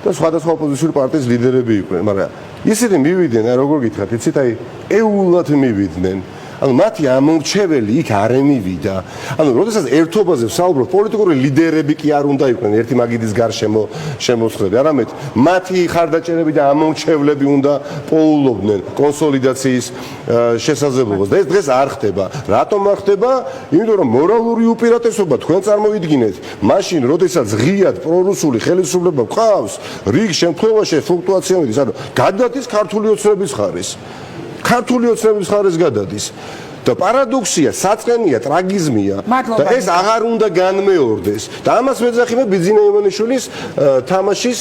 და სხვადასხვა ოპოზიციური პარტიის ლიდერები იყვნენ, მაგრამ ისინი მივიდნენ, აი როგორ გითხრათ, იცით, აი ეულად მივიდნენ. ანუ მათი ამორჩეველი იქ არ ემივიდა. ანუ როდესაც ერთობაზე ვსაუბრობ, პოლიტიკური ლიდერები კი არ უნდა იყვნენ ერთი მაგიდის გარშემო შემოსვლები, არამედ მათი ხარდაჭერები და ამორჩევლები უნდა პოულობდნენ კონსოლიდაციის შესაძლებლობას. და ეს დღეს არ ხდება. რატომ არ ხდება? იმიტომ რომ მორალური უპირატესობა თქვენ წარმოვიდგინეთ, მაშინ როდესაც ღიად პრორუსული ხელისუფლება გვყავს, რიგ შემთხვევაში ფლუქტუაცია მიდის, ანუ გადადის ქართული ოცნების ხარის. ქართული ოცნების ხარეს გადადის და და პარადოქსია, საწყენია, ტრაგიზმია და ეს აღარ უნდა განმეორდეს. და ამას ვეძახი მე ბიძინა ივანიშვილის თამაშის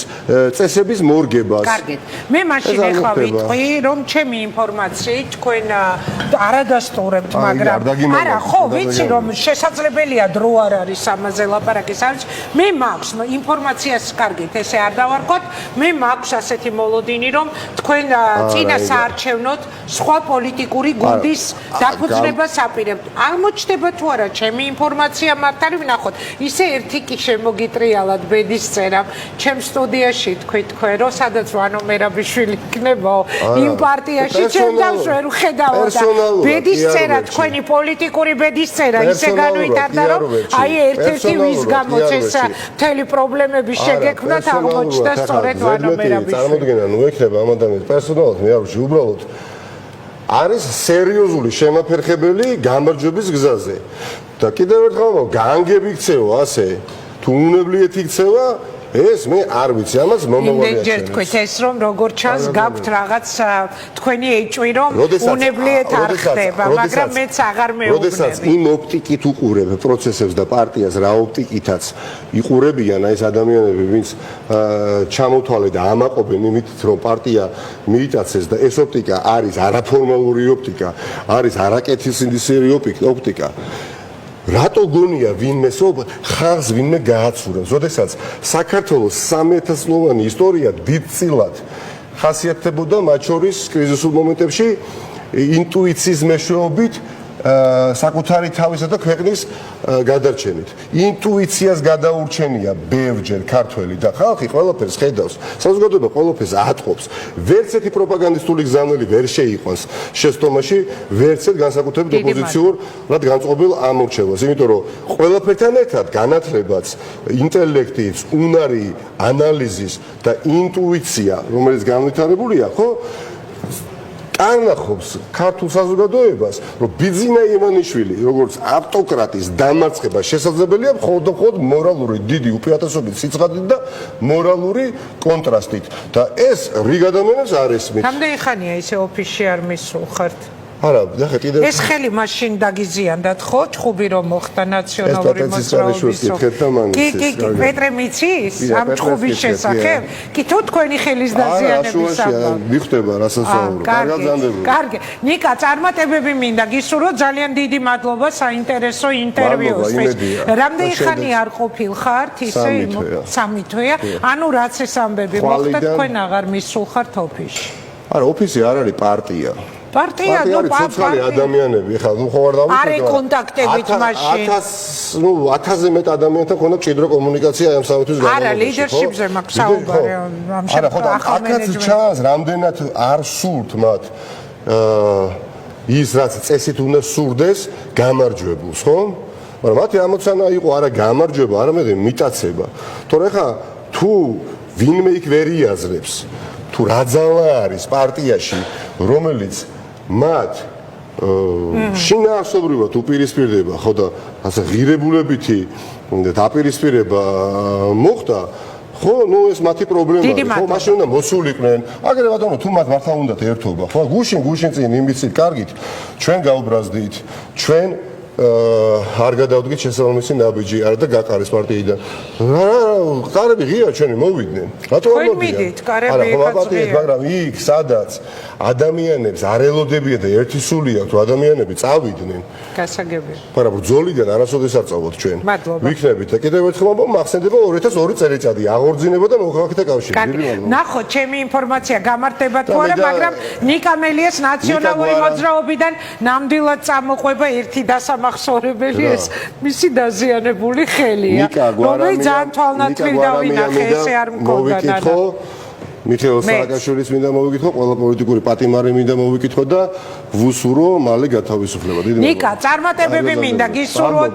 წესების მორგებას. კარგით. მე მაშინ ახლა ვიტყვი, რომ ჩემი ინფორმაციით თქვენ არადასტურებთ, მაგრამ არა, ხო, ვიცი რომ შესაძლებელია დრო არ არის ამაზე ლაპარაკის არის. მე მაქვს ინფორმაციას კარგით, ესე არ დავარქოთ. მე მაქვს ასეთი მოლოდინი, რომ თქვენ წინა საარჩევნოდ სხვა პოლიტიკური გუნდის დაფუძნებას აპირებთ. აღმოჩნდება თუ არა ჩემი ინფორმაცია მართალი ვნახოთ. ისე ერთი კი შემოგიტრიალად ბედის წერა ჩემ სტუდიაში თქვით თქვენ რომ სადაც ვანო მერაბიშვილი იქნება იმ პარტიაში ჩემ დავს ვერ ხედავდა ბედის წერა თქვენი პოლიტიკური ბედის წერა ისე განვითარდა რომ აი ერთ-ერთი ვის გამოც ეს მთელი პრობლემები შეგექმნათ აღმოჩნდა სწორედ ვანო მერაბიშვილი წარმოდგენა ნუ ექნება ამ ადამიანს პერსონალად მე არ ვშ უბრალოდ არის სერიოზული შემაფერხებელი გამარჯვების გზაზე და კიდევ ერთხელ განგები იქცევა ასე თუ უნებლიეთ იქცევა ეს მე არ ვიცი ამას მომავალია იმდენჯერ თქვით ეს რომ როგორ ჩანს გაქვთ რაღაც თქვენი ეჭვი რომ უნებლიეთ არ ხდება მაგრამ მეც აღარ მეუბნები როდესაც იმ ოპტიკით უყურებ პროცესებს და პარტიას რა ოპტიკითაც იყურებიან აი ეს ადამიანები ვინც ჩამოთვალე და ამაყობენ იმით რომ პარტია მიიტაცეს და ეს ოპტიკა არის არაფორმალური ოპტიკა არის არაკეთილსინდისერი ოპტიკა რატო გონია ვინმე ხალხს ვინმე გააცურებს როდესაც საქართველოს 3000 წლოვანი ისტორია დიდწილად ხასიათდებოდა მათ შორის კრიზისულ მომენტებში ინტუიციის მეშვეობით საკუთარი თავისა და ქვეყნის გადარჩენით ინტუიციას გადაურჩენია ბევრჯერ ქართველი და ხალხი ყველაფერს ხედავს საზოგადოება ყველაფერს ატყობს ვერც ერთი პროპაგანდისტული გზავნილი ვერ შეიყვანს შეცდომაში ვერც ერთ განსაკუთრებით ოპოზიციურად განწყობილ ამორჩევას იმიტომ რომ ყველაფერთან ერთად განათლებაც ინტელექტიც უნარი ანალიზის და ინტუიცია რომელიც განვითარებულია ხო არნახობს ქართულ საზოგადოებას, რომ ბიძინა ივანიშვილი, როგორც ავტოკრატის დამარცხება შესაძლებელია მხოლოდ მორალური დიდი უპირატესობით სიცხადით და მორალური კონტრასტით. და ეს რიგ ადამიანებს არ ესმის. რამდენი ხანია ისე ოფისში არ მისულხართ? არა, ნახე კიდევ ეს ხელი მაშინ დაგიზიანდათ ხო? ჩხუბი რომ მოხდა ნაციონალური მოძრაობის. კი, პეტრე მიცის ამ ჩხუბის შესახებ? კი თუ თქვენი ხელის დაზიანების საქმე. მიხდება რასასაუბრო. კარგი. ნიკა, წარმატებები მინდა გისურვო, ძალიან დიდი მადლობა საინტერესო ინტერვიუსთვის. რამდენი ხანი არ ყოფილხართ ისე 3 თვეა. ანუ რაც ეს ამბები მოხდა, თქვენ აღარ მისულხართ ოფისში. არა, ოფისი არ არის პარტია. პარტია ცოცხალი ადამიანები ხა ნუ ხო არ დავიწყე არ ეკონტაქტებით მაშინ 1000-ზე მეტ ადამიანთან ქონდა მჭიდრო კომუნიკაცია ამ სამთვის განმავლობაში არა ლიდერშიპზე მაქვს საუბარი ამ შემთხვევაში ახალ მენეჯმენტს ჩანს რამდენად არ სურთ მათ ის რაც წესით უნდა სურდეს გამარჯვებულს ხო მაგრამ მათი ამოცანა იყო არა გამარჯვება არამედ მიტაცება თორე ხა თუ ვინმე იქ ვერ იაზრებს თუ რა ძალა არის პარტიაში რომელიც მათ შინაარსობრივად უპირისპირდება ხო და ასე ღირებულებითი დაპირისპირება მოხდა ხო ნუ ეს მათი პრობლემაა ხო მაშინ უნდა მოსულიყვნენ აგრე ბატონო თუ მათ მართლა უნდათ ერთობა ხო გუშინ წინ იმიცით კარგით ჩვენ გავბრაზდით ჩვენ არ გადავდგით შესაბამისი ნაბიჯი არა და გაყარეს პარტიიდან კარები ღია ჩვენი მოვიდნენ რატო არ მოდიან კარები ეხაცვია მაგრამ იქ სადაც ადამიანებს არ ელოდებიან და ერთი სული აქვს რომ ადამიანები წავიდნენ გასაგებია მაგრამ ბრძოლიდან არასოდეს არ წავოთ ჩვენ მადლობა ვიქნებით და კიდევ ერთხელ მახსენდება 2002 წელიწადი აღორძინება და მოქალაქეთა კავშირი ნახოთ ჩემი ინფორმაცია გამართება თუ არა მაგრამ ნიკა მელიას ნაციონალური მოძრაობიდან ნამდვილად წამოყვება ერთი დასამახსოვრებელი ეს მისი დაზიანებული ხელია რომელიც ძალიან თვალნათლივ დავინახე ესე არ მქონდა მიხეილ სააკაშვილის მინდა მოვიკითხო, ყველა პოლიტიკური პატიმარი მინდა მოვიკითხო და ვუსურო მალე გათავისუფლება. ნიკა, წარმატებები მინდა გისურვოთ.